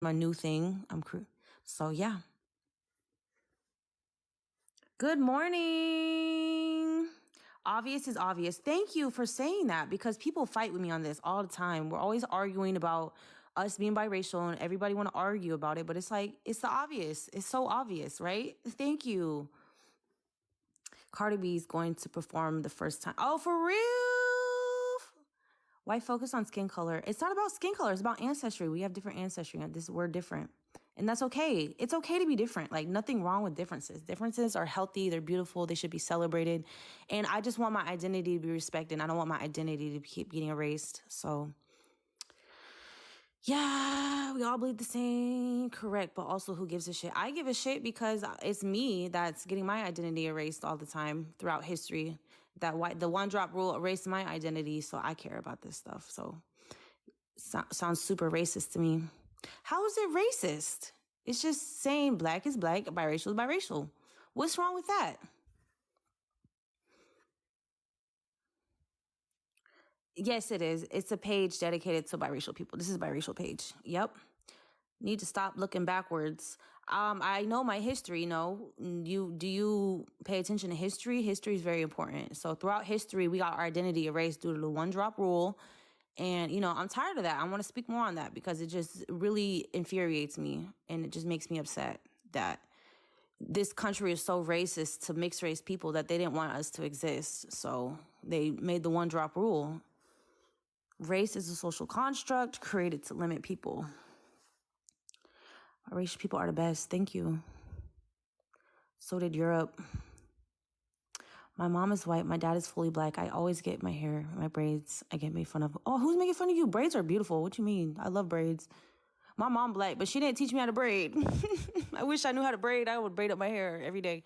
my new thing. So yeah. Good morning. Obvious is obvious. Thank you for saying that, because people fight with me on this all the time. We're always arguing about us being biracial and everybody want to argue about it, but it's like, it's the obvious. It's so obvious, right? Thank you. Cardi B is going to perform the first time. Oh, for real? Why focus on skin color? It's not about skin color. It's about ancestry. We have different ancestry. We're different. And that's okay. It's okay to be different. Like, nothing wrong with differences. Differences are healthy. They're beautiful. They should be celebrated. And I just want my identity to be respected. I don't want my identity to keep getting erased. So, yeah, we all bleed the same. Correct. But also, who gives a shit? I give a shit because it's me that's getting my identity erased all the time throughout history. The one drop rule erased my identity. So I care about this stuff. So sounds super racist to me. How is it racist? It's just saying black is black, biracial is biracial. What's wrong with that? Yes, it is. It's a page dedicated to biracial people. This is a biracial page. Yep. Need to stop looking backwards. I know my history. Do you pay attention to history? History is very important. So throughout history, we got our identity erased due to the one drop rule. And, I'm tired of that. I want to speak more on that because it just really infuriates me. And it just makes me upset that this country is so racist to mixed race people that they didn't want us to exist. So they made the one drop rule. Race is a social construct created to limit people. Racial people are the best. Thank you. So did Europe. My mom is white. My dad is fully black. I always get my hair, my braids. I get made fun of. Oh, who's making fun of you? Braids are beautiful. What you mean? I love braids. My mom black, but she didn't teach me how to braid. I wish I knew how to braid. I would braid up my hair every day.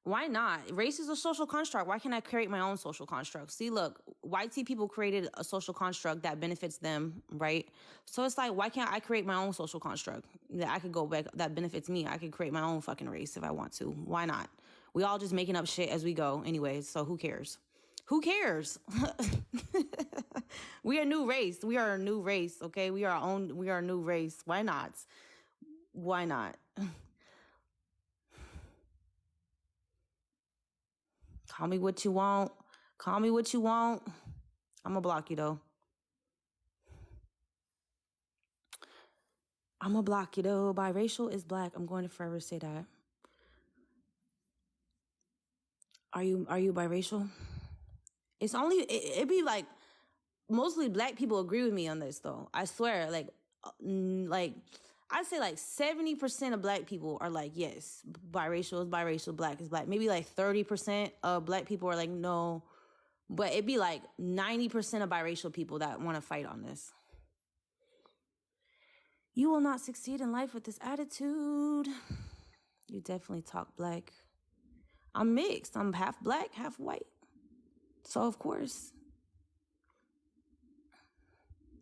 Why not? Race is a social construct. Why can't I create my own social construct? See, look, white people created a social construct that benefits them, right? So it's like, why can't I create my own social construct that I could go back, that benefits me? I could create my own fucking race if I want to. Why not? We all just making up shit as we go anyways, so who cares? Who cares? We are a new race. We are a new race, okay? We are a new race. Why not? Why not? Call me what you want. Call me what you want. I'm gonna block you though. I'm gonna block you though. Biracial is black. I'm going to forever say that. Are you biracial? It's only, it'd be like, mostly black people agree with me on this though. I swear, I'd say like 70% of black people are like, yes, biracial is biracial, black is black. Maybe like 30% of black people are like, no. But it'd be like 90% of biracial people that want to fight on this. You will not succeed in life with this attitude. You definitely talk black. I'm mixed. I'm half black, half white. So of course.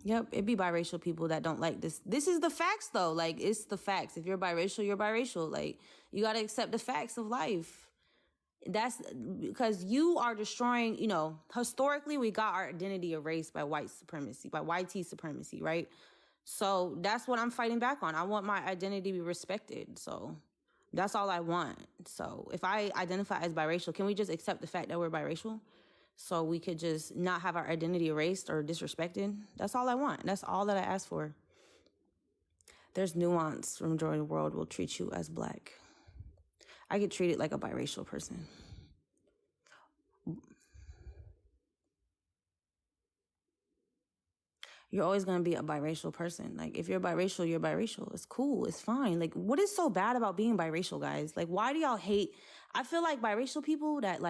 Yep, it'd be biracial people that don't like this. This is the facts though. Like, it's the facts. If you're biracial, you're biracial. Like, you got to accept the facts of life. That's because you are destroying, historically we got our identity erased by white supremacy, by YT supremacy, right? So that's what I'm fighting back on. I want my identity to be respected. So that's all I want. So if I identify as biracial, can we just accept the fact that we're biracial? So we could just not have our identity erased or disrespected. That's all I want. That's all that I ask for. There's nuance. The majority of the world will treat you as black. I get treated like a biracial person. You're always going to be a biracial person. Like, if you're biracial, you're biracial. It's cool. It's fine. Like, what is so bad about being biracial, guys? Like, why do y'all hate? I feel like biracial people that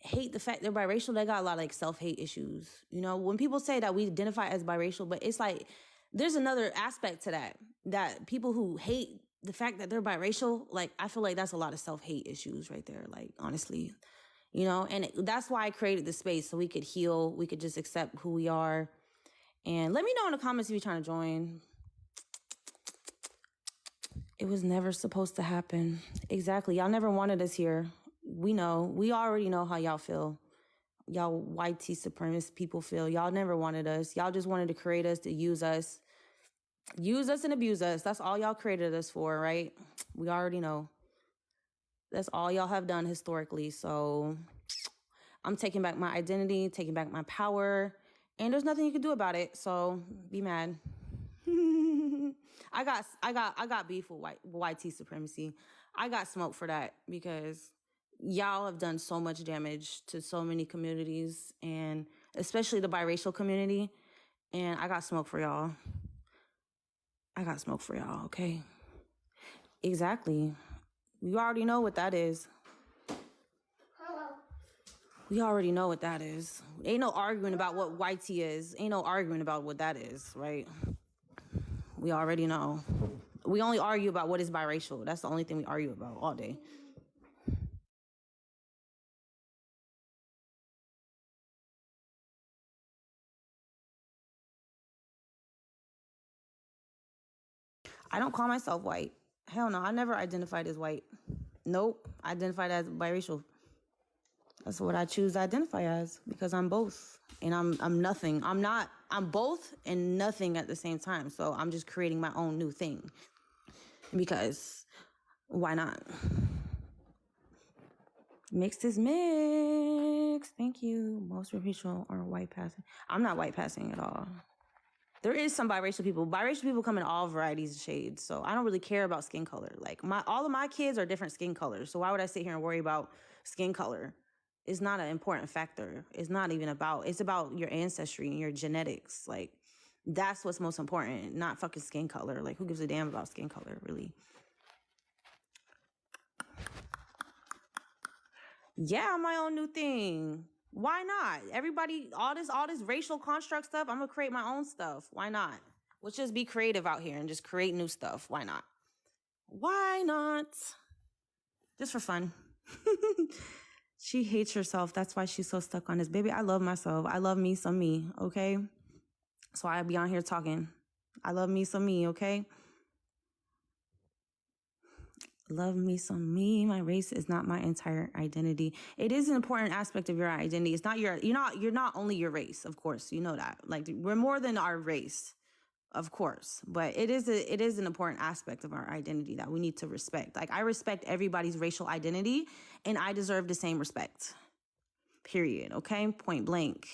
hate the fact they're biracial, they got a lot of self-hate issues. When people say that we identify as biracial, but it's like, there's another aspect to that people who hate the fact that they're biracial, I feel like that's a lot of self-hate issues right there. Honestly, and that's why I created this space so we could heal. We could just accept who we are. And let me know in the comments if you're trying to join. It was never supposed to happen. Exactly. Y'all never wanted us here. We know. We already know how y'all feel. Y'all white supremacist people feel. Y'all never wanted us. Y'all just wanted to create us, to use us. Use us and abuse us. That's all y'all created us for, right? We already know. That's all y'all have done historically. So I'm taking back my identity, taking back my power, and there's nothing you can do about it. So be mad. I got beef with YT supremacy. I got smoke for that because y'all have done so much damage to so many communities, and especially the biracial community. And I got smoke for y'all. I got smoke for y'all, okay? Exactly. You already know what that is. We already know what that is. Ain't no arguing about what YT is. Ain't no arguing about what that is, right? We already know. We only argue about what is biracial. That's the only thing we argue about all day. I don't call myself white. Hell no, I never identified as white. Nope, I identified as biracial. That's what I choose to identify as because I'm both. And I'm nothing. I'm both and nothing at the same time. So I'm just creating my own new thing. Because why not? Mixed is mixed. Thank you. Most biracial are white passing. I'm not white passing at all. There is some biracial people. Biracial people come in all varieties of shades. So I don't really care about skin color. Like all of my kids are different skin colors. So why would I sit here and worry about skin color? It's not an important factor. It's not even about, it's about your ancestry and your genetics. Like that's what's most important, not fucking skin color. Like who gives a damn about skin color, really? Yeah, my own new thing. Why not? Everybody, all this racial construct stuff, I'm gonna create my own stuff. Why not? Let's just be creative out here and just create new stuff. Why not? Why not? Just for fun. She hates herself. That's why she's so stuck on this. Baby, I love myself. I love me some me, okay? So I be on here talking. I love me some me, okay? Love me some me. My race is not my entire identity. It is an important aspect of your identity. It's not you're not only your race, of course. You know that. Like we're more than our race, of course. But it is an important aspect of our identity that we need to respect. Like I respect everybody's racial identity and I deserve the same respect. Period. Okay? Point blank.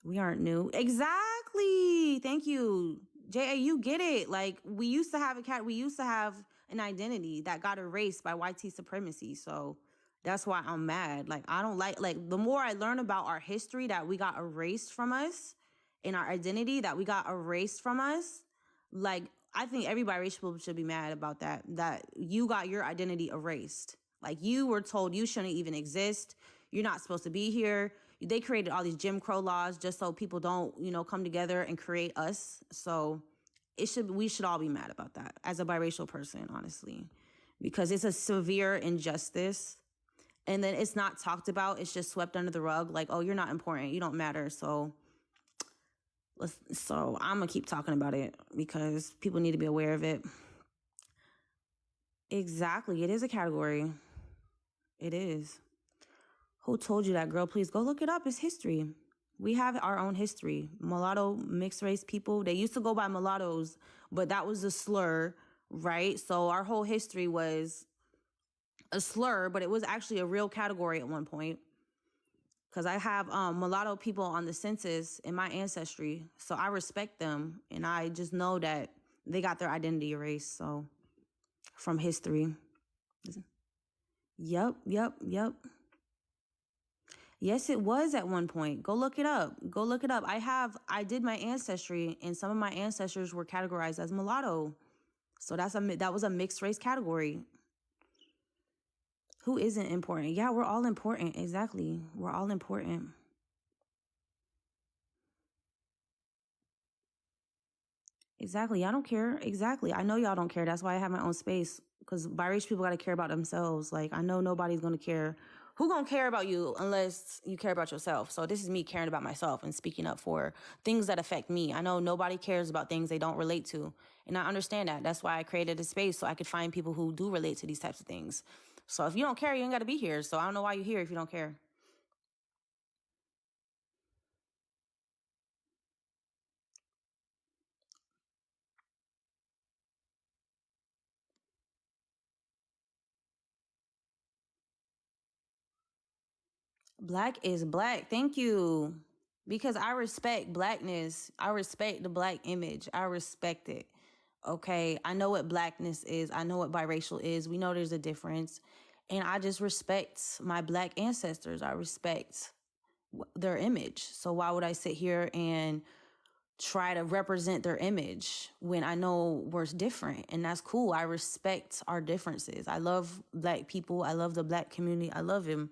We aren't new. Exactly. Thank you. J.A., you get it. Like, we used to have an identity that got erased by YT supremacy. So that's why I'm mad. Like, I don't like the more I learn about our history that we got erased from us and our identity that we got erased from us, like, I think every biracial people should be mad about that you got your identity erased. Like, you were told you shouldn't even exist. You're not supposed to be here. They created all these Jim Crow laws just so people don't, come together and create us. So we should all be mad about that as a biracial person, honestly, because it's a severe injustice. And then it's not talked about. It's just swept under the rug. Like, oh, you're not important. You don't matter. So I'm going to keep talking about it because people need to be aware of it. Exactly. It is a category. It is. Who told you that, girl? Please go look it up. It's history. We have our own history. Mulatto, mixed race people, they used to go by mulattoes, but that was a slur, right? So our whole history was a slur, but it was actually a real category at one point. Because I have mulatto people on the census in my ancestry, so I respect them, and I just know that they got their identity erased, so from history. Yep. Yes, it was at one point. Go look it up. I did my ancestry, and some of my ancestors were categorized as mulatto. So that was a mixed race category. Who isn't important? Yeah, we're all important. Exactly. We're all important. Exactly. I don't care. Exactly. I know y'all don't care. That's why I have my own space. Because biracial people got to care about themselves. Like, I know nobody's going to care. Who gonna care about you unless you care about yourself? So this is me caring about myself and speaking up for things that affect me. I know nobody cares about things they don't relate to. And I understand that. That's why I created a space so I could find people who do relate to these types of things. So if you don't care, you ain't got to be here. So I don't know why you're here if you don't care. Black is black. Thank you. Because I respect blackness. I respect the black image. I respect it. Okay. I know what blackness is. I know what biracial is. We know there's a difference. And I just respect my black ancestors. I respect their image. So why would I sit here and try to represent their image when I know we're different? And that's cool. I respect our differences. I love black people. I love the black community. I love him.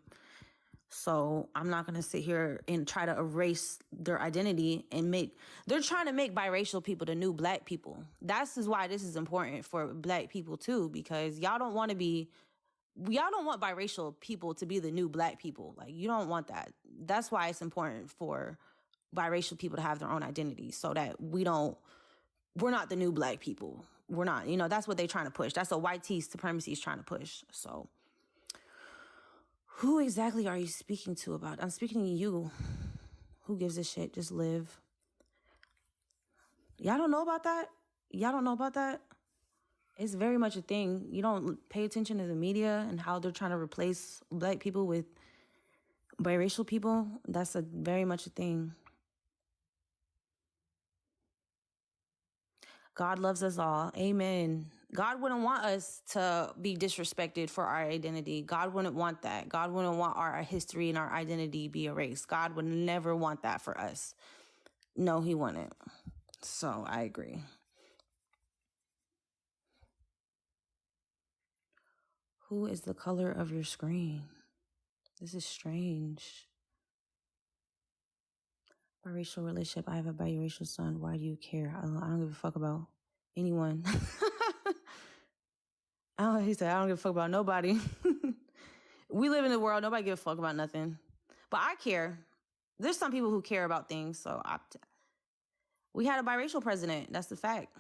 So I'm not going to sit here and try to erase their identity and they're trying to make biracial people the new black people. That's is why this is important for black people too, because y'all don't want biracial people to be the new black people. Like, you don't want that. That's why it's important for biracial people to have their own identity so that we're not the new black people. We're not, that's what they're trying to push. That's what white supremacy is trying to push. So who exactly are you speaking to about? I'm speaking to you. Who gives a shit? Just live. Y'all don't know about that? Y'all don't know about that? It's very much a thing. You don't pay attention to the media and how they're trying to replace black people with biracial people. That's very much a thing. God loves us all. Amen. God wouldn't want us to be disrespected for our identity. God wouldn't want that. God wouldn't want our history and our identity be erased. God would never want that for us. No, he wouldn't. So I agree. Who is the color of your screen? This is strange. Biracial relationship. I have a biracial son. Why do you care? I don't give a fuck about anyone. He said, I don't give a fuck about nobody. We live in the world. Nobody give a fuck about nothing. But I care. There's some people who care about things. So we had a biracial president. That's the fact.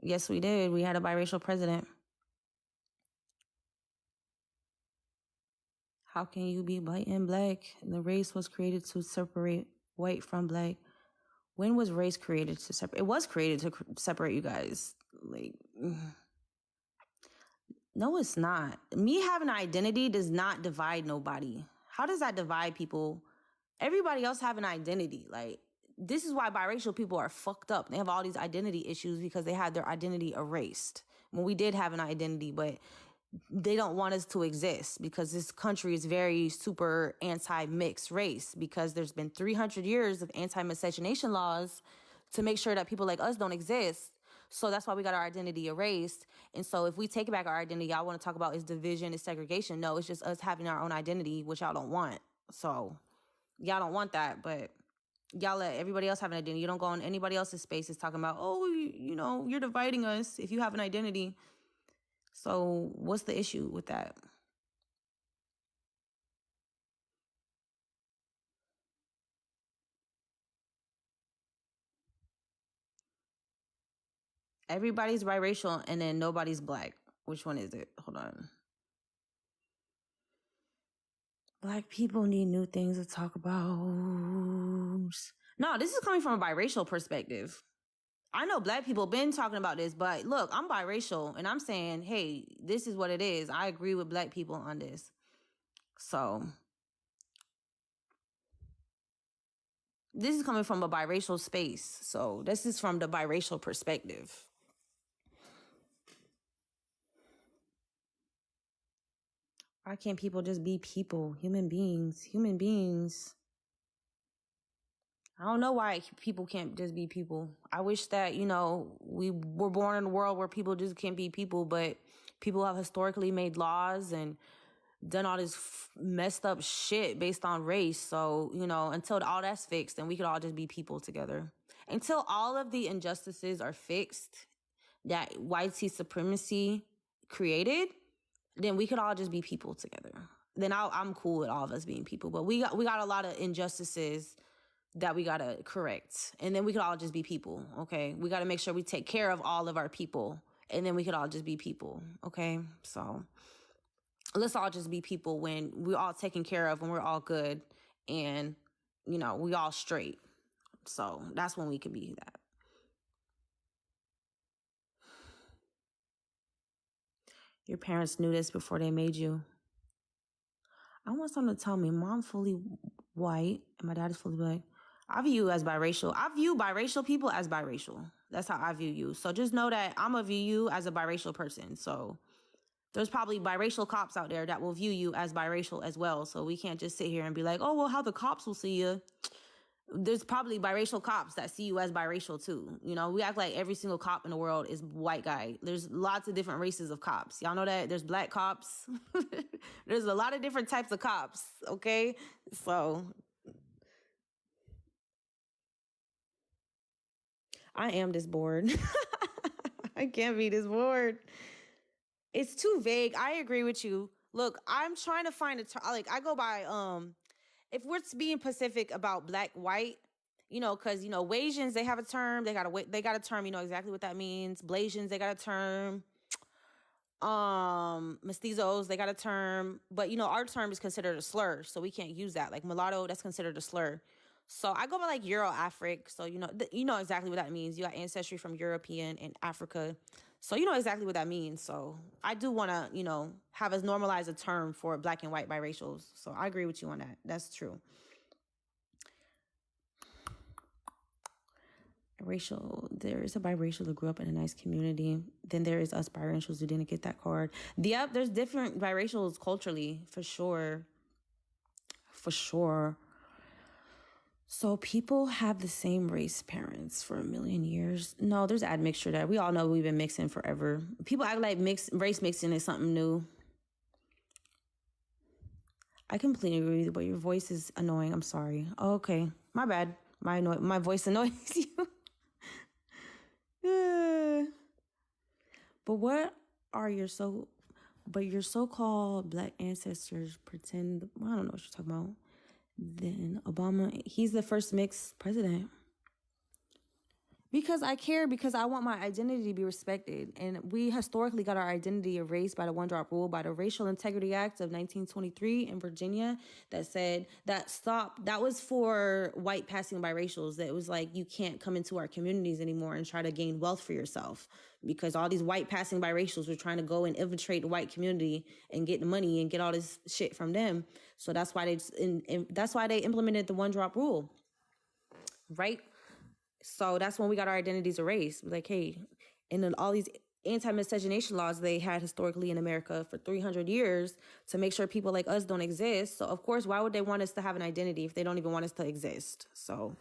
Yes, we did. We had a biracial president. How can you be white and black? The race was created to separate white from black. When was race created to separate? It was created to separate you guys. Like, no, it's not. Me having an identity does not divide nobody. How does that divide people? Everybody else have an identity. Like, this is why biracial people are fucked up. They have all these identity issues because they had their identity erased. When we did have an identity, but they don't want us to exist because this country is very super anti-mixed race because there's been 300 years of anti-miscegenation laws to make sure that people like us don't exist. So that's why we got our identity erased. And so if we take back our identity, y'all want to talk about is division, is segregation. No, it's just us having our own identity, which y'all don't want. So y'all don't want that, but y'all let everybody else have an identity. You don't go on anybody else's spaces talking about, oh, you're dividing us if you have an identity. So what's the issue with that? Everybody's biracial and then nobody's black. Which one is it? Hold on. Black people need new things to talk about. No, this is coming from a biracial perspective. I know black people been talking about this, but look, I'm biracial and I'm saying, hey, this is what it is. I agree with black people on this. So this is coming from a biracial space. So this is from the biracial perspective. Why can't people just be people, human beings? I don't know why people can't just be people. I wish that, we were born in a world where people just can't be people, but people have historically made laws and done all this messed up shit based on race. So, until all that's fixed, then we could all just be people together. Until all of the injustices are fixed that white supremacy created, then we could all just be people together. Then I'm cool with all of us being people. But we got a lot of injustices that we got to correct. And then we could all just be people, okay? We got to make sure we take care of all of our people. And then we could all just be people, okay? So let's all just be people when we're all taken care of, when we're all good, and, we all straight. So that's when we can be that. Your parents knew this before they made you. I want someone to tell me, Mom fully white and my dad is fully black. I view you as biracial. I view biracial people as biracial. That's how I view you. So just know that I'm going to view you as a biracial person. So there's probably biracial cops out there that will view you as biracial as well. So we can't just sit here and be like, oh, well, how the cops will see you. There's probably biracial cops that see you as biracial too. You know, we act like every single cop in the world is white guy. There's lots of different races of cops. Y'all know that? There's black cops. There's a lot of different types of cops, okay? So I am this bored. I can't be this bored. It's too vague. I agree with you. Look, I'm trying to find a term. Like I go by if we're being specific about black white, you know, because you know Wasians they have a term. They got a term. You know exactly what that means. Blasians they got a term. Mestizos they got a term, but you know our term is considered a slur, so we can't use that. Like mulatto, that's considered a slur. So I go by like Euro-Afric. So you know exactly what that means. You got ancestry from European and Africa. So you know exactly what that means. So I do want to, you know, have us normalize a term for black and white biracials. So I agree with you on that. That's true. Racial, there is a biracial that grew up in a nice community. Then there is us biracials who didn't get that card. Yep, there's different biracials culturally, for sure. For sure. So people have the same race parents for a million years. No, there's admixture there. We all know we've been mixing forever. People act like race mixing is something new. I completely agree with you, but your voice is annoying. I'm sorry. Oh, okay, my bad. My voice annoys you. But what are your your so-called black ancestors pretend? I don't know what you're talking about. Then Obama, he's the first mixed president. Because I care, because I want my identity to be respected. And we historically got our identity erased by the one drop rule, by the Racial Integrity Act of 1923 in Virginia that said that was for white passing biracials. That it was like, you can't come into our communities anymore and try to gain wealth for yourself. Because all these white passing biracials were trying to go and infiltrate the white community and get the money and get all this shit from them. So that's why they implemented the one drop rule. Right? So that's when we got our identities erased. Like, hey, and then all these anti-miscegenation laws they had historically in America for 300 years to make sure people like us don't exist. So, of course, why would they want us to have an identity if they don't even want us to exist? So,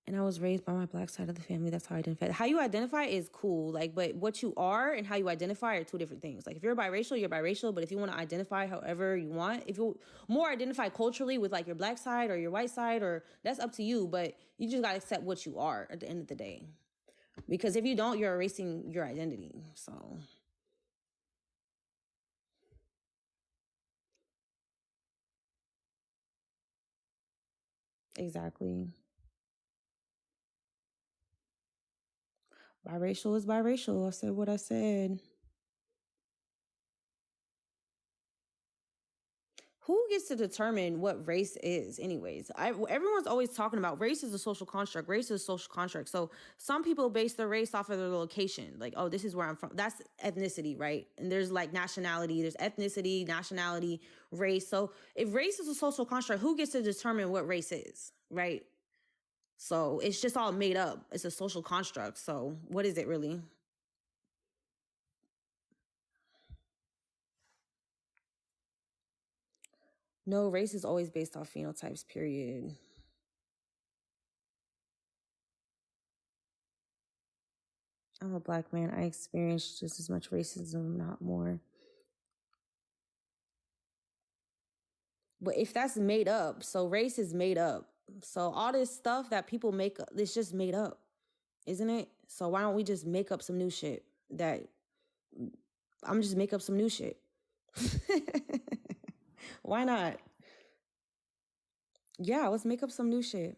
and I was raised by my black side of the family. That's how I identify. How you identify is cool. Like, but what you are and how you identify are two different things. Like, if you're biracial, you're biracial. But if you want to identify however you want, if you more identify culturally with like your black side or your white side, or that's up to you. But you just got to accept what you are at the end of the day. Because if you don't, you're erasing your identity. So. Exactly. Biracial is biracial. I said what I said. Who gets to determine what race is anyways? Everyone's always talking about race is a social construct. Race is a social construct. So some people base their race off of their location. Like, oh, this is where I'm from. That's ethnicity, right? And there's like nationality. There's ethnicity, nationality, race. So if race is a social construct, who gets to determine what race is, right? So it's just all made up. It's a social construct. So what is it really? No, race is always based off phenotypes, period. I'm a black man. I experienced just as much racism, not more. But if that's made up, so race is made up. So all this stuff that people make, it's just made up, isn't it? So why don't we just make up some new shit that I'm just make up some new shit? Why not? Yeah, let's make up some new shit.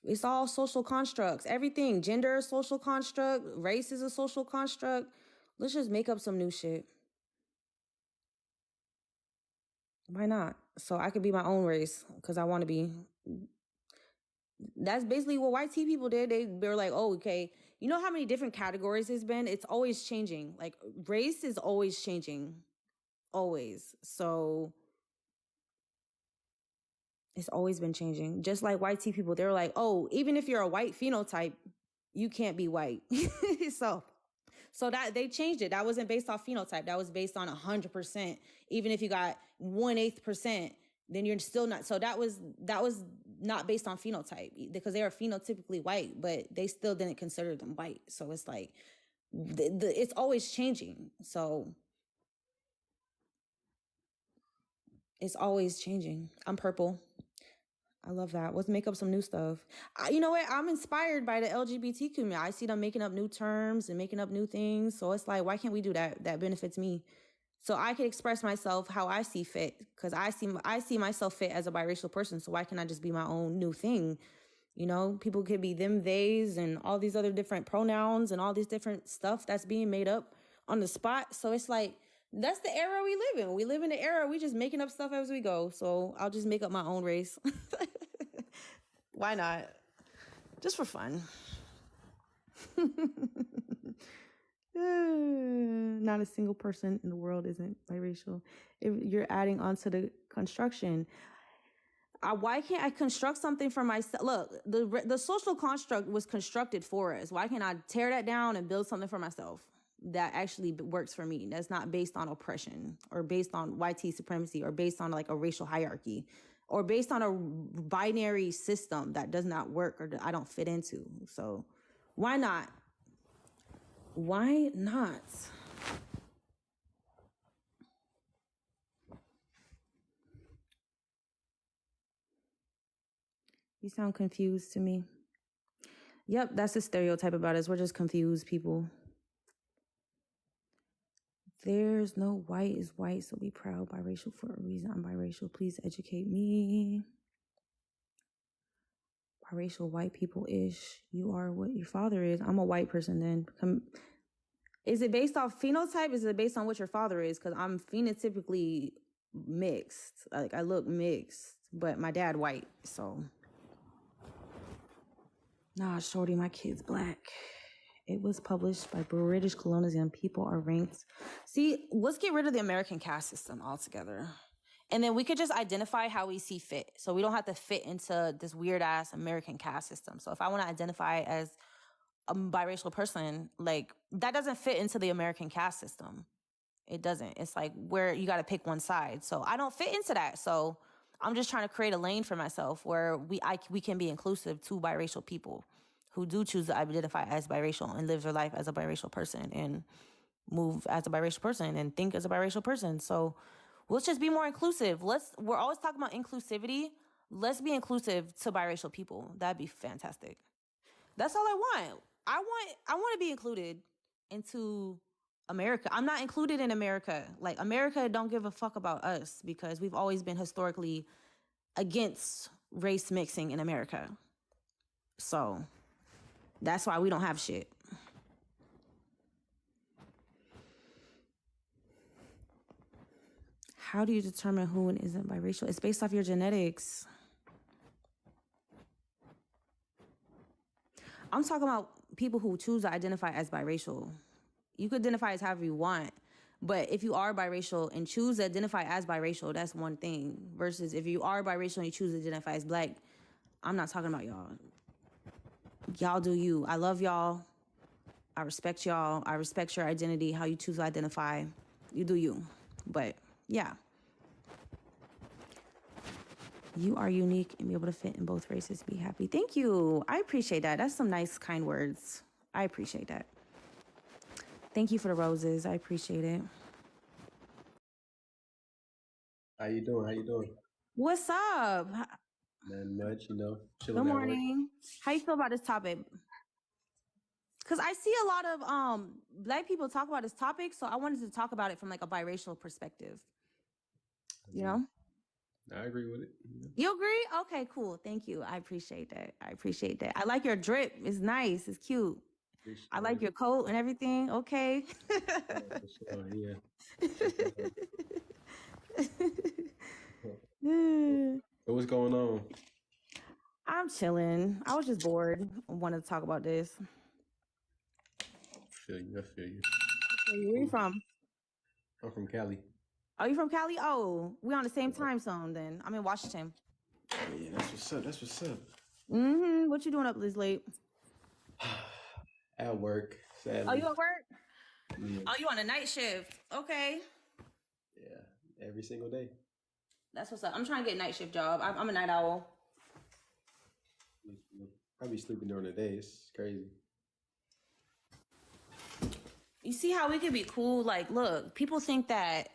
It's all social constructs. Everything, gender is social construct, race is a social construct. Let's just make up some new shit. Why not? So I could be my own race because I want to be. That's basically what white tea people did. They were like, oh, okay. You know how many different categories it's been? It's always changing. Like race is always changing. always. So it's always been changing. Just like white tea people, they're like, oh, even if you're a white phenotype, you can't be white. So that they changed it. That wasn't based off phenotype. That was based on 100%. Even if you got 1/8%, then you're still not. So that was not based on phenotype because they are phenotypically white, but they still didn't consider them white. So it's like it's always changing. So it's always changing. I'm purple. I love that. Let's make up some new stuff. You know what? I'm inspired by the LGBT community. I see them making up new terms and making up new things. So it's like, why can't we do that? That benefits me. So I can express myself how I see fit because I see myself fit as a biracial person. So why can't I just be my own new thing? You know, people could be them, theys, and all these other different pronouns and all this different stuff that's being made up on the spot. So it's like, that's the era we live in. We live in the era we just making up stuff as we go. So I'll just make up my own race. Why not? Just for fun. Not a single person in the world isn't biracial. If you're adding on to the construction, why can't I construct something for myself? Look, the social construct was constructed for us. Why can't I tear that down and build something for myself that actually works for me? That's not based on oppression or based on white supremacy or based on like a racial hierarchy or based on a binary system that does not work or that I don't fit into. So why not? Why not? You sound confused to me. Yep, that's the stereotype about us. We're just confused people. There's no white is white, so be proud. Biracial for a reason. I'm biracial. Please educate me. Biracial white people-ish. You are what your father is. I'm a white person then. Is it based off phenotype? Is it based on what your father is? Because I'm phenotypically mixed. Like I look mixed, but my dad white, so. Nah, shorty, my kid's black. It was published by British colonialism. People are ranked. See, let's get rid of the American caste system altogether. And then we could just identify how we see fit. So we don't have to fit into this weird ass American caste system. So if I want to identify as a biracial person, like that doesn't fit into the American caste system. It doesn't. It's like where you got to pick one side. So I don't fit into that. So I'm just trying to create a lane for myself where we can be inclusive to biracial people who do choose to identify as biracial and live their life as a biracial person and move as a biracial person and think as a biracial person. So let's just be more inclusive. We're always talking about inclusivity. Let's be inclusive to biracial people. That'd be fantastic. That's all I want. I want to be included into America. I'm not included in America. Like America don't give a fuck about us because we've always been historically against race mixing in America. So that's why we don't have shit. How do you determine who and isn't biracial? It's based off your genetics. I'm talking about people who choose to identify as biracial. You could identify as however you want, but if you are biracial and choose to identify as biracial, that's one thing. Versus if you are biracial and you choose to identify as black, I'm not talking about y'all. Y'all do you. I love y'all. I respect y'all. I respect your identity, how you choose to identify. You do you. But yeah. You are unique and be able to fit in both races. Be happy. Thank you. I appreciate that. That's some nice, kind words. I appreciate that. Thank you for the roses. I appreciate it. How you doing? What's up? Nothing much, Good morning. How you feel about this topic? Because I see a lot of black people talk about this topic, so I wanted to talk about it from like a biracial perspective. You know? I agree with it. You agree? Okay, cool. Thank you. I appreciate that. I like your drip. It's nice. It's cute. I like your coat and everything. Okay. Yeah. So what's going on? I'm chilling. I was just bored. I wanted to talk about this. I feel you. Where are you from? I'm from Cali. Are you from Cali? Oh, we on the same time zone then. I'm in Washington. Oh, yeah, that's what's up. That's what's up. What you doing up this late? At work, sadly. Oh, you at work? Yeah. Oh, you on a night shift? Okay. Yeah, every single day. That's what's up. I'm trying to get a night shift job. I'm a night owl. Probably sleeping during the day. It's crazy. You see how we could be cool? Like, look, people think that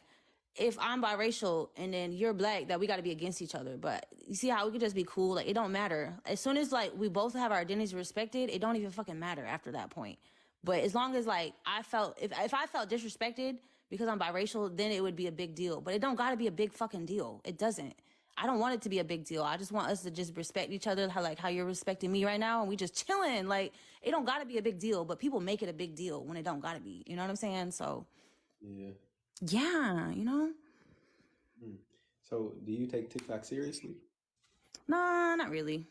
if I'm biracial and then you're black, that we got to be against each other. But you see how we could just be cool? Like, it don't matter. As soon as, like, we both have our identities respected, it don't even fucking matter after that point. But as long as, like, if I felt disrespected because I'm biracial, then it would be a big deal. But it don't got to be a big fucking deal. It doesn't. I don't want it to be a big deal. I just want us to just respect each other, how you're respecting me right now, and we just chilling. Like, it don't gotta be a big deal, but people make it a big deal when it don't gotta be. You know what I'm saying? So, yeah, you know. So, do you take TikTok seriously? Nah, not really.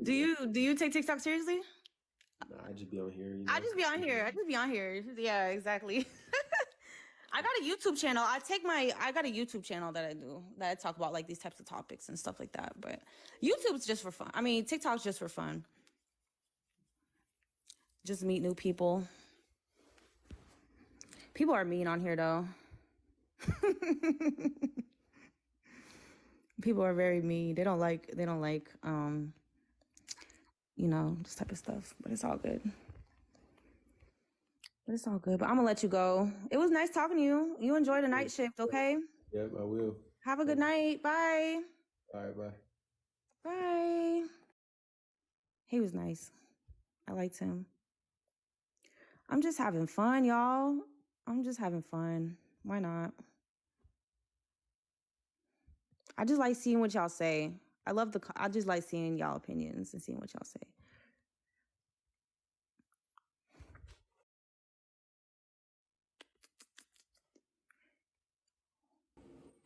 Do you take TikTok seriously? Nah, I just be on here. You know? I just be on here. Yeah, exactly. I got a YouTube channel. I got a YouTube channel that I talk about like these types of topics and stuff like that. But YouTube's just for fun. I mean, TikTok's just for fun. Just meet new people. People are mean on here though. People are very mean. They don't like, you know, this type of stuff, but it's all good. It's all good, but I'm gonna let you go. It was nice talking to you. You enjoy the night shift, okay? Yep, I will. Have a good night. Bye. All right, bye. Bye. He was nice. I liked him. I'm just having fun, y'all. I'm just having fun. Why not? I just like seeing what y'all say. I just like seeing y'all opinions and seeing what y'all say.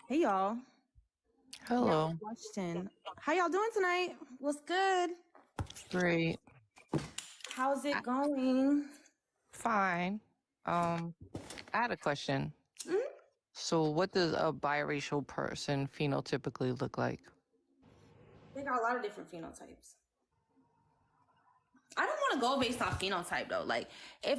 Hey, y'all. Hello. Question. How y'all doing tonight? What's good? Great. How's it going? Fine. I had a question. Mm-hmm. So what does a biracial person phenotypically look like? They got a lot of different phenotypes. I don't want to go based off phenotype though. Like, if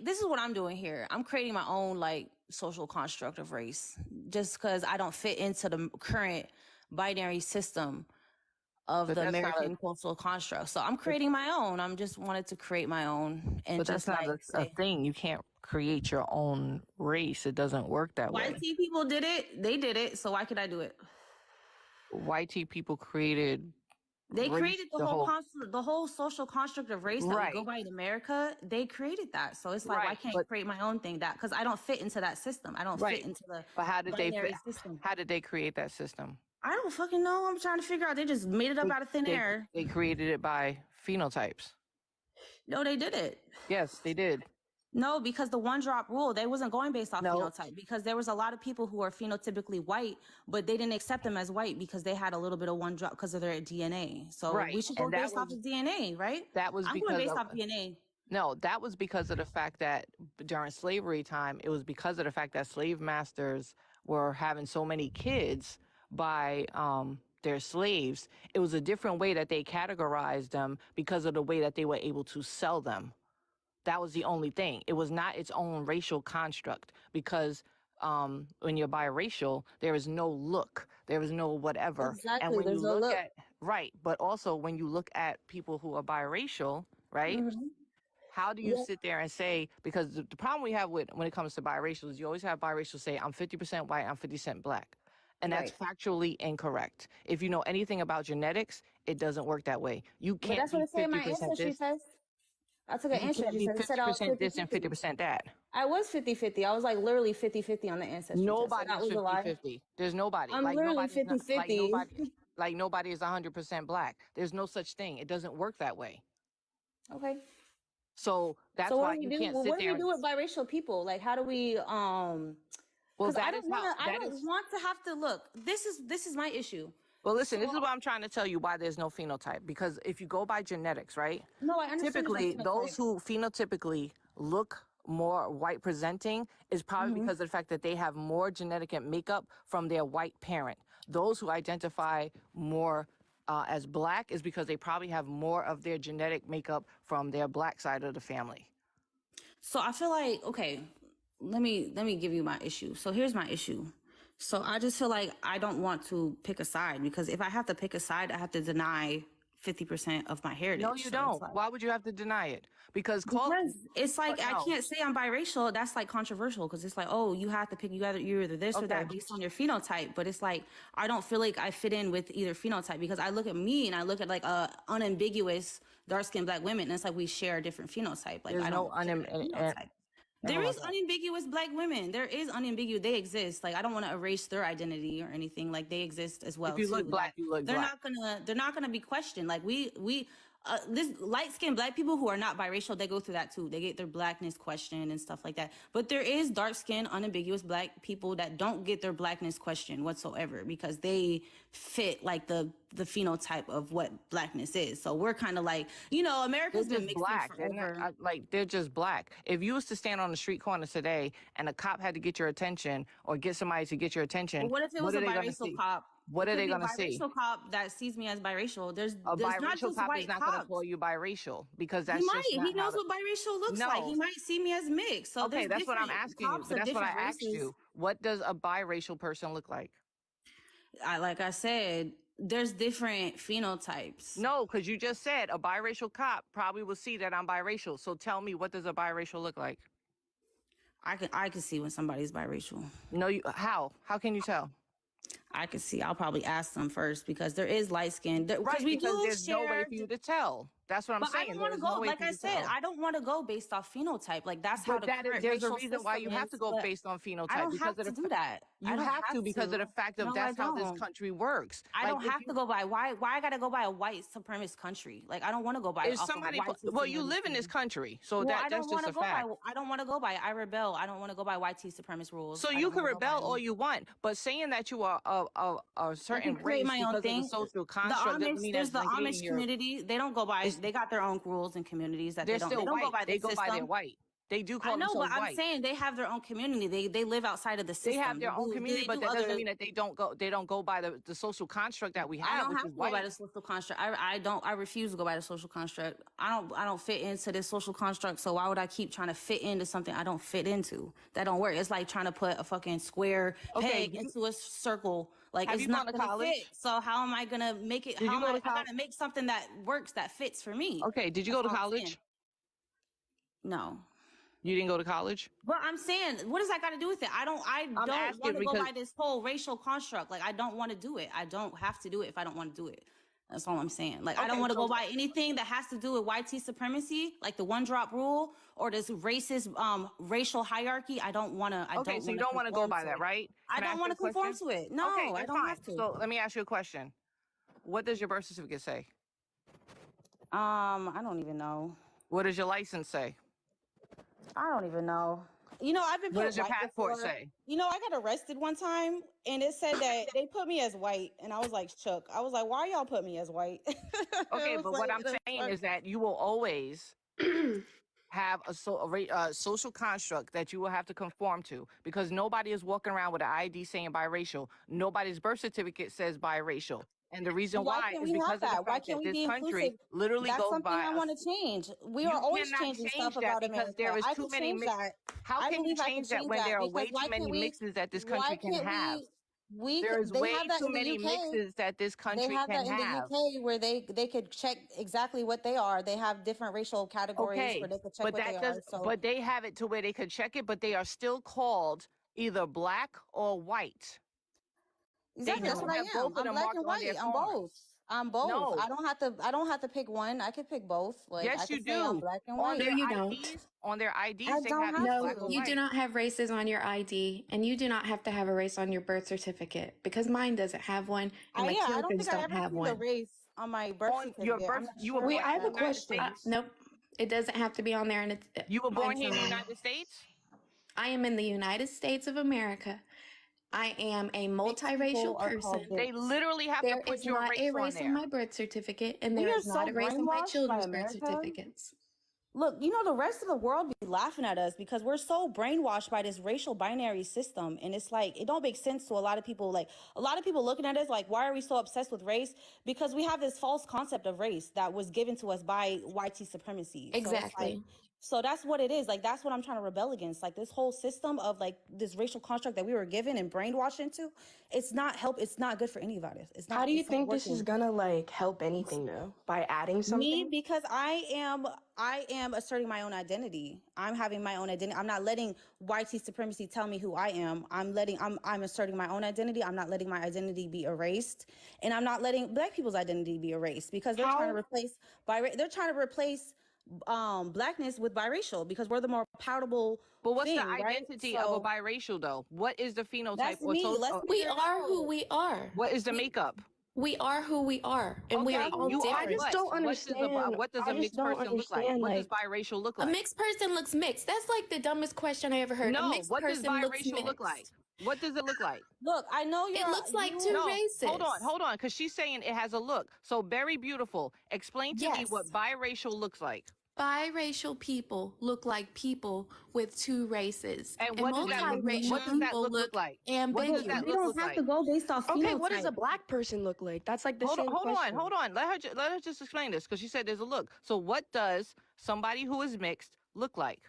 this is what I'm doing here. I'm creating my own like social construct of race, just because I don't fit into the current binary system of the American cultural construct. So I'm creating my own. I'm just wanted to create my own, and but that's not a thing. You can't create your own race. It doesn't work that way. YT people did it. They did it. So why could I do it? YT people created. They created the whole social construct of race that we go by in America. They created that, so it's like, why can't I create my own thing? That because I don't fit into that system. I don't fit into the. But how did system? How did they create that system? I don't fucking know. I'm trying to figure out. They just made it up out of thin air. They created it by phenotypes. No, they did it. Yes, they did. No, because the one drop rule, they wasn't going based off phenotype, because there was a lot of people who are phenotypically white, but they didn't accept them as white because they had a little bit of one drop because of their DNA. So we should go based off of DNA, right? That was I'm going based off DNA. No, that was because of the fact that during slavery time, it was because of the fact that slave masters were having so many kids by their slaves. It was a different way that they categorized them because of the way that they were able to sell them. That was the only thing. It was not its own racial construct, because when you're biracial, there is no look, there is no whatever. Exactly. And when There's you look at but also when you look at people who are biracial, right? Mm-hmm. How do you sit there and say, because the problem we have when it comes to biracial is you always have biracial say, I'm 50% white, I'm 50% black. And that's factually incorrect. If you know anything about genetics, it doesn't work that way. You can't. But that's what it said in my ancestry test. I took an ancestry test. 50% this and 50% that. I was 50-50. I was like literally 50-50 on the ancestry nobody test. So is 50-50. There's nobody. I'm literally 50-50. Like nobody is 100% black. There's no such thing. It doesn't work that way. Okay. So that's why you can't sit there. What do we do with biracial people? Like, how do we well, I don't want to have to look. This is my issue. Well, listen, this is what I'm trying to tell you why there's no phenotype. Because if you go by genetics, right? No, I understand. Typically, those who phenotypically look more white presenting is probably Mm-hmm. because of the fact that they have more genetic makeup from their white parent. Those who identify more as black is because they probably have more of their genetic makeup from their black side of the family. So I feel like, okay, let me give you my issue. So here's my issue. So I just feel like I don't want to pick a side, because if I have to pick a side, I have to deny 50% of my heritage. No, you So don't. it's like, Why would you have to deny it? Because it's like I no. can't say I'm biracial. That's like controversial, because it's like, oh, you have to pick, you're either this or that based on your phenotype. But it's like I don't feel like I fit in with either phenotype, because I look at me and I look at like unambiguous dark-skinned black women, and it's like we share a different phenotype. Like There's I no don't share a phenotype. There is unambiguous black women. There is unambiguous. They exist. Like I don't want to erase their identity or anything. Like they exist as well. If you too. look black, Like, you look they're black. They're not gonna be questioned. Like this light skinned black people who are not biracial, they go through that too. They get their blackness questioned and stuff like that. But there is dark skinned, unambiguous black people that don't get their blackness questioned whatsoever, because they fit like the phenotype of what blackness is. So we're kind of like, America's been mixing black. forever. They're just black. If you was to stand on the street corner today and a cop had to get your attention or get somebody to get your attention, What if it was a biracial cop? What are they going to see? A biracial cop that sees me as biracial. There's A not biracial just cop white is not going to cops. call you biracial, because that's He might. just not He knows what biracial looks like. He might see me as mixed. So okay, that's what I'm asking you. But that's what I asked you. What does a biracial person look like? Like I said, there's different phenotypes. No, because you just said a biracial cop probably will see that I'm biracial. So tell me, what does a biracial look like? I can see when somebody's biracial. No, how? How can you tell? I can see. I'll probably ask them first, because there is light skin. Right, because there's no way for you to tell. That's what I'm saying. I don't want to go. Like I said, I don't want to go based off phenotype. Like that's how there's a reason why you have to go based on phenotype. I don't have to do that. You have to because of the fact of that's how this country works. I don't have to go by why I gotta go by a white supremacist country. Like I don't want to go by. If somebody, well, you live in this country, so that's just a fact. I don't want to go by. I rebel. I don't want to go by YT supremacist rules. So you can rebel all you want, but saying that you are a certain race because of the social construct doesn't mean there's the Amish community. They don't go by. They got their own rules and communities that they don't go by. They go by their white. They do call themselves white. I'm saying they have their own community. They live outside of the system. They have their own community, but that doesn't mean that they don't go by the social construct that we have. I don't have to go by the social construct. I refuse to go by the social construct. I don't fit into this social construct. So why would I keep trying to fit into something I don't fit into? That don't work. It's like trying to put a fucking square peg into a circle. Like it's not gonna fit. So how am I gonna make it? How am I gonna make something that works, that fits for me? Okay. Did you go to college? No. You didn't go to college? But I'm saying, what does that got to do with it? I don't want to go by this whole racial construct. Like, I don't want to do it. I don't have to do it if I don't want to do it. That's all I'm saying. Like, I don't want to go by anything that has to do with YT supremacy, like the one drop rule or this racist racial hierarchy. I don't want to. Okay, so you don't want to go by that, right? I don't want to conform to it. No, I don't have to. So let me ask you a question. What does your birth certificate say? I don't even know. What does your license say? I don't even know. I've been put. What does your passport say? I got arrested one time, and it said that they put me as white, and I was like shook. I was like, "Why y'all put me as white?" Okay, but what I'm saying is that you will always have a social construct that you will have to conform to, because nobody is walking around with an ID saying biracial. Nobody's birth certificate says biracial. And the reason why is because of the fact that this country literally goes by. I want to change. We are always changing stuff about America. Because there is too many mixes. How can you change that when there are way too many mixes that this country can have? There's way too many mixes that this country can have. They have that in the UK where they could check exactly what they are. They have different racial categories where they could check what they are. But they have it to where they could check it, but they are still called either black or white. Exactly. That's what I am. I'm black and white. I'm both. No. I don't have to pick one. I can pick both. Like, yes, you do. I'm black and white. No, you don't. On their IDs, they have no. You do not have races on your ID, and you do not have to have a race on your birth certificate, because mine doesn't have one, and my children don't have one. A race on my birth certificate. Your birth. I have a question. Nope, it doesn't have to be on there, and it's. You were born here in the United States? I am in the United States of America. I am a multiracial person. They literally have to put your race on there. There is not a race on my birth certificate, and there is not a race on my children's birth certificates. Look, you know, the rest of the world be laughing at us because we're so brainwashed by this racial binary system. And it's like, it don't make sense to a lot of people. Like, a lot of people looking at us like, why are we so obsessed with race? Because we have this false concept of race that was given to us by white supremacy. Exactly. So that's what it is. Like, that's what I'm trying to rebel against. Like, this whole system of like this racial construct that we were given and brainwashed into, it's not it's not good for anybody. It's not. How do you think this is gonna like help anything though? By adding something? Me, because I am asserting my own identity. I'm having my own identity. I'm not letting white supremacy tell me who I am. I'm asserting my own identity. I'm not letting my identity be erased, and I'm not letting Black people's identity be erased because they're trying to replace Blackness with biracial because we're the more palatable. But what's thing, the identity right? of a biracial though? What is the phenotype? That's me. We are who we are. What is the makeup? We are who we are, and we are all different. I just don't understand. What does a mixed person look like? What does biracial look like? A mixed person looks mixed. That's like the dumbest question I ever heard. No, a mixed what does person biracial look like? What does it look like? Look, I know it looks like two races. Hold on, because she's saying it has a look. So, Very Beautiful, explain to me what biracial looks like. Biracial people look like people with two races. And what does that look like? Ambiguous. We don't have to go based off phenotype. Okay, what does a Black person look like? That's like the same question. Hold on. Let her just explain this because she said there's a look. So what does somebody who is mixed look like?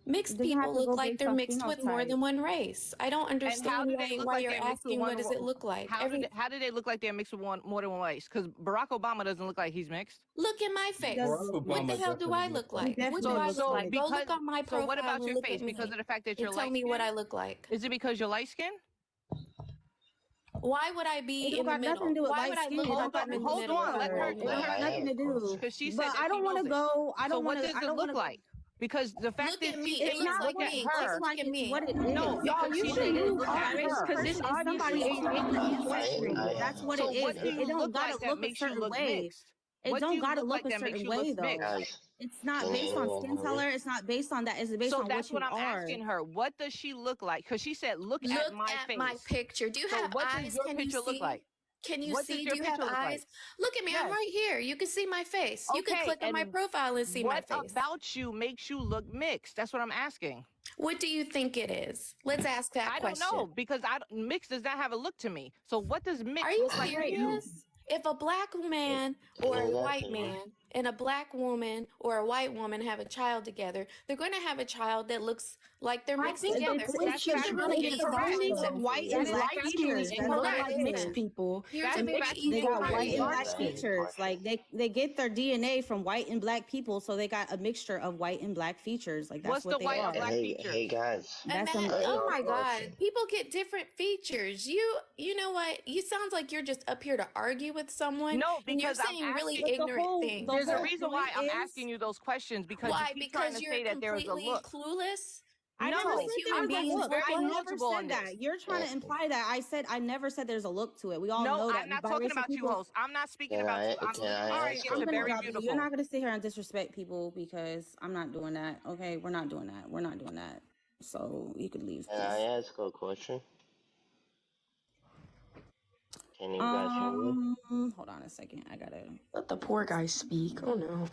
Mixed people look like they're mixed with more than one race. I don't understand why you're asking what does it look like. How do they look like they're mixed with more than one race? Because Barack Obama doesn't look like he's mixed. Look at my face. What the hell do I look like? What do I look like? Go look on my profile. So what about your face? Because of the fact that you're light-skinned? Tell me what I look like. Is it because you're light-skinned? Why would I be in the middle? Why would I look like I'm in the middle? Hold on. Let her. It has nothing to do. Because she said I don't want to go. I don't want to. So what does it look like? Because the fact look is, at me. it Looks look like at me. her. Look at me. What it is. No, y'all, you should use our race because this somebody That's what it is. It don't gotta look a certain way. It don't gotta look a certain way though. It's not based on skin color. It's not based on that. It's based on what you are. So that's what I'm asking her. What does she look like? Because she said, "Look at my face." My picture. Do you have eyes? What does your picture look like? Can you see? Do you have eyes? Look at me. I'm right here. You can see my face. You can click on my profile and see my face. What about you makes you look mixed? That's what I'm asking. What do you think it is? Let's ask that question. I don't know because mixed does not have a look to me. So what does mixed look like? Are you serious? If a Black man or a white man and a Black woman or a white woman have a child together, they're going to have a child that looks like they're mixed together. White and Black features and look like mixed people. They got white and Black features. Like they get their DNA from white and Black people, so they got a mixture of white and Black features. Like that's what they are. What's the white and Black feature? Hey guys. Oh my God, people get different features. You know what? You sounds like you're just up here to argue with someone. No, because you're saying really ignorant things. There's a reason why I'm asking you those questions because you keep trying to say that there is a look. Clueless. I never said that. You're trying to imply that. I never said there's a look to it. We all know that. I'm not talking about you, host. I'm not speaking about you. I'm very beautiful. You're not going to sit here and disrespect people because I'm not doing that. Okay, we're not doing that. We're not doing that. So you could leave. Can I ask a question? Can you guys hear me? Hold on a second. I gotta let the poor guy speak. Oh no.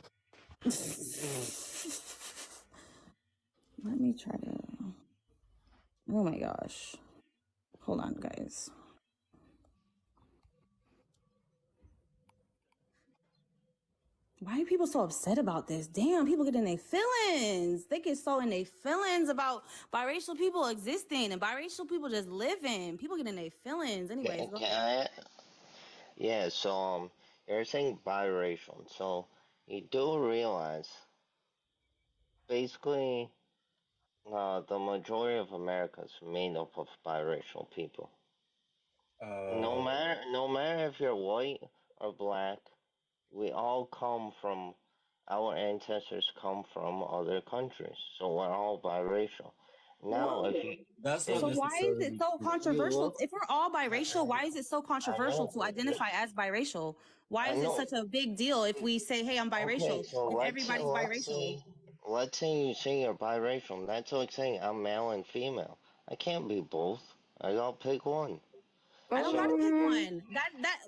Let me try to. Oh my gosh. Hold on, guys. Why are people so upset about this? Damn, people get in their feelings. They get so in their feelings about biracial people existing and biracial people just living. People get in their feelings. Anyways. Yeah, so you're saying biracial. So you do realize basically the majority of America is made up of biracial people. No matter if you're white or Black, we all our ancestors come from other countries, so we're all biracial. Now, so why is it so controversial? If we're all biracial, why is it so controversial to identify as biracial? Why is it such a big deal if we say, "Hey, I'm biracial"? Okay, so everybody's biracial. Let's say you say you're biracial. That's like saying I'm male and female. I can't be both. I gotta pick one. I don't gotta pick one. That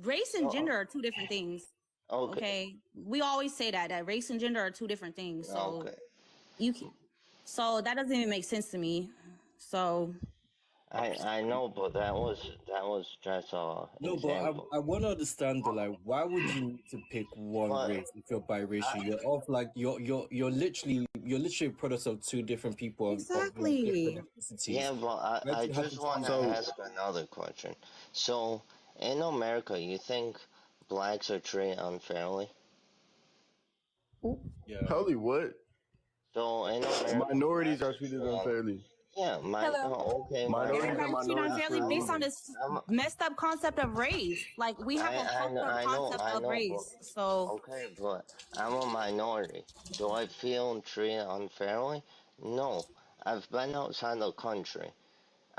race and gender are two different things. Okay. We always say that race and gender are two different things. So so that doesn't even make sense to me. So I know, but that was just No, example. but I want to understand though, like, why would you need to pick one But race if you're biracial? You're of like you're literally a product of two different people of exactly. different ethnicities. yeah, but I just want to ask another question. So, in America, you think blacks are treated unfairly? Yeah. Holy what? So, in America, Minorities blacks are are treated treated unfairly. Yeah, okay, Minorities and Everybody's treated minorities unfairly treated based on evenly. this messed up concept of race. Like we have a fucked up concept of race. So okay, but I'm a minority. Do I feel treated unfairly? No. I've been outside the country.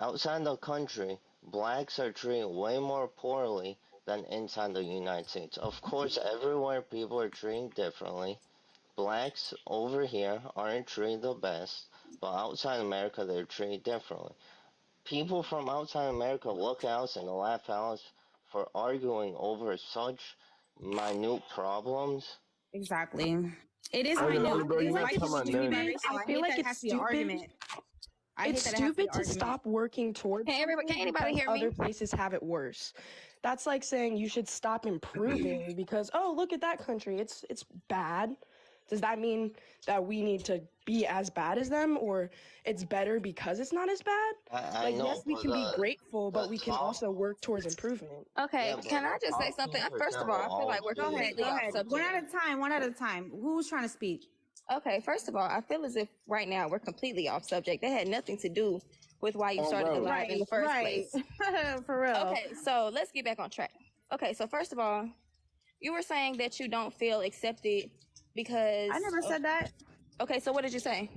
Outside the country, blacks are treated way more poorly than inside the United States. Of course, everywhere people are treated differently. Blacks over here aren't treated the best, but outside America, they're treated differently. People from outside America look at us and laugh at us for arguing over such minute problems. exactly. It is Only, minute. bro, It you're is not like talking people about should be none. biracial. I I feel hate like that it has it's to be an stupid. argument. I hate It's that it has to be an stupid to argument. stop working towards Can anybody hear me? other places have it worse. That's like saying you should stop improving because, oh, look at that country. It's bad. Does that mean that we need to be as bad as them, or it's better because it's not as bad? I Like, know, yes, we but can be grateful, but the we can top, also work towards improvement. Okay, yeah, but can I the just say top something? 10% First of will all, I feel all like we're Go ahead. completely Go off ahead. subject. One at a time. One at a time. Who's trying to speak? Okay, first of all, I feel as if right now we're completely off subject. That had nothing to do with why you started the bro. live in the first place. For real. Okay, so let's get back on track. Okay, so first of all, you were saying that you don't feel accepted because I never said that. Okay, so what did you say?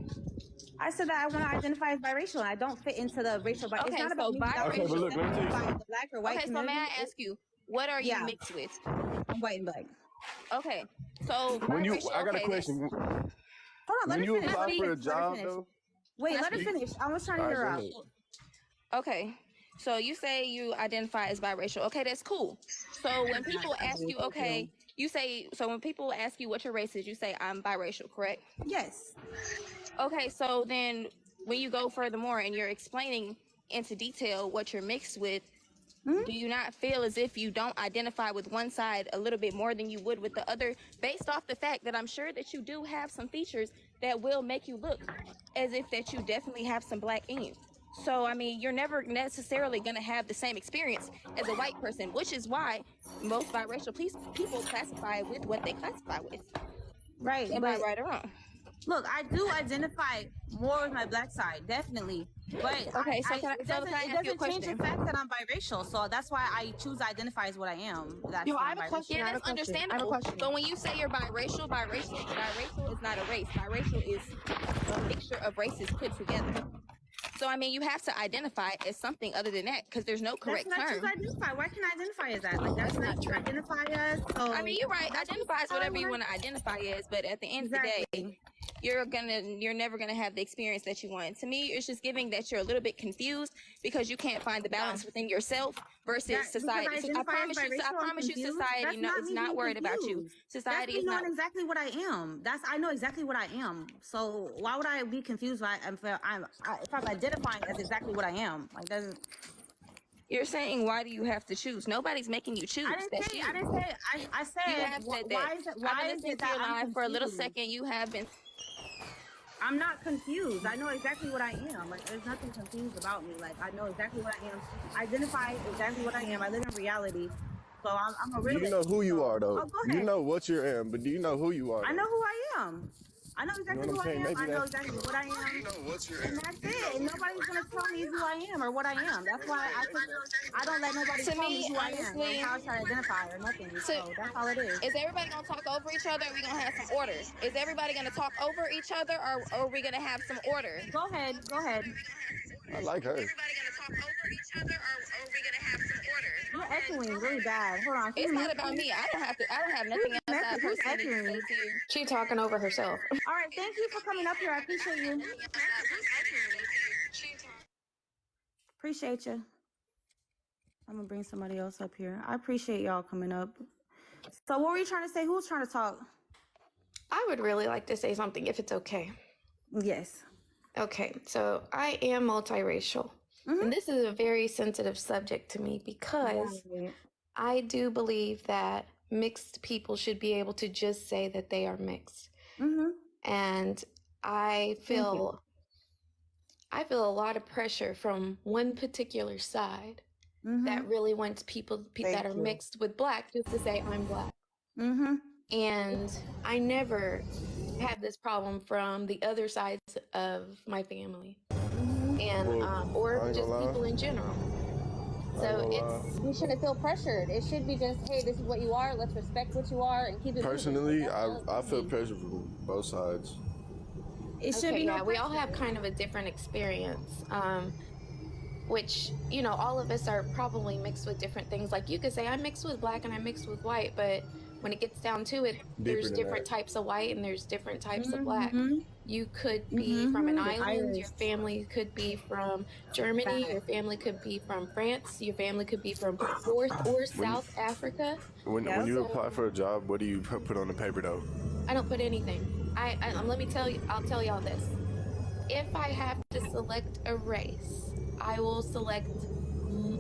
I said that I want to identify as biracial and I don't fit into the racial. But it's Okay, not about so me being Okay, but biracial. look, let me tell you By something. the black or white Okay, so community. may I ask you, what are you mixed with? I'm white and black. Okay, so When you, biracial. I got a Okay, question. Hold on, let When her you finish. apply Let her for a finish. Let her job, finish. though, Wait, let her finish. I was trying to all hear right, her go out. ahead. Okay, so you say you identify as biracial. Okay, that's cool. So when people ask you, okay, you say, so when people ask you what your race is, you say, I'm biracial, correct? Yes. Okay, so then when you go furthermore and you're explaining into detail what you're mixed with, do you not feel as if you don't identify with one side a little bit more than you would with the other, based off the fact that I'm sure that you do have some features that will make you look as if that you definitely have some black in you? So, I mean, you're never necessarily going to have the same experience as a white person, which is why most biracial people classify with what they classify with. Right. Am I right or wrong? Look, I do identify more with my black side, definitely. But okay, so it doesn't change the fact that I'm biracial. So that's why I choose to identify as what I am. Yo, I have a question. Yeah, that's understandable. But when you say you're biracial is not a race. Biracial is a mixture of races put together. So, I mean, you have to identify as something other than that because there's no correct term. That's not identify. Why can I identify as that? Like, that's not true. Identify as. So I mean, you're right. Identify as whatever you want to identify as, but at the end of the day, you're never gonna have the experience that you want. To me, it's just giving that you're a little bit confused because you can't find the balance within yourself versus society. So I promise you, society is not worried about you. Society is not. Exactly what I am. I know exactly what I am. So why would I be confused if I'm identifying as exactly what I am? Like, doesn't. You're saying, why do you have to choose? Nobody's making you choose. I didn't say. I said. You have said that. Why is it? Why I've been is listening it to your that live for a little second. You have been. I'm not confused. I know exactly what I am. Like, there's nothing confused about me. Like, I know exactly what I am. I identify exactly what I am. I live in reality. So I'm a realist. You know who you are, though. Oh, go ahead. You know what you am, but do you know who you are? I know who I am. I know exactly who I am. I know exactly what I am. You know what you am. And that's it. And nobody's going to tell me who I am or what I am. That's why I don't let nobody tell me who I am. Like, how I try to identify or nothing. So that's all it is. Is everybody going to talk over each other or are we going to have some order? Is everybody going to talk over each other or are we going to have some order? Go ahead. Go ahead. I like her. Is everybody going to talk over each other or are we going to have some order? You're echoing really bad. Hold on. It's not about me. I don't have nothing else I personally to say to you. She talking over herself. All right. Thank you for coming up here. I appreciate you. Appreciate you. I'm gonna bring somebody else up here. I appreciate y'all coming up. So what were you trying to say? Who's trying to talk? I would really like to say something if it's okay. Yes. Okay, so I am multiracial. And this is a very sensitive subject to me because I do believe that mixed people should be able to just say that they are mixed. And I feel a lot of pressure from one particular side that really wants people that are mixed with Black just to say I'm Black. And I never had this problem from the other sides of my family, and or just people in general. So you shouldn't feel pressured. It should be just, hey, this is what you are. Let's respect what you are and keep it. Personally, I feel pressure from both sides. It should be we all have kind of a different experience. Which, you know, all of us are probably mixed with different things. Like you could say I'm mixed with Black and I'm mixed with white, but when it gets down to it, there's different types of white and there's different types of Black. You could be from an island, your family could be from Germany, your family could be from France, your family could be from North or South Africa. When you apply for a job, what do you put on the paper though? I don't put anything. Let me tell you, I'll tell y'all this. If I have to select a race, I will select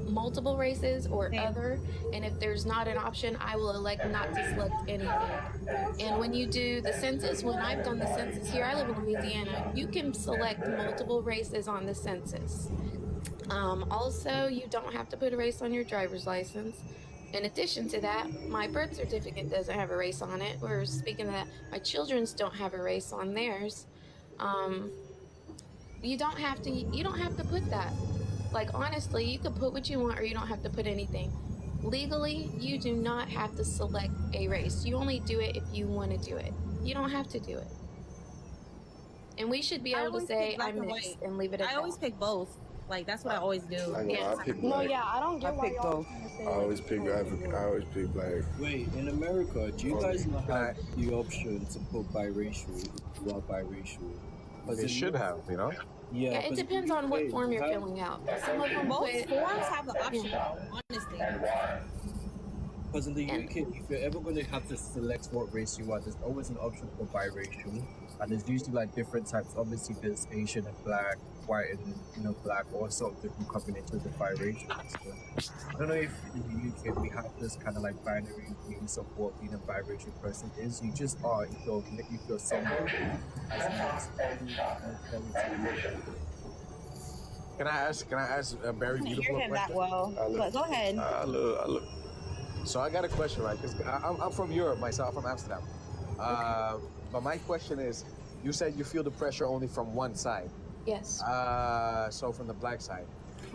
multiple races or other, and if there's not an option, I will elect not to select anything. And when you do the census, when I've done the census here, I live in Louisiana, you can select multiple races on the census. Also, you don't have to put a race on your driver's license. In addition to that, my birth certificate doesn't have a race on it. We're speaking of that, my children's don't have a race on theirs. You don't have to put that. Like, honestly, you could put what you want or you don't have to put anything. Legally, you do not have to select a race. You only do it if you want to do it. You don't have to do it. And we should be able to say I'm mixed and leave it at that. I always pick both. Like, that's what I always do. I pick No, Black. yeah, I don't get why y'all I always pick African. I always pick Black. Wait, in America, do you guys not have the option to put biracial, if you are biracial? They should have, you know? Yeah, it depends on what form you're filling out. Some of them Both forms have the option, honestly. Because in the UK, if you're ever going to have to select what race you are, there's always an option for biracial, and there's usually like different types. Obviously, there's Asian and Black, white and Black, or sort of different combinations of biracial. So, I don't know if in the UK we have this kind of like binary views of what being a biracial person is. You just are if you're someone as Can I ask a very beautiful hear him question? that well, but go ahead. So I got a question, right? Because I'm from Europe myself, from Amsterdam. But my question is, you said you feel the pressure only from one side. Yes. So from the Black side.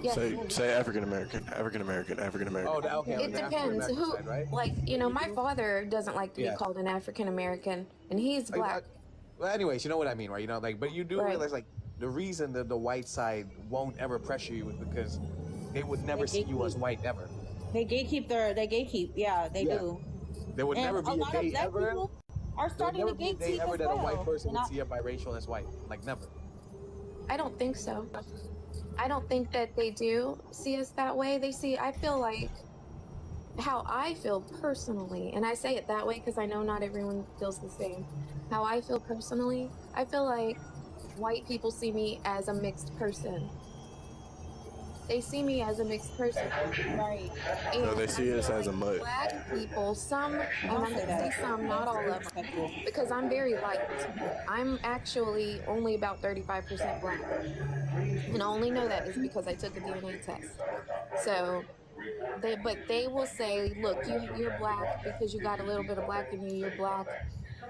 Yes. Say African American. Oh, okay. It depends. Who, side, right? like, you know, my father doesn't like to be called an African American, and he's Black. Well, anyways, you know what I mean, right? You know, like, but you do Right. realize, like, the reason that the white side won't ever pressure you is because they would never see you as white ever. They gatekeep. Yeah, they do. There would never be a day ever. People are starting to gatekeep ever as that a white well. person would see a biracial as white. Like, never. I don't think so. I don't think that they do see us that way. I feel like how I feel personally, and I say it that way because I know not everyone feels the same. How I feel personally, I feel like white people see me as a mixed person. They see me as a mixed person. Right. No, they see us as a mutt. Black people, some, and I'm gonna say some, not all of them, because I'm very light. I'm actually only about 35% Black. And I only know that is because I took a DNA test. So, they will say, look, you're Black because you got a little bit of Black in you, you're Black.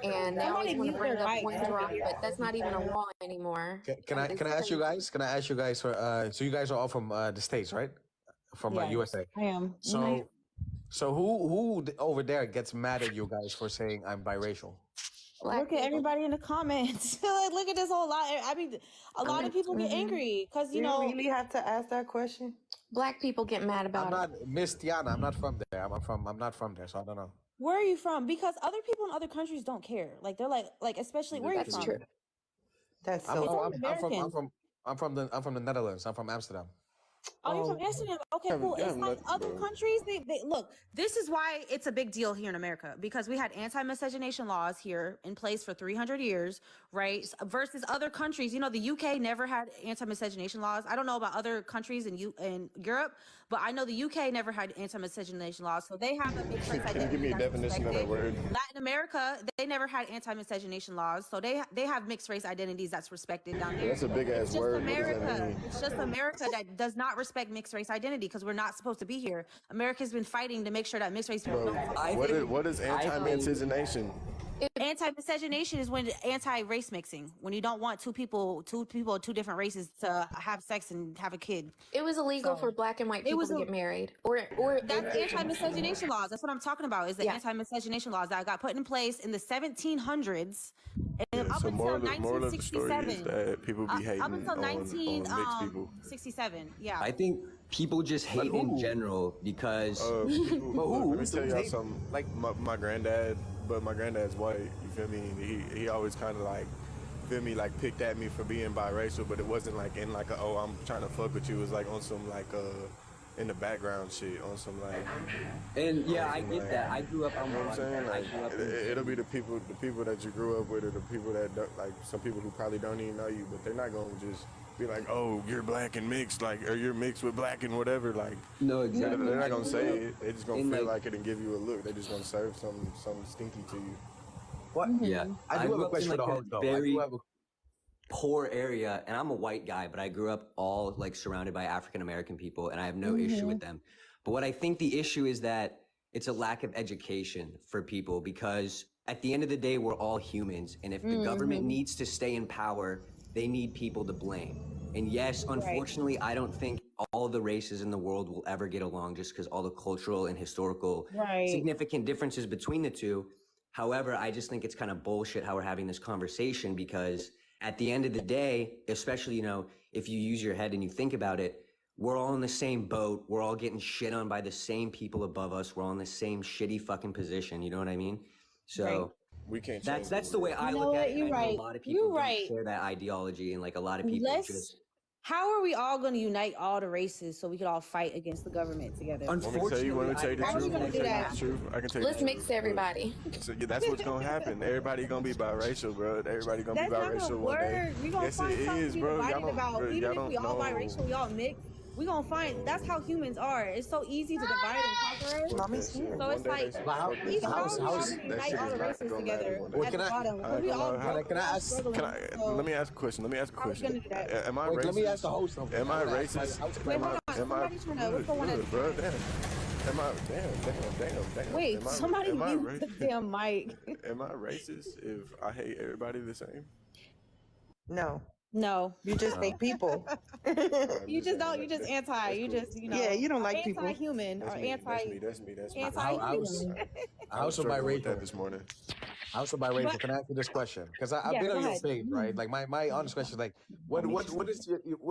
And they always want to bring up one drop, but that's not even a law anymore. Can I ask you guys? Can I ask you guys for so you guys are all from the States, right? From USA. I am. So who over there gets mad at you guys for saying I'm biracial? Look at everybody in the comments. Like, look at this whole lot. I mean, a lot of people get angry because you know. You really have to ask that question. Black people get mad about I'm not Miss Tiana. I'm not from there. I'm not from there, so I don't know. Where are you from? Because other people in other countries don't care. Like they're like especially where are you from? That's true. That's I'm so. from the Netherlands. I'm from Amsterdam. Oh, you're from Amsterdam. Okay, cool. It's like other countries. They look. This is why it's a big deal here in America, because we had anti-miscegenation laws here in place for 300 years, right? Versus other countries. You know, the UK never had anti-miscegenation laws. I don't know about other countries in Europe, but I know the UK never had anti-miscegenation laws. So they have a mixed race identity. Can you give me a definition of that word? Latin America, they never had anti-miscegenation laws, so they have mixed race identities that's respected down there. That's a big ass word. America. It's just America that does not respect mixed race identity because we're not supposed to be here. America's been fighting to make sure that mixed race people don't. What is anti-miscegenation? Anti-miscegenation is when anti-race mixing, when you don't want two people of two different races to have sex and have a kid. It was illegal for black and white people to get married, or that's anti-miscegenation laws. That's what I'm talking about. Is the anti-miscegenation laws that got put in place in the 1700s and up until 1967. That people be hating up until on mixed people. 67. Yeah. I think people just hate in general because. Let me tell y'all something. Like my granddad. But my granddad's white, you feel me? He always kind of like, feel me, like picked at me for being biracial, but it wasn't like in like oh, I'm trying to fuck with you. It was like on some like in the background shit, on some like. And yeah, I get that. I grew up. You know what I'm saying? Like it'll be the people that you grew up with, or the people that don't, like some people who probably don't even know you, but they're not gonna just be like, oh, you're black and mixed, like, or you're mixed with black and whatever, like. No, exactly. They're not gonna say it. They're just gonna feel like it and give you a look. They're just gonna serve something stinky to you. What? Yeah, I do have a question for the host, though. Very poor area, and I'm a white guy, but I grew up all like surrounded by African American people, and I have no issue with them. But what I think the issue is that it's a lack of education for people, because at the end of the day, we're all humans, and if the government needs to stay in power, they need people to blame. And yes, unfortunately, I don't think all the races in the world will ever get along just because all the cultural and historical significant differences between the two. However, I just think it's kind of bullshit how we're having this conversation, because at the end of the day, especially, you know, if you use your head and you think about it, we're all in the same boat. We're all getting shit on by the same people above us. We're all in the same shitty fucking position. You know what I mean? So we can't. That's the way I look at it. You're right. A lot of people don't share that ideology, and like a lot of people just. How are we all going to unite all the races so we could all fight against the government together? Unfortunately, want me to tell you the how are we going to do that? I can tell you. Let's mix everybody. So yeah, that's what's gonna happen. Everybody gonna be biracial, bro. Everybody gonna be biracial one day. We gonna find something to be divided about. Even if we all biracial, we all mix. We gonna find. That's how humans are. It's so easy to divide and conquer. So it's like, unite all the races together at the bottom. Let me ask a question. Am I racist? Let me ask the host something. Am I racist? Am I damn. Wait, somebody mute the damn mic. Am I racist if I hate everybody the same? No. No. You just hate people. You just anti. You just, you know. Yeah, you don't like people. Anti-human or anti. That's me. Anti-human. I also biracial this morning. I also biracial. Can I ask you this question? Because I've been on your page, right? Like my honest question is like, what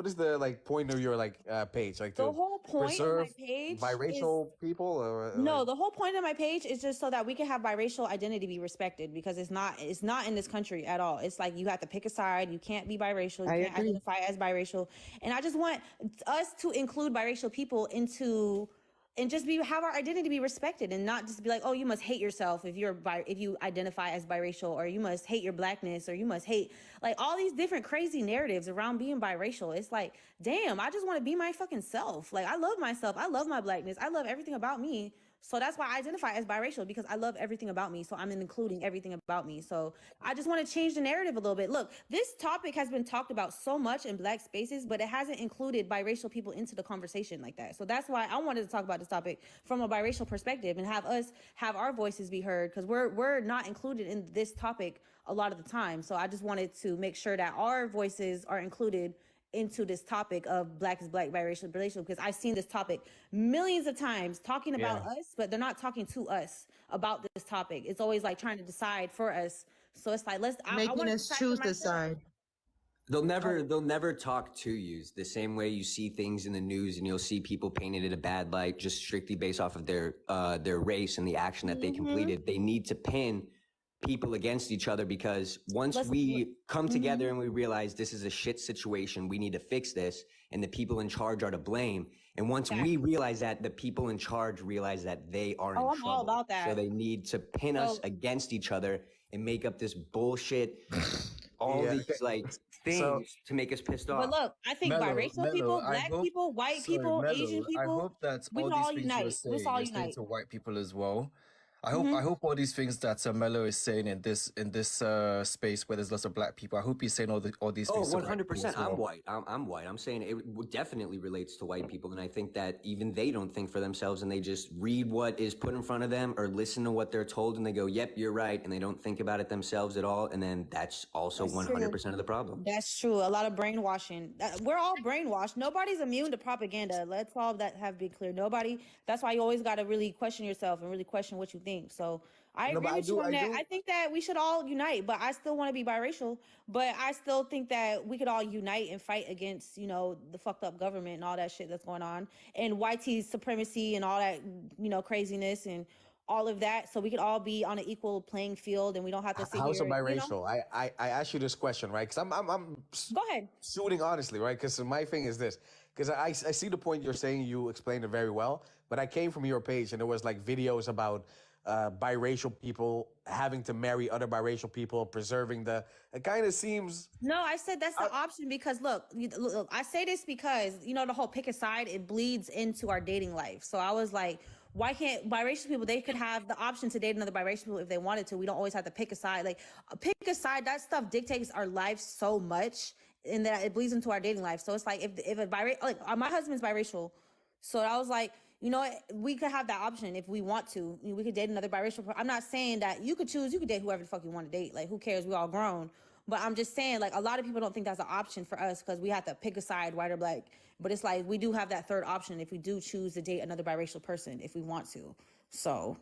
is the like point of your like page? Like the whole point of my page biracial people or no, the whole point of my page is just so that we can have biracial identity be respected, because it's not in this country at all. It's like you have to pick a side. You can't be biracial. You can't identify as biracial. And I just want us to include biracial people into. And just have our identity be respected, and not just be like, oh, you must hate yourself if you identify as biracial, or you must hate your blackness, or you must hate like all these different crazy narratives around being biracial. It's like, damn, I just want to be my fucking self. Like, I love myself. I love my blackness. I love everything about me. So that's why I identify as biracial, because I love everything about me. So I'm including everything about me. So I just want to change the narrative a little bit. Look, this topic has been talked about so much in Black spaces, but it hasn't included biracial people into the conversation like that. So that's why I wanted to talk about this topic from a biracial perspective and have our voices be heard, because we're not included in this topic a lot of the time. So I just wanted to make sure that our voices are included into this topic of Black is Black biracial relationship, because I've seen this topic millions of times talking about us, but they're not talking to us about this topic. It's always like trying to decide for us. So it's like, making us choose the side. They'll never talk to you the same way you see things in the news, and you'll see people painted in a bad light just strictly based off of their race and the action that they completed. They need to pin people against each other, because once we come together and we realize this is a shit situation, we need to fix this, and the people in charge are to blame. And once we realize that, the people in charge realize that they are in trouble. I'm all about that. So they need to pin us against each other and make up this bullshit, all these like things to make us pissed off. But look, I think biracial people, black people, white people, Asian people, I hope that we all can these all things unite. you're saying, Let's all you're saying unite. to white people as well. I hope all these things that Mello is saying in this space where there's lots of black people, I hope he's saying all these things. 100%. I'm white. I'm white. I'm saying it definitely relates to white people, and I think that even they don't think for themselves, and they just read what is put in front of them or listen to what they're told, and they go, "Yep, you're right," and they don't think about it themselves at all, and then that's also 100% of the problem. That's true. A lot of brainwashing. We're all brainwashed. Nobody's immune to propaganda. Let's all that have been clear. Nobody. That's why you always got to really question yourself and really question what you think. So I agree with you on that. I think that we should all unite, but I still want to be biracial. But I still think that we could all unite and fight against, the fucked up government and all that shit that's going on, and YT's supremacy and all that, craziness and all of that. So we could all be on an equal playing field, and we don't have to sit How's here. a biracial? I asked you this question, right? Because I'm go ahead shooting honestly, right? Because my thing is this. Because I see the point you're saying. You explained it very well. But I came from your page, and there was like videos about biracial people having to marry other biracial people, preserving it kind of seems. No, I said that's the option because look, I say this because, the whole pick a side, it bleeds into our dating life. So I was like, why can't biracial people, they could have the option to date another biracial people if they wanted to. We don't always have to pick a side. Like pick a side, that stuff dictates our life so much, and that it bleeds into our dating life. So it's like if a biracial, like my husband's biracial. So I was like, we could have that option if we want to. We could date another biracial. I'm not saying that you could date whoever the fuck you want to date. Like, who cares? We all grown. But I'm just saying, like, a lot of people don't think that's an option for us because we have to pick a side, white or black. But it's like, we do have that third option if we do choose to date another biracial person if we want to. So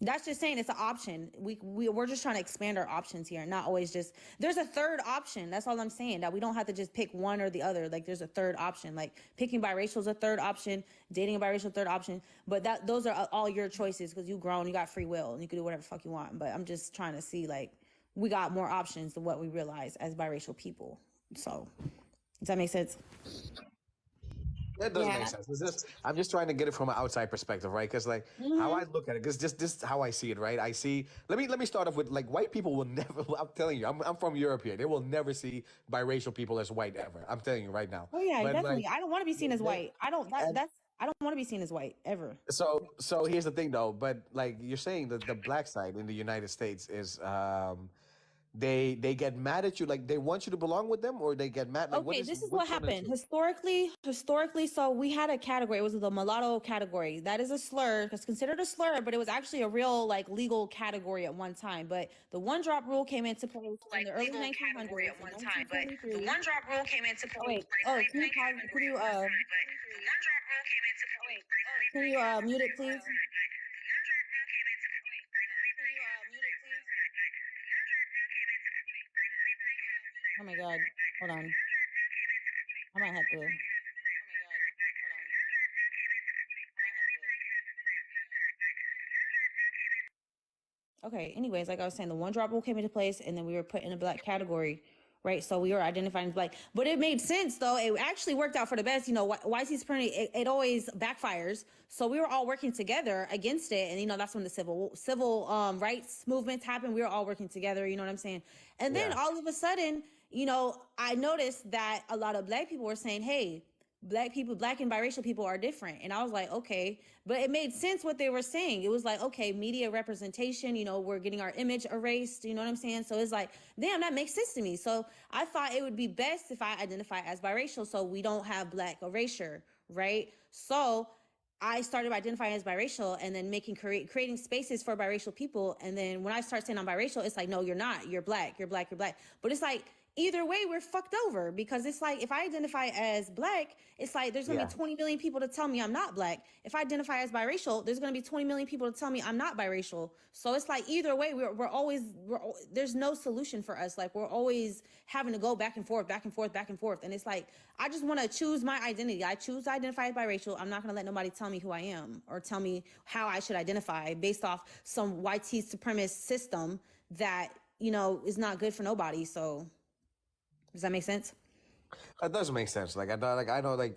that's just saying it's an option. We're just trying to expand our options here, not always just, there's a third option. That's all I'm saying, that we don't have to just pick one or the other. Like there's a third option, like picking biracial is a third option, dating a biracial third option, but those are all your choices because you've grown, you got free will and you can do whatever the fuck you want. But I'm just trying to see, like, we got more options than what we realize as biracial people. So does that make sense? That doesn't make sense. I'm just trying to get it from an outside perspective, right? Because how I look at it, because this is how I see it, right? I see. Let me start off with like white people will never. I'm telling you, I'm from Europe here. They will never see biracial people as white ever. I'm telling you right now. Oh yeah, but, definitely. I don't want to be seen as white. I don't want to be seen as white ever. So here's the thing though. But like you're saying, the black side in the United States is they get mad at you, like they want you to belong with them, or they get mad. Like, okay, this is what happened historically. So we had a category. It was the mulatto category. That is a slur. It's considered a slur, but it was actually a real legal category at one time. But the one drop rule came into place in the early 1900s. At one time, but the one drop rule came into place. Can you mute it, please? Oh my God, hold on. I might have to. Okay, anyways, like I was saying, the one drop rule came into place and then we were put in a black category, right? So we were identifying as black, but it made sense though. It actually worked out for the best. White supremacy, it always backfires. So we were all working together against it. And that's when the civil rights movements happened. We were all working together, you know what I'm saying? And then all of a sudden, I noticed that a lot of black people were saying, hey, black and biracial people are different. And I was like, okay, but it made sense what they were saying. It was like, okay, media representation, we're getting our image erased, you know what I'm saying? So it's like, damn, that makes sense to me. So I thought it would be best if I identify as biracial so we don't have black erasure, right? So I started identifying as biracial and then creating spaces for biracial people. And then when I start saying I'm biracial, it's like, no, you're not, you're black. But it's like, either way, we're fucked over because it's like if I identify as black, it's like there's gonna be 20 million people to tell me I'm not black. If I identify as biracial, there's gonna be 20 million people to tell me I'm not biracial. So it's like either way, there's no solution for us. Like we're always having to go back and forth, back and forth, back and forth. And it's like I just want to choose my identity. I choose to identify as biracial. I'm not gonna let nobody tell me who I am or tell me how I should identify based off some white supremacist system that is not good for nobody. So. Does that make sense? That does make sense. Like I know,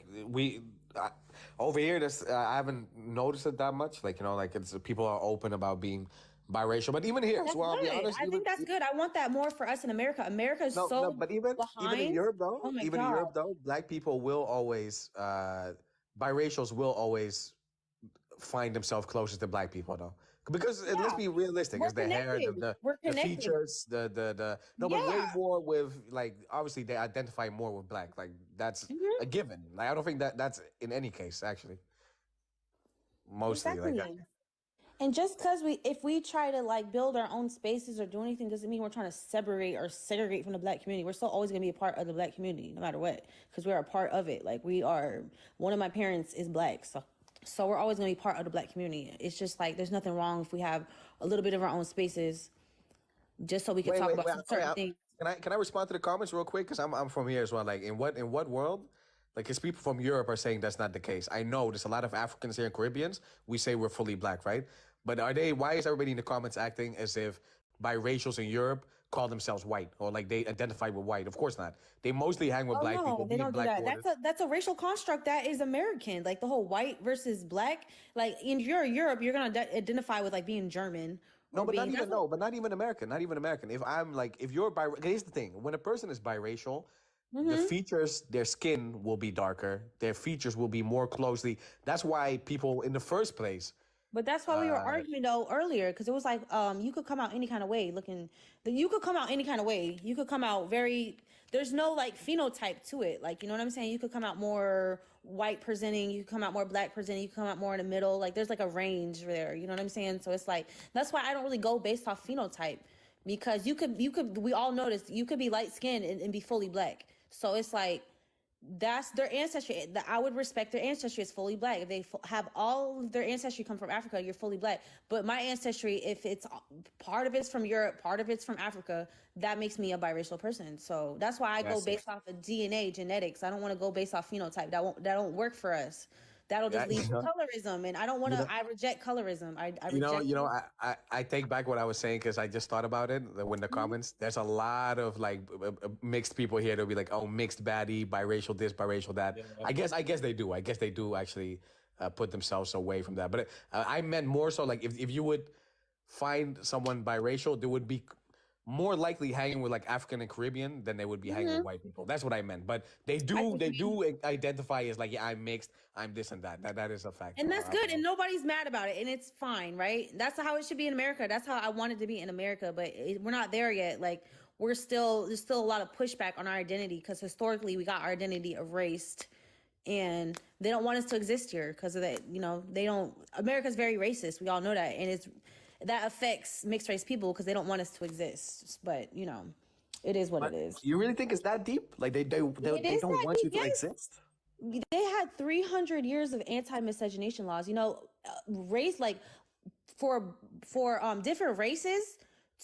over here, I haven't noticed it that much. Like it's people are open about being biracial, but even here as well. I'll be honest. I think that's good. I want that more for us in America. America is but even in Europe though, in Europe though, black people will always, biracials will always find themselves closest to black people though. Because let's be realistic, it's the hair, the features, but way more with obviously they identify more with black. Like that's a given. Like I don't think that's in any case actually. Mostly exactly. And just because if we try to build our own spaces or do anything doesn't mean we're trying to separate or segregate from the black community. We're still always gonna be a part of the black community no matter what, because we're a part of it. Like we are. One of my parents is black, so we're always going to be part of the black community. It's just there's nothing wrong if we have a little bit of our own spaces just so we can talk about some certain things. Can I respond to the comments real quick? Because I'm from here as well. Like in what world? Because people from Europe are saying that's not the case. I know there's a lot of Africans here and Caribbeans. We say we're fully black, right? But why is everybody in the comments acting as if biracials in Europe call themselves white or they identify with white? Of course not. They mostly hang with black people. They don't do that. That's a racial construct that is American. Like the whole white versus black. Like in Europe, you're gonna identify with being German. But not even American. Not even American. If I'm if you're here's the thing: when a person is biracial, the features, their skin will be darker. Their features will be more closely. That's why people in the first place. But that's why we were arguing earlier, because it was you could come out any kind of way you could come out any kind of way. You could come out there's no phenotype to it. You know what I'm saying? You could come out more white presenting, you could come out more black presenting, you could come out more in the middle. There's a range there. You know what I'm saying? So it's that's why I don't really go based off phenotype, because we all notice you could be light skinned and be fully black. So it's that's their ancestry. I would respect their ancestry as fully black. If they have all their ancestry come from Africa, you're fully black. But my ancestry, if it's part of it's from Europe, part of it's from Africa, that makes me a biracial person. So that's why I go based off of DNA, genetics. I don't want to go based off phenotype. That don't work for us. That'll just lead to colorism, and I don't want to. I reject colorism. I take back what I was saying because I just thought about it when the comments. There's a lot of mixed people here. They'll be like, "Oh, mixed baddie, biracial this, biracial that." Yeah. I guess they do. I guess they do actually put themselves away from that. But I meant more so if you would find someone biracial, they would be more likely hanging with African and Caribbean than they would be hanging with white people. That's what I meant. But they do identify as I'm mixed, I'm this and that. That is a fact. And that's good, and nobody's mad about it, and it's fine, right? That's how it should be in America. That's how I want it to be in America, but we're not there yet. There's still a lot of pushback on our identity because historically we got our identity erased, and they don't want us to exist here because of that. They don't. America's very racist. We all know that, and that affects mixed race people because they don't want us to exist. But it is what it is. You really think it's that deep? They don't want you to exist? They had 300 years of anti-miscegenation laws. Race for different races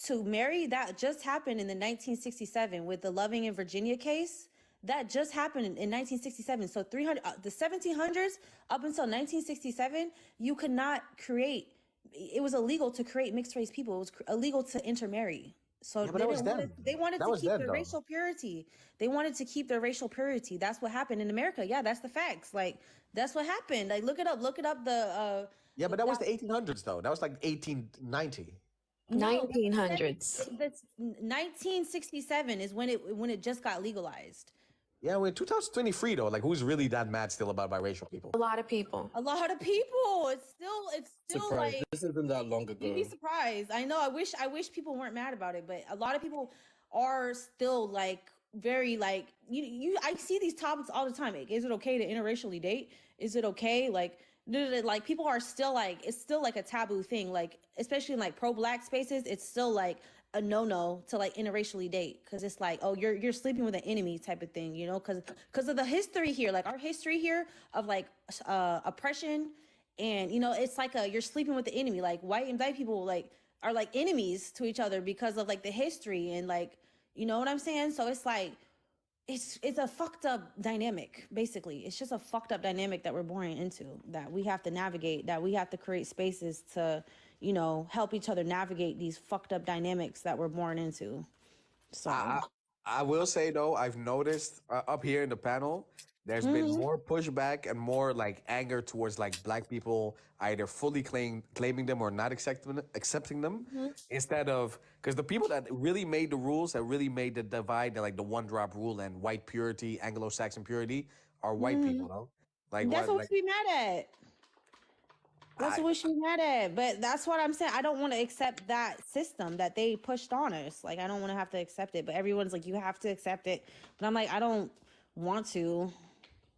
to marry, that just happened in the 1967 with the Loving in Virginia case. That just happened in 1967. So the 1700s up until 1967, you could not create. It was illegal to create mixed race people. It was illegal to intermarry. So they wanted to keep their racial purity. They wanted to keep their racial purity. That's what happened in America. Yeah, that's the facts. That's what happened. Look it up. Look it up. But that was the 1800s though. That was 1890. 1900s. That's 1967 is when it just got legalized. Yeah, we're in 2023 though. Who's really that mad still about biracial people? A lot of people. It's still surprised. This isn't that long ago. You'd be surprised. I know. I wish people weren't mad about it, but a lot of people are still very you. I see these topics all the time. Is it okay to interracially date? Is it okay? People are still it's still a taboo thing. Especially in pro-black spaces, it's still a no to like interracially date, because it's like, oh, you're sleeping with an enemy type of thing, you know, because of the history here, like our history here of like oppression, and you know, it's like you're sleeping with the enemy. Like white and black people like are like enemies to each other because of like the history and like, you know what I'm saying? So it's like it's a fucked up dynamic. Basically, it's just a fucked up dynamic that we're born into, that we have to navigate, that we have to create spaces to, you know, help each other navigate these fucked up dynamics that we're born into. So I will say though, I've noticed up here in the panel, there's been more pushback and more like anger towards like black people either fully claiming them or not accepting them, instead of, because the people that really made the rules, that really made the divide, like the one drop rule and white purity, Anglo-Saxon purity, are white people, no? Like that's what? what we be mad at. That's what we should be mad at. But that's what I'm saying. I don't want to accept that system that they pushed on us. Like, I don't want to have to accept it. But everyone's like, you have to accept it. But I'm like, I don't want to.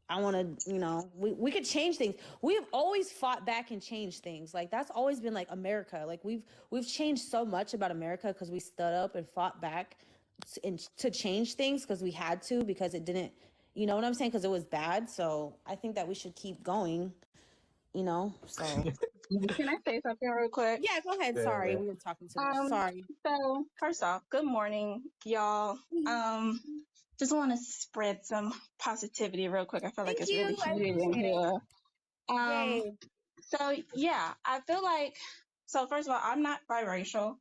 I want to, you know, we could change things. We've always fought back and changed things. Like, that's always been like America. Like, we've changed so much about America because we stood up and fought back to change things, because we had to, because it didn't, you know what I'm saying? Because it was bad. So I think that we should keep going. You know, so can I say something real quick? Yeah, go ahead. Sorry, we were talking too much. Sorry. So first off, good morning, y'all. Just want to spread some positivity real quick. I feel like it's really heated in here. So yeah, I feel like, so first of all, I'm not biracial.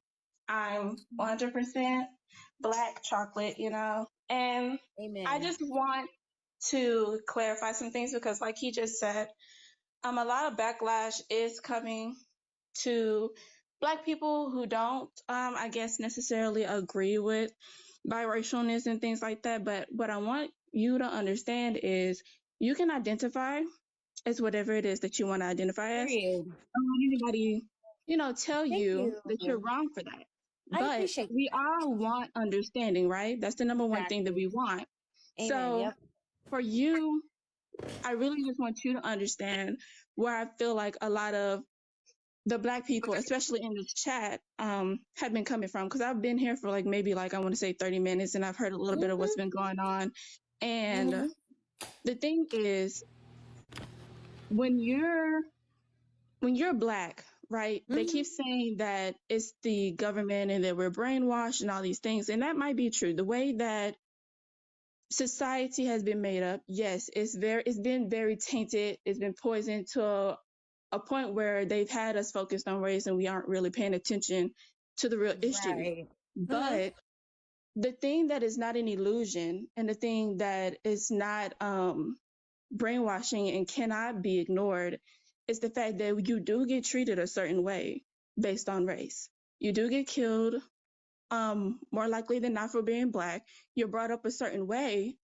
I'm 100% black chocolate, you know, and Amen. I just want to clarify some things because, like he just said, a lot of backlash is coming to Black people who don't, I guess, necessarily agree with biracialness and things like that. But what I want you to understand is you can identify as whatever it is that you want to identify as. I don't want anybody, you know, tell you that you're wrong for that. But we all want understanding, right? That's the number one thing that we want. Amen. So for you, I really just want you to understand where I feel like a lot of the Black people, especially in this chat, have been coming from. Because I've been here for like maybe like I want to say 30 minutes, and I've heard a little bit of what's been going on. And the thing is, when you're Black, right? They keep saying that it's the government and that we're brainwashed and all these things, and that might be true. The way that society has been made up, yes, it's been very tainted. It's been poisoned to a point where they've had us focused on race and we aren't really paying attention to the real issue. But the thing that is not an illusion and the thing that is not brainwashing and cannot be ignored is the fact that you do get treated a certain way based on race. You do get killed, more likely than not for being Black. You're brought up a certain way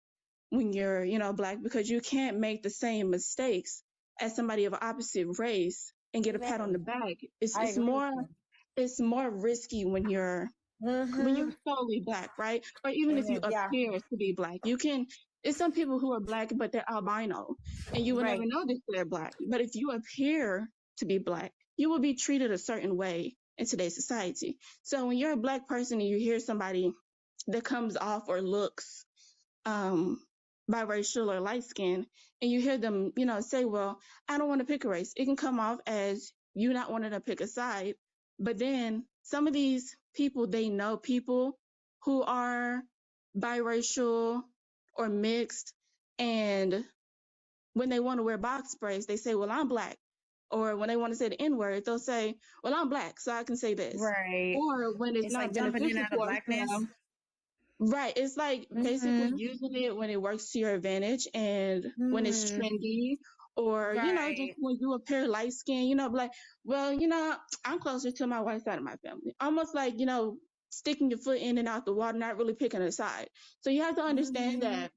when you're, you know, Black, because you can't make the same mistakes as somebody of opposite race and get a pat on the back. It's more risky when you're solely Black, right? Or even if you appear to be Black. It's some people who are Black but they're albino and you will never know that they're Black. But if you appear to be Black, you will be treated a certain way in today's society. So when you're a Black person and you hear somebody that comes off or looks biracial or light skinned, and you hear them, you know, say, well, I don't want to pick a race. It can come off as you not wanting to pick a side. But then some of these people, they know people who are biracial or mixed. And when they want to wear box braids, they say, well, I'm Black. Or when they want to say the N-word, they'll say, well, I'm Black, so I can say this. Right. Or when it's not like jumping in out of blackness. Right. It's like basically using it when it works to your advantage and when it's trendy, or, you know, just when you appear light skinned, you know, like, well, you know, I'm closer to my white side of my family. Almost like, you know, sticking your foot in and out the water, not really picking a side. So you have to understand that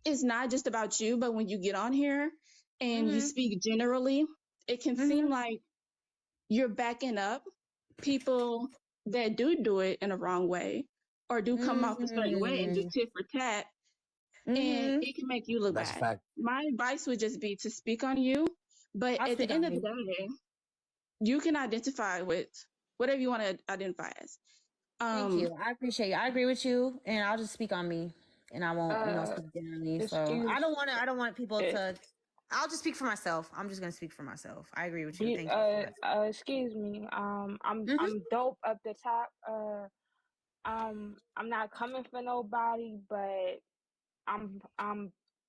it's not just about you, but when you get on here and you speak generally, it can seem like you're backing up people that do it in a wrong way or do come off a certain way and just tit for tat. And it can make you look bad. Fact. My advice would just be to speak on you. But at the end of the day, you can identify with whatever you want to identify as. Thank you. I appreciate you. I agree with you, and I'll just speak on me, and I won't, speak generally. So I don't want people to. I'll just speak for myself. I'm just gonna speak for myself. I agree with you. Thank you for that. Excuse me. I'm dope up the top. I'm not coming for nobody, but I'm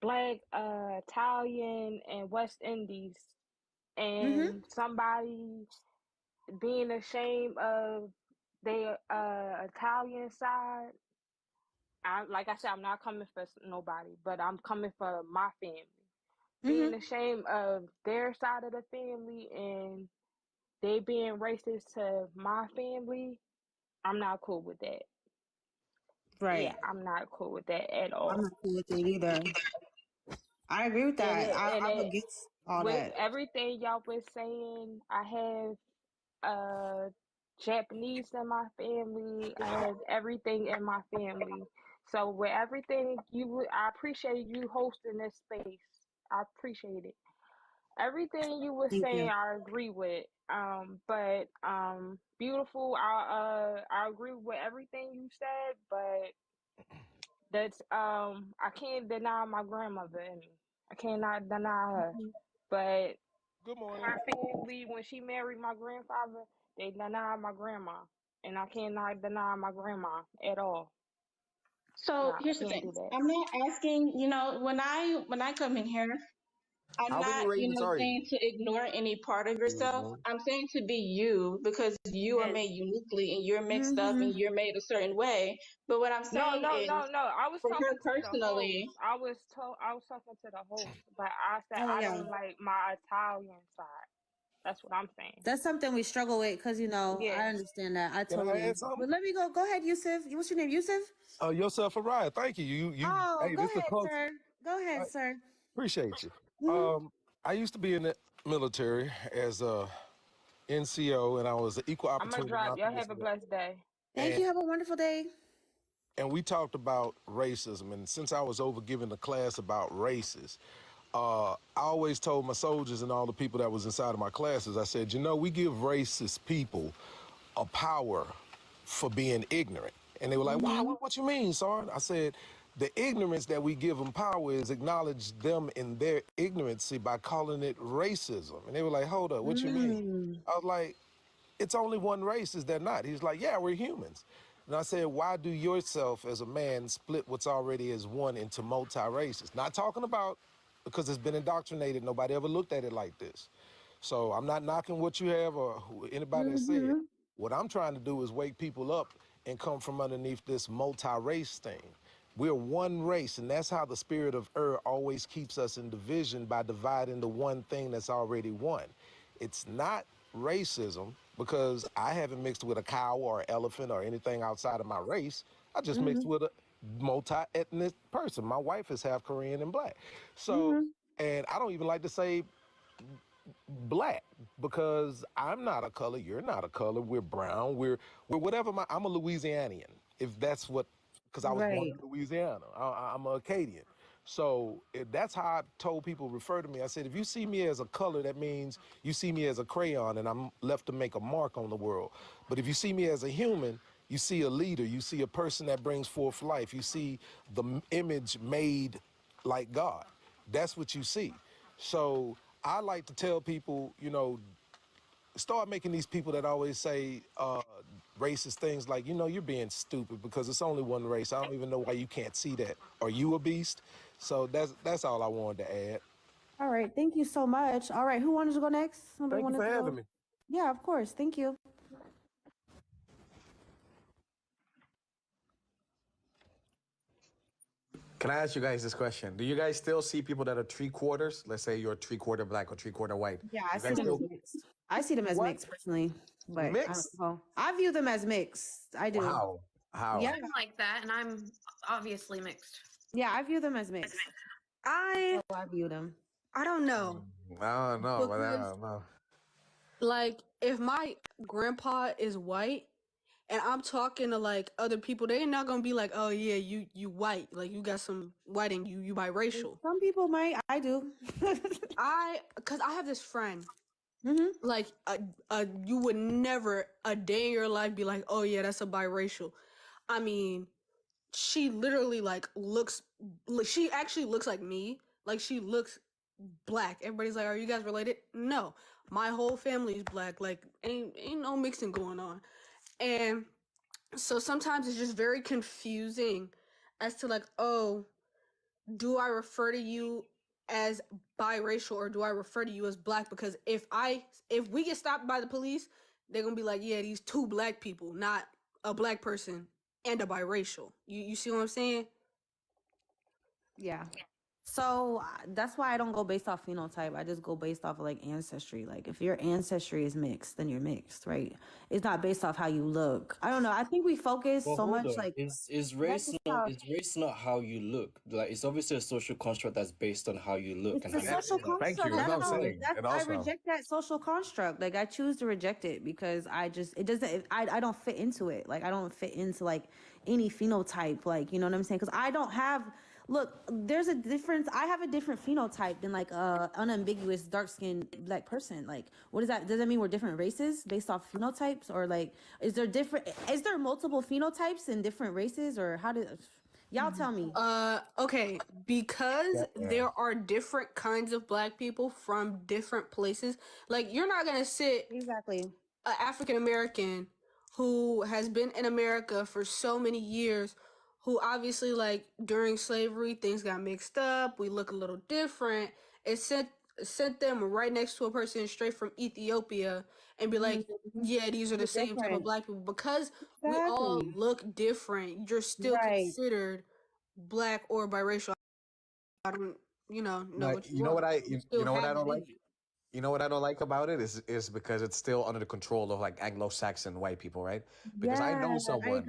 black, Italian, and West Indies, and somebody being ashamed of their Italian side. Like I said, I'm not coming for nobody, but I'm coming for my family. Being ashamed of their side of the family and they being racist to my family, I'm not cool with that. Right. Yeah, I'm not cool with that at all. I'm not cool with it either. I agree with that. I'm against all with that. everything y'all was saying, I have Japanese in my family. I have everything in my family. So with everything I appreciate you hosting this space. I appreciate it. Everything you were saying, I agree with. But beautiful. I agree with everything you said, but that's I can't deny my grandmother in me. I cannot deny her. But Good morning. her family, when she married my grandfather, they denied my grandma, and I cannot deny my grandma at all. So here's the thing. I'm not asking, when I come in here, I'm How many not, raisins are you? saying to ignore any part of yourself. I'm saying to be you because you are made uniquely and you're mixed up and you're made a certain way. But what I'm saying No. is, I was for talking her to the personally, host. I was talking to the host, but I said I don't like my Italian side. That's what I'm saying. That's something we struggle with because I understand that. I Can I totally. add something? But let me go. Go ahead, Yusuf. What's your name, Yusuf? Yourself a ride. Thank you. Hey, Go this is ahead, close. sir. Go ahead, sir. Appreciate you. I used to be in the military as a NCO, and I was an equal I'm gonna opportunity drop. Y'all mountaineer. have a blessed day. Thank you. Have a wonderful day. And we talked about racism. And since I was over giving a class about races, I always told my soldiers and all the people that was inside of my classes, I said, we give racist people a power for being ignorant. And they were like, wow, what you mean, Sergeant? I said, the ignorance that we give them power is acknowledge them in their ignorancy by calling it racism. And they were like, hold up, what you mean? I was like, it's only one race, is there not? He's like, yeah, we're humans. And I said, why do yourself as a man split what's already as one into multi-races? Not talking about because it's been indoctrinated. Nobody ever looked at it like this. So I'm not knocking what you have or anybody that said. What I'm trying to do is wake people up and come from underneath this multi-race thing. We're one race, and that's how the spirit of always keeps us in division by dividing the one thing that's already one. It's not racism because I haven't mixed with a cow or an elephant or anything outside of my race. I just mixed with a multi-ethnic person. My wife is half Korean and black. So, and I don't even like to say black because I'm not a color, you're not a color, we're brown, we're whatever. I'm a Louisianian, if that's what, because I was born in Louisiana. I'm a Acadian. So that's how I told people refer to me. I said, if you see me as a color, that means you see me as a crayon and I'm left to make a mark on the world. But if you see me as a human, you see a leader, you see a person that brings forth life, you see the image made like God. That's what you see. So I like to tell people, start making these people that always say racist things like, you're being stupid because it's only one race. I don't even know why you can't see that. Are you a beast? So that's all I wanted to add. All right. Thank you so much. All right. Who wanted to go next? Thank you for having me. Yeah, of course. Thank you. Can I ask you guys this question? Do you guys still see people that are 3/4? Let's say you're 3/4 black or 3/4 white. Yeah, I see them as mixed. I see them as mixed personally, but mixed? I view them as mixed. I do. How? Yeah, I'm like that, and I'm obviously mixed. Yeah, I view them as mixed. I view them. I don't know. I don't know, but I don't know. Like, if my grandpa is white and I'm talking to like other people, they're not gonna be like, "Oh yeah, you white, like you got some white and you biracial." Some people might. I do. Cause I have this friend. Like, you would never a day in your life be like, oh yeah, that's a biracial. I mean, she literally like looks. She actually looks like me. Like, she looks black. Everybody's like, are you guys related? No, my whole family is black. Like, ain't no mixing going on. And so sometimes it's just very confusing as to like, oh, do I refer to you as biracial or do I refer to you as black? Because if we get stopped by the police, they're gonna be like, yeah, these two black people, not a black person and a biracial. You see what I'm saying? Yeah. So that's why I don't go based off phenotype. I just go based off of like ancestry. Like, if your ancestry is mixed, then you're mixed, right? It's not based off how you look. I don't know. I think we focus Well, so hold much on. like Is race not how you look? Like, it's obviously a social construct that's based on how you look it's and a how you social look. construct. That's what I'm That's saying. And I also, reject that social construct. Like, I choose to reject it because I don't fit into it. Like, I don't fit into like any phenotype. Like, you know what I'm saying? Because I don't have. Look, there's a difference. I have a different phenotype than like a unambiguous dark skinned black person. Like, what is that? Does that mean we're different races based off phenotypes, or like is there multiple phenotypes in different races, or how do y'all tell me? Okay, because there are different kinds of black people from different places. Like, you're not gonna sit exactly an African American who has been in America for so many years, who obviously, like, during slavery things got mixed up, we look a little different. It sent them right next to a person straight from Ethiopia and be like, yeah, these are the same type of black people. Because we all look different, you're still considered black or biracial. I don't, know like, what you know what I you you, still you know what have I don't that in like. you. You know what I don't like about it is because it's still under the control of like Anglo-Saxon white people, right? Because I know someone,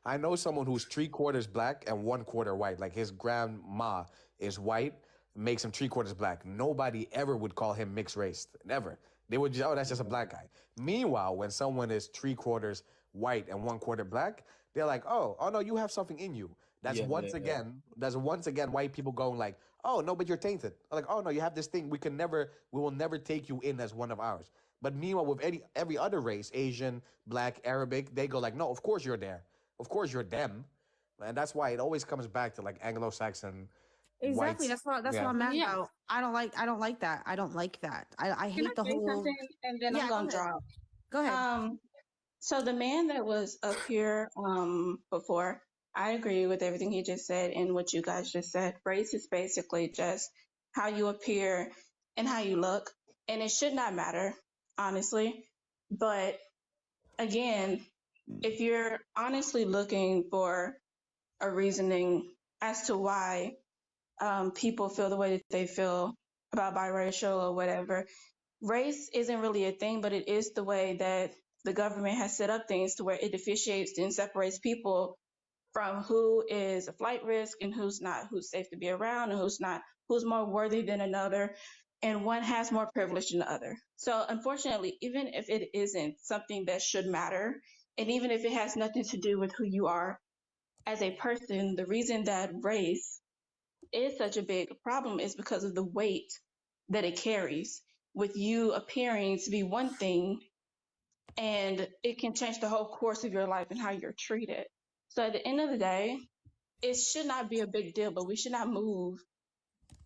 I know someone who's 3/4 black and 1/4 white. Like, his grandma is white, makes him 3/4 black. Nobody ever would call him mixed race, never. They would just, oh, that's just a black guy. Meanwhile, when someone is 3/4 white and 1/4 black, they're like, oh no, you have something in you. That's once again, white people going like, oh no, but you're tainted. Like, oh no, you have this thing. We will never take you in as one of ours. But meanwhile, with every other race, Asian, black, Arabic, they go like, no, of course you're there. Of course you're them. And that's why it always comes back to like Anglo-Saxon Exactly. whites. That's what I'm mad about. I don't like that. I don't like that. I Can hate I the say whole. something and then I'm Yeah, gonna drop? go ahead. So the man that was up here before, I agree with everything he just said and what you guys just said. Race is basically just how you appear and how you look, and it should not matter, honestly. But again, if you're honestly looking for a reasoning as to why people feel the way that they feel about biracial or whatever, race isn't really a thing, but it is the way that the government has set up things to where it differentiates and separates people from who is a flight risk and who's not, who's safe to be around and who's not, who's more worthy than another, and one has more privilege than the other. So unfortunately, even if it isn't something that should matter, and even if it has nothing to do with who you are as a person, the reason that race is such a big problem is because of the weight that it carries, with you appearing to be one thing, and it can change the whole course of your life and how you're treated. So at the end of the day, it should not be a big deal, but we should not move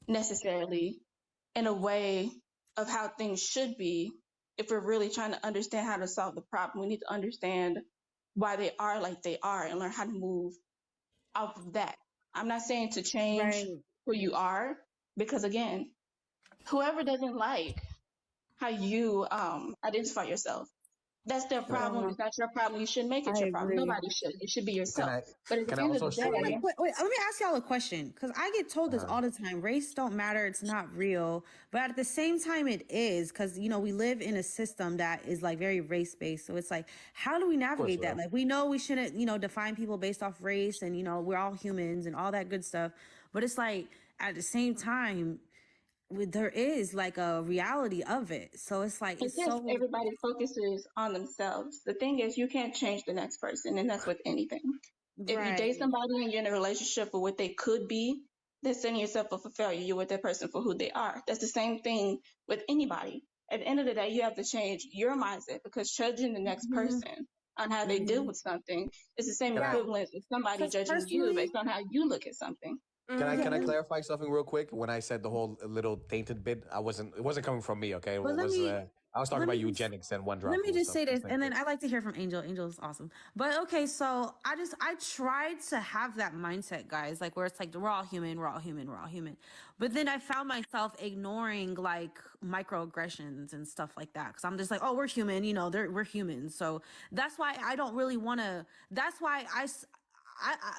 necessarily in a way of how things should be. If we're really trying to understand how to solve the problem, we need to understand why they are like they are and learn how to move off of that. I'm not saying to change who you are, because again, whoever doesn't like how you identify yourself, that's their problem. It's not your problem. You shouldn't make it your problem. Nobody should. It should be yourself. But at the end of the day, Wait, let me ask y'all a question, because I get told this all the time. Race don't matter. It's not real. But at the same time, it is, because, we live in a system that is like very race based. So it's like, how do we navigate that? Like, we know we shouldn't, define people based off race, and, we're all humans and all that good stuff. But it's like, at the same time, there is like a reality of it. So it's like, it's so everybody focuses on themselves. The thing is, you can't change the next person, and that's with anything. If you date somebody and you're in a relationship for what they could be, then setting yourself up for failure. You're with that person for who they are. That's the same thing with anybody. At the end of the day, you have to change your mindset, because judging the next person on how they deal with something is the same equivalent as somebody judging you based on how you look at something. Can I clarify something real quick? When I said the whole little tainted bit, it wasn't coming from me. Okay, But I was talking about eugenics and one drop. Let me just say this, and then I like to hear from Angel. Angel's awesome. But okay, so I tried to have that mindset, guys, like where it's like we're all human, we're all human, we're all human. But then I found myself ignoring like microaggressions and stuff like that, because I'm just like, oh, we're human, you know, we're humans. So that's why I don't really want to. That's why I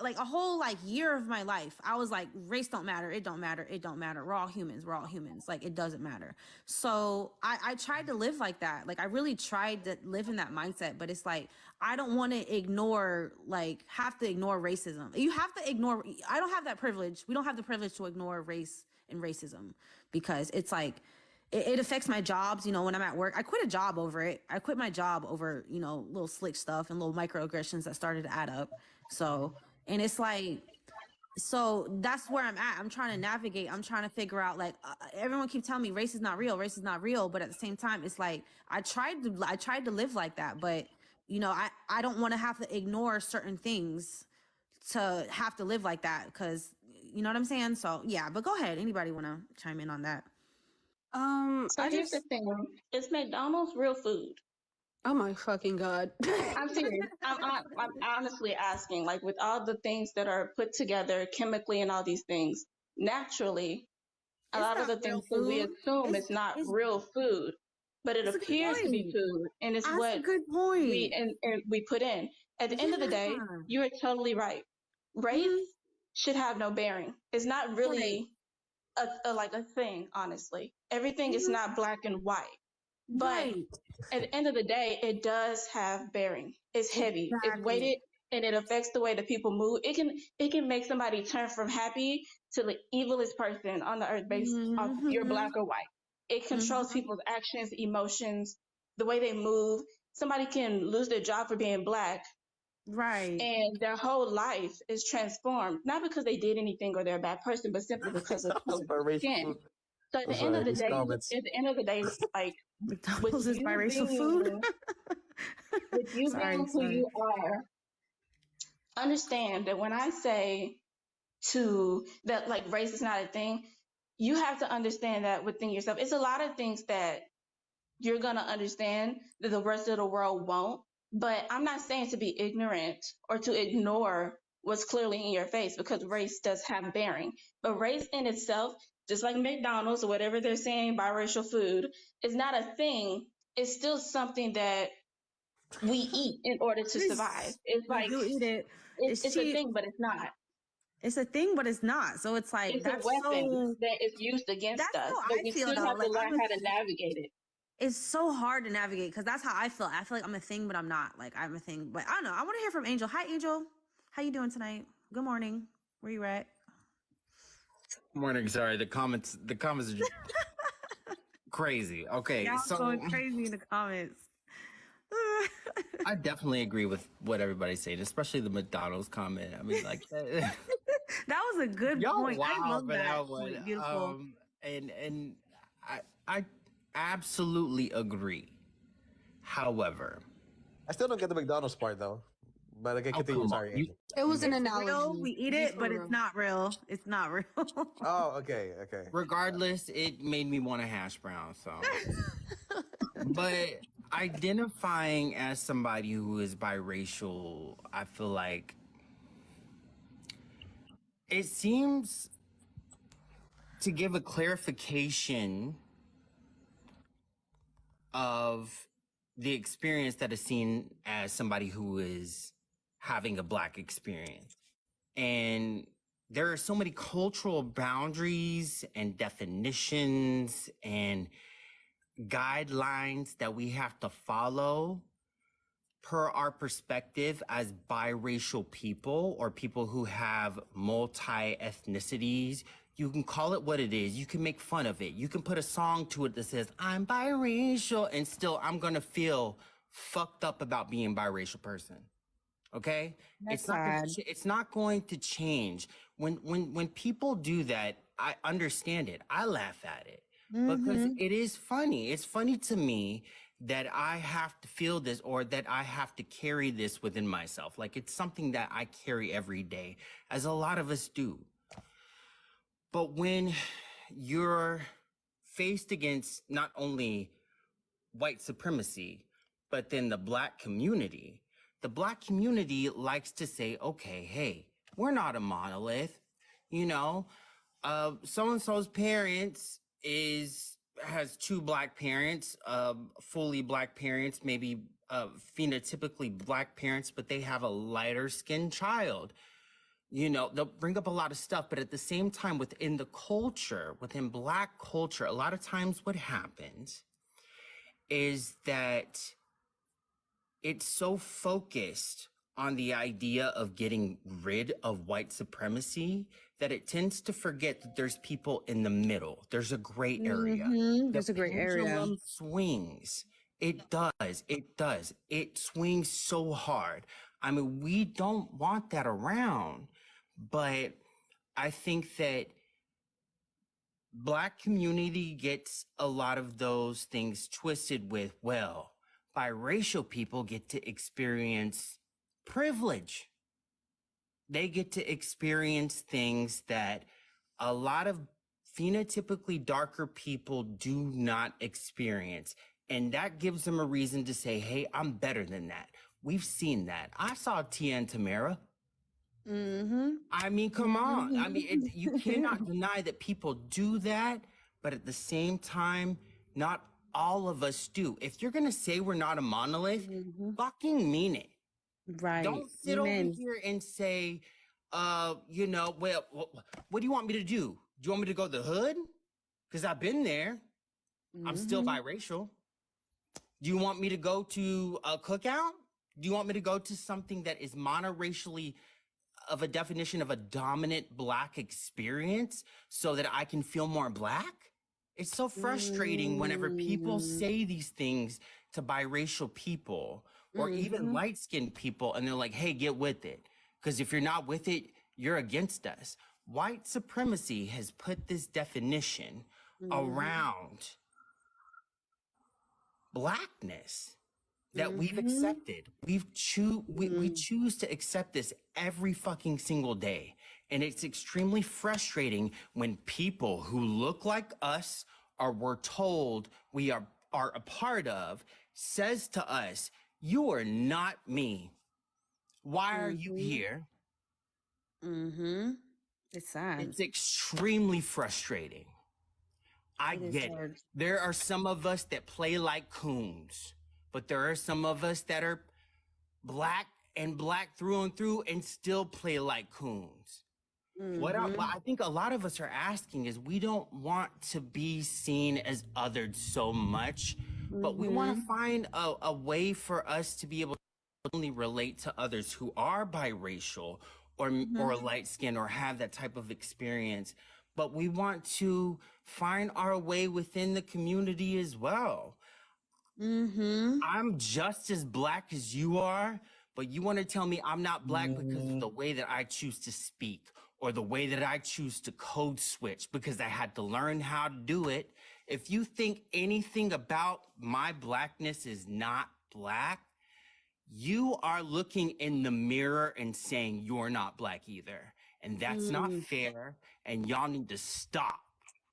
like a whole like year of my life, I was like, race don't matter. It don't matter. It don't matter. We're all humans. We're all humans. Like, it doesn't matter. So I tried to live like that. Like, I really tried to live in that mindset, but it's like, I don't want to have to ignore racism. You have to ignore, I don't have that privilege. We don't have the privilege to ignore race and racism, because it's like, it affects my jobs. You know, when I'm at work, I quit a job over it. I quit my job over, you know, little slick stuff and little microaggressions that started to add up. So, and it's like, so that's where I'm at. I'm trying to navigate. I'm trying to figure out, like, everyone keeps telling me race is not real. Race is not real. But at the same time, it's like, I tried to live like that, but you know, I don't want to have to ignore certain things to have to live like that. Cause you know what I'm saying? So yeah, but go ahead. Anybody want to chime in on that? So here's the thing: is McDonald's real food? Oh my fucking God. I'm serious. I'm honestly asking, like, with all the things that are put together chemically and all these things, naturally, a lot of the things that we assume it's not real food, but it appears to be food, and it's what we put in. At the end of the day, you are totally right. Race should have no bearing. It's not really a thing, honestly. Everything is not black and white. But at the end of the day, it does have bearing. It's heavy. It's weighted, and it affects the way that people move. It can make somebody turn from happy to the evilest person on the earth based off if you're black or white. It controls people's actions, emotions, the way they move. Somebody can lose their job for being black. Right. And their whole life is transformed, not because they did anything or they're a bad person, but simply because of color skin. So at the end of the day, like, McDonald's is biracial food. With you being who you are, understand that when I say that like race is not a thing, you have to understand that within yourself. It's a lot of things that you're gonna understand that the rest of the world won't. But I'm not saying to be ignorant or to ignore what's clearly in your face, because race does have bearing. But race in itself, just like McDonald's or whatever they're saying, biracial food, is not a thing. It's still something that we eat in order to survive. It's like, you eat it. It's a thing, but it's not. It's a thing, but it's not. So it's like, it's a weapon that is used against us. But we still have to learn how to navigate it. It's so hard to navigate, because that's how I feel. I feel like I'm a thing, but I'm not. Like, I'm a thing, but I don't know. I want to hear from Angel. Hi, Angel. How you doing tonight? Good morning. Where you at? Morning. Sorry, the comments are just crazy. Okay, Y'all so going crazy in the comments. I definitely agree with what everybody's saying, especially the McDonald's comment. I mean, like that was a good point. I love that one. Beautiful. And I absolutely agree. However, I still don't get the McDonald's part though. But okay, continue. Sorry. It was an analogy. Real, we eat it, but it's not real. It's not real. Oh, okay. Regardless, it made me want a hash brown. So, but identifying as somebody who is biracial, I feel like it seems to give a clarification of the experience that is seen as somebody who is having a black experience. And there are so many cultural boundaries and definitions and guidelines that we have to follow per our perspective as biracial people or people who have multi-ethnicities. You can call it what it is. You can make fun of it. You can put a song to it that says, I'm biracial, and still I'm going to feel fucked up about being a biracial person. Okay? It's not going to change. When people do that, I understand it. I laugh at it. because it is funny. It's funny to me that I have to feel this or that I have to carry this within myself. Like it's something that I carry every day, as a lot of us do. But when you're faced against not only white supremacy, but then the black community likes to say, okay, hey, we're not a monolith. You know, so-and-so's parents has two black parents, fully black parents, maybe phenotypically black parents, but they have a lighter skinned child. You know, they'll bring up a lot of stuff, but at the same time, within the culture, within black culture, a lot of times what happens is that it's so focused on the idea of getting rid of white supremacy that it tends to forget that there's people in the middle. There's a gray area. There's a gray area. Pendulum swings. It does. It does. It swings so hard. I mean, we don't want that around, but I think that black community gets a lot of those things twisted with, well, biracial people get to experience privilege. They get to experience things that a lot of phenotypically darker people do not experience. And that gives them a reason to say, hey, I'm better than that. We've seen that. I saw Tia and Tamara. I mean, come on. I mean, you cannot deny that people do that, but at the same time, not all of us do. If you're going to say we're not a monolith, fucking mean it. Right. Don't sit over here and say, you know, well, what do you want me to do? Do you want me to go to the hood? Because I've been there. I'm still biracial. Do you want me to go to a cookout? Do you want me to go to something that is monoracially of a definition of a dominant black experience so that I can feel more black? It's so frustrating whenever people say these things to biracial people or even light-skinned people, and they're like, hey, get with it. Because if you're not with it, you're against us. White supremacy has put this definition around blackness that we've accepted. We choose to accept this every fucking single day. And it's extremely frustrating when people who look like us or we're told we are a part of says to us, you are not me. Why are you here? It's sad. It's extremely frustrating. I get it. There are some of us that play like coons, but there are some of us that are black through and through and still play like coons. What I think a lot of us are asking is we don't want to be seen as othered so much, but we want to find a way for us to be able to only relate to others who are biracial or light skinned or have that type of experience. But we want to find our way within the community as well. I'm just as black as you are, but you want to tell me I'm not black because of the way that I choose to speak or the way that I choose to code switch because I had to learn how to do it. If you think anything about my blackness is not black, you are looking in the mirror and saying you're not black either. And that's not fair. And y'all need to stop.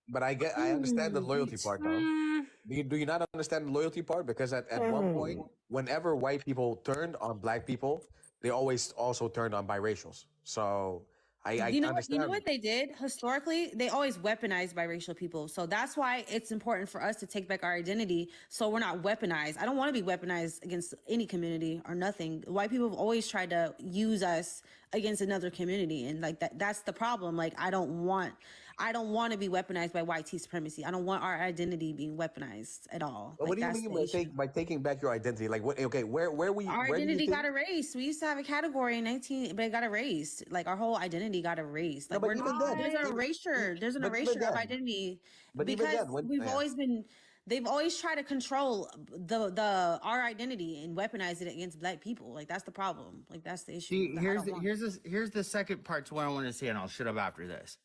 But I understand the loyalty part, though. Do you not understand the loyalty part? Because at one point, whenever white people turned on black people, they always also turned on biracials. So I understand. You know what they did historically? They always weaponized biracial people. So that's why it's important for us to take back our identity so we're not weaponized. I don't want to be weaponized against any community or nothing. White people have always tried to use us against another community, and like that's the problem. Like I don't want to be weaponized by white supremacy. I don't want our identity being weaponized at all. But like, what do you mean by taking back your identity? Like what? Okay, where we? Our identity got erased. We used to have a category in 19, but it got erased. Like our whole identity got erased. Like no, there's an erasure. There's an erasure of identity because they've always tried to control our identity and weaponize it against black people. Like that's the problem. Like that's the issue. See, here's the second part to what I want to say, and I'll shut up after this.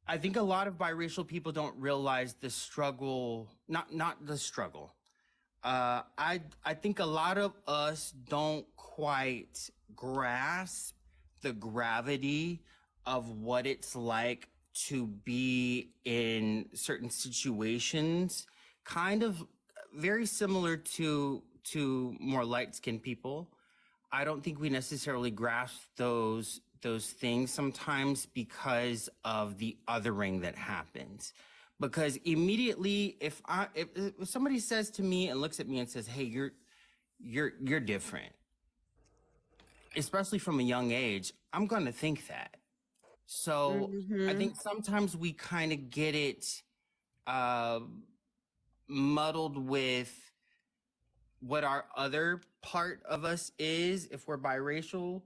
I think a lot of biracial people don't realize the struggle, not the struggle. I think a lot of us don't quite grasp the gravity of what it's like to be in certain situations, kind of very similar to more light-skinned people. I don't think we necessarily grasp those things sometimes because of the othering that happens. Because immediately, if somebody says to me and looks at me and says, "Hey, you're different," especially from a young age, I'm gonna think that. So I think sometimes we kind of get it muddled with what our other part of us is. If we're biracial,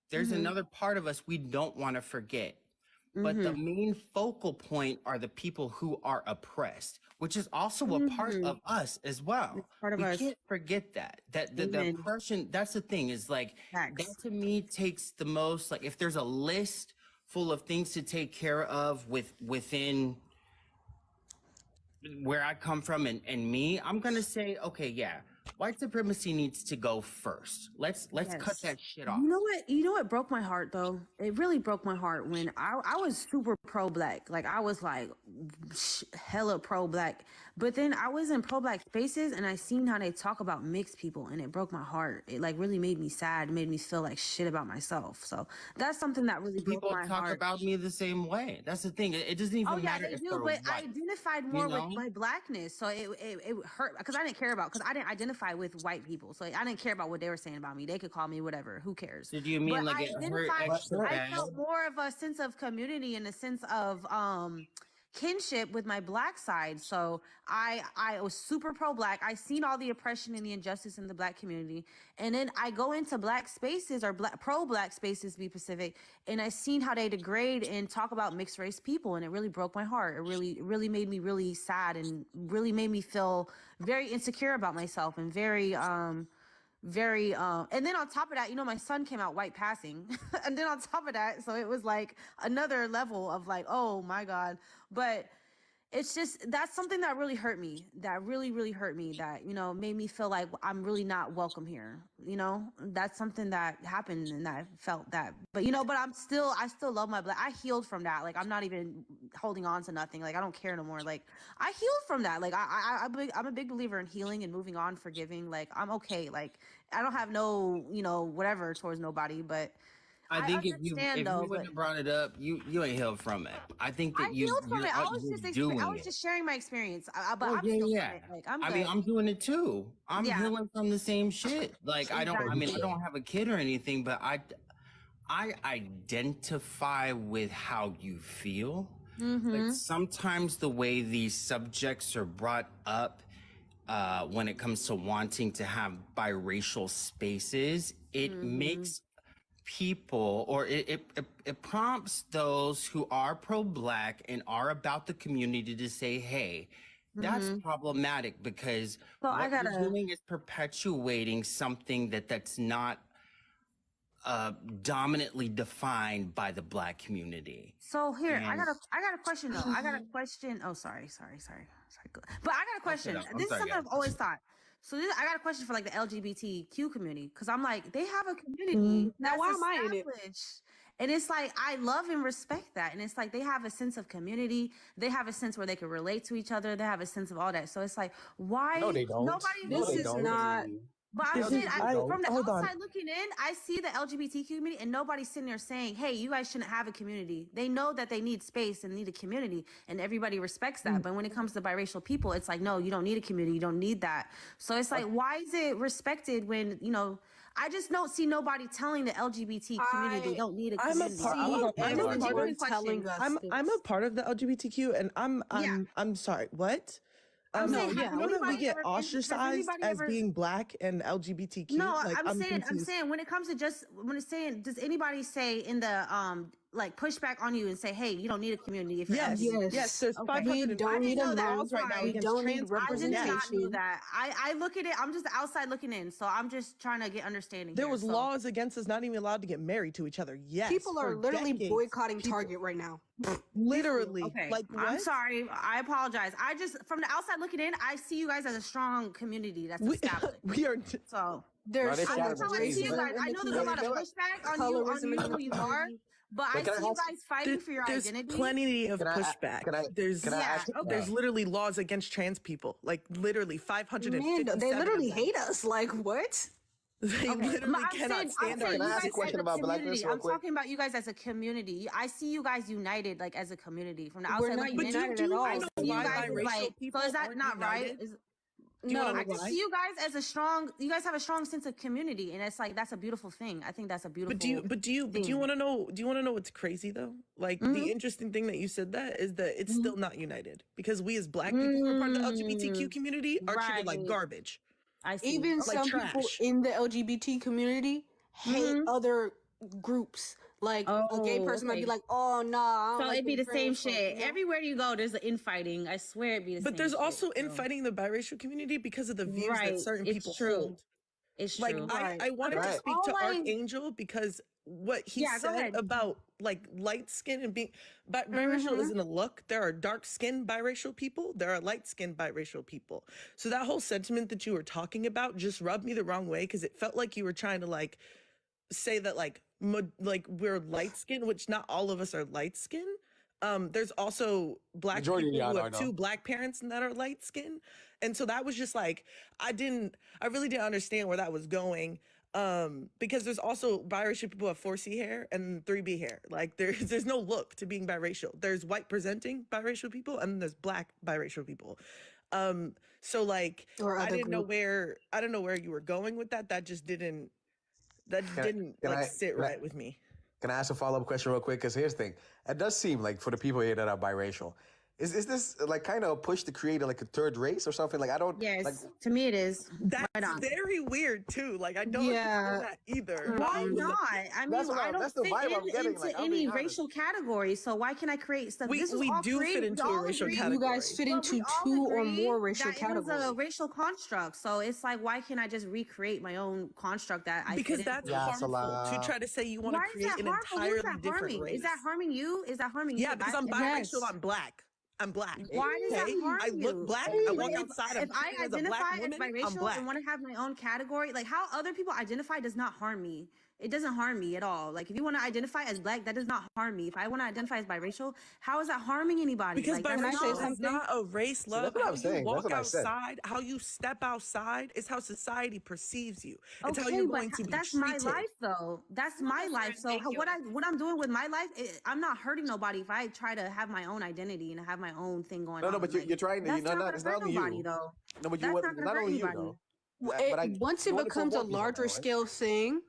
there's another part of us we don't want to forget. But the main focal point are the people who are oppressed, which is also a part of us as well. We can't forget that the oppression, that's the thing, is like, that to me takes the most. Like, if there's a list full of things to take care of within where I come from and me, I'm gonna say, okay, yeah, white supremacy needs to go first. Let's cut that shit off. You know what broke my heart though? It really broke my heart when I was super pro-black. Like, I was like hella pro-black. But then I was in pro-black spaces and I seen how they talk about mixed people, and it broke my heart. It like really made me sad. It made me feel like shit about myself. So that's something that really broke my heart. People talk about me the same way. That's the thing. It doesn't even matter if they're white. I identified more with my blackness, so it hurt because I didn't care about, because I didn't identify with white people, so I didn't care about what they were saying about me. They could call me whatever. Who cares? Did you mean but like it hurt extra I bad? felt more of a sense of community and a sense of kinship with my black side. So I was super pro-black. I seen all the oppression and the injustice in the black community, and then I go into black spaces, or pro-black spaces to be specific, and I seen how they degrade and talk about mixed race people, and it really broke my heart. It really made me really sad, and really made me feel very insecure about myself, and very and then on top of that, my son came out white passing and then on top of that, so it was like another level of like, oh my God. But it's just, that's something that really hurt me, that really hurt me, that made me feel like I'm really not welcome here. That's something that happened, and I felt that. But but I still love my black. I healed from that. Like, I'm not even holding on to nothing. Like, I don't care no more. Like, I healed from that. Like, I'm a big believer in healing and moving on, forgiving. Like, I'm okay. Like, I don't have no whatever towards nobody. But I think if you wouldn't have brought it up, you ain't healed from it. I think that I healed from it. I was just sharing my experience. But I'm still from it. Like, I'm good. I mean, I'm doing it too. I'm healing from the same shit. Like, I don't have a kid or anything, but I identify with how you feel. Like, sometimes the way these subjects are brought up, when it comes to wanting to have biracial spaces, it makes people, or it prompts those who are pro-black and are about the community to say, hey, that's problematic, because what you're doing is perpetuating something that's not dominantly defined by the black community. So here, I got a question though. I got a question. Oh, sorry. But I got a question. This is something I've always thought. So I got a question for like the LGBTQ community, because I'm like, they have a community now. Why am I in it? And it's like, I love and respect that. And it's like, they have a sense of community. They have a sense where they can relate to each other. They have a sense of all that. So it's like, why? No, they don't. Nobody. This is not. But I'm saying, from the outside looking in, I see the LGBT community, and nobody's sitting there saying, hey, you guys shouldn't have a community. They know that they need space and need a community, and everybody respects that. But when it comes to biracial people, it's like, no, you don't need a community. You don't need that. So it's like, why is it respected when, I just don't see nobody telling the LGBT community they don't need a community. I'm a part of the LGBTQ, and I'm sorry, what? We get ostracized as being black and LGBTQ. No, like, I'm saying when it comes to does anybody say in the like push back on you and say, hey, you don't need a community if you're Yes, LGBT. yes. There's Okay. 550 I didn't know that. I'm laws right now sorry. against trans people. I did not know that. I look at it. I'm just outside looking in, so I'm just trying to get understanding. There was laws against us not even allowed to get married to each other. Yes, People are for literally decades. boycotting Target right now. Literally. Okay. Like what? I'm sorry. I apologize. I just from the outside looking in, I see you guys as a strong community that's established. We are. So there's I know there's a lot of pushback on you who you are, but I see you guys fighting for your identity. There's plenty of pushback. There's literally laws against trans people. Like literally 550. Man, they literally hate us. Like what? They literally cannot stand our. Can I ask a question about blackness real quick? I'm talking about you guys as a community. I see you guys united, like as a community from the outside. We're not united at all. I see you guys like. So is that not right? No, I just see you guys as a strong. You guys have a strong sense of community, and it's like that's a beautiful thing. I think that's a beautiful. But do you want to know? Do you want to know what's crazy though? Like the interesting thing that you said that is that it's still not united because we as Black people who are part of the LGBTQ community are treated like garbage. I see. Even like some trash. people in the LGBT community hate other groups. Like a gay person might be like, "Oh no." I don't So like it'd be being the same friends with shit. you." Everywhere you go, there's the infighting. I swear it'd be the same. But there's shit, also infighting in the biracial community because of the views that certain it's people true. hold. It's like true. I wanted to speak to Archangel because what he said about like light skin and being biracial isn't a look. There are dark skinned biracial people. There are light skinned biracial people. So that whole sentiment that you were talking about just rubbed me the wrong way because it felt like you were trying to like say that like we're light skinned, which not all of us are light skinned. There's also Black Majority people of who y'all have know. two Black parents and that are light skinned. And so that was just like, I really didn't understand where that was going. Because there's also biracial people who have 4C hair and 3B hair. Like there's no look to being biracial. There's white presenting biracial people and then there's Black biracial people. So like I didn't know where you were going with that. That just didn't sit right with me. Can I ask a follow-up question real quick? Because here's the thing. It does seem like for the people here that are biracial, is this like kind of a push to create like a third race or something? Like I don't. Yes, like, to me it is. That's very weird too. Like I don't understand that either. Why not? I mean, I don't fit into any honest. racial category, so why can I create stuff? We do fit into a racial category. You guys fit into two or more racial categories. It was a racial construct, so it's like, why can't I just recreate my own construct that I? Because that's harmful to try to say you want to create an entirely different race. Is that harming you? Is that harming you? Yeah, because I'm biracial. I'm Black. I'm Black. Why does that harm I look you? Black. I walk outside. If I identify as I'm biracial Black. and want to have my own category, like how other people identify does not harm me. It doesn't harm me at all. Like if you want to identify as Black, that does not harm me. If I want to identify as biracial, how is that harming anybody? Because like, biracial is not a race, love. that's what How I'm saying. you walk That's what I said. outside, how you step outside is how society perceives you. It's how Okay, you're but going to be that's treated. my life, though. That's my life. So what I'm doing with my life, I'm not hurting nobody. If I try to have my own identity and have my own thing going on. No, but you're trying to. That's not It's gonna not hurt only nobody, you. though. No, but That's you. not gonna Not hurt only you anybody. though. Once it becomes a larger scale thing,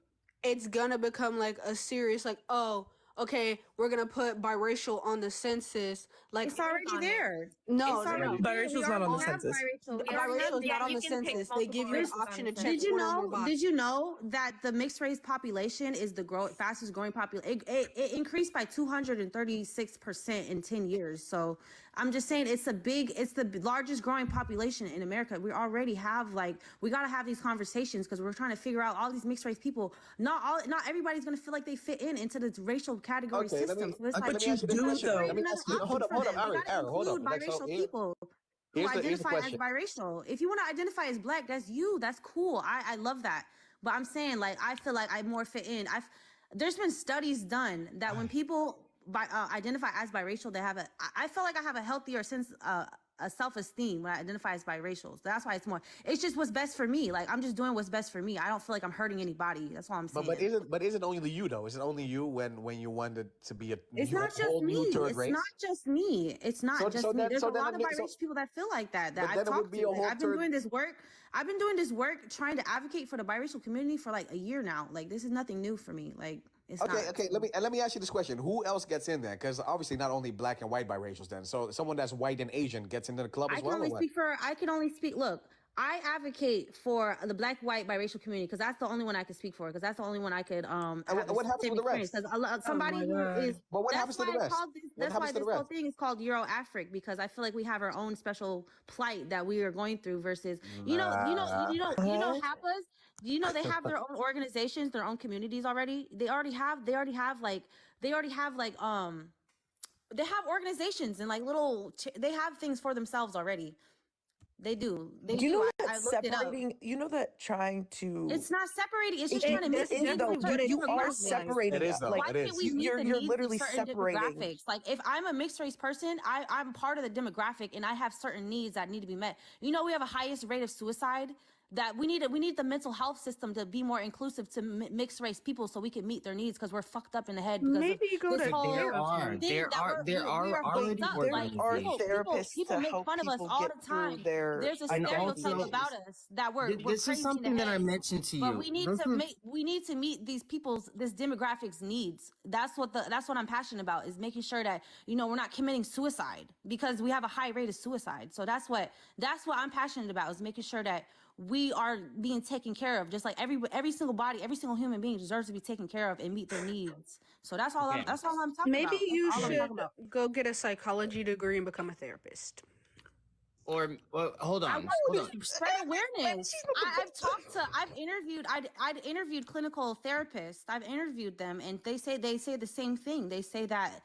it's gonna become like a serious, like, oh, okay, we're gonna put biracial on the census. Like It's already there. No, It's already Biracial's not on the census. Biracial is not on the census. They give you an option to check. Did you know that the mixed race population is the fastest growing population? It increased by 236% in 10 years. So I'm just saying it's the largest growing population in America. We already have we got to have these conversations because we're trying to figure out all these mixed race people. Not everybody's going to feel like they fit into this racial category system. So it's but you do though. Hold up, Ari, hold up. Biracial people who identify as biracial. If you want to identify as Black, that's you. That's cool. I love that. But I'm saying I feel like I more fit in. There's been studies done that when people identify as biracial, I feel like I have a healthier sense a self-esteem when I identify as biracial. So that's why it's just what's best for me. Like I'm just doing what's best for me. I don't feel like I'm hurting anybody. That's all I'm saying. But is it only you though? Is it only you when you wanted to be It's not just me. It's not just me. It's not just me. There's a lot of biracial people that feel like that I've talked to. I've been doing this work. I've been doing this work trying to advocate for the biracial community for like a year now. Like this is nothing new for me. Like Okay. Let me ask you this question: who else gets in there? Because obviously not only Black and white biracials. Then, so someone that's white and Asian gets into the club as well. I can only speak. Look, I advocate for the black, white, biracial community because that's the only one I can speak for. Because that's the only one I could And what happens with the rest? Because somebody who is But what happens to the rest? That's why this whole thing is called Euro-Afric, because I feel like we have our own special plight that we are going through. Versus you know Hapas. You know they have their own organizations, their own communities already. They already have they have organizations and like they have things for themselves already. They do. They you do. know I that looked it up. separating? You know that trying to. It's not separating. It's just trying to mix it is though. You are separating. It is though. Why it can't is. we meet You're the needs literally of certain separating. demographics? Like if I'm a mixed race person, I'm part of the demographic and I have certain needs that need to be met. You know, we have a highest rate of suicide. That we need the mental health system to be more inclusive to mixed race people so we can meet their needs because we're fucked up in the head. Maybe you go to there are already therapists people to make help fun of us people all get the time. through their There's a stereotype about us that we're this crazy is something in the that I head. mentioned to you. But we need to meet these people's this demographics needs. That's what I'm passionate about, is making sure that we're not committing suicide because we have a high rate of suicide. So that's what I'm passionate about, is making sure that we are being taken care of, just like every single body, every single human being deserves to be taken care of and meet their needs. So that's all I'm talking Maybe about. you should go get a psychology degree and become a therapist. Or hold on. Spread awareness. I've interviewed clinical therapists. I've interviewed them, and they say the same thing. They say that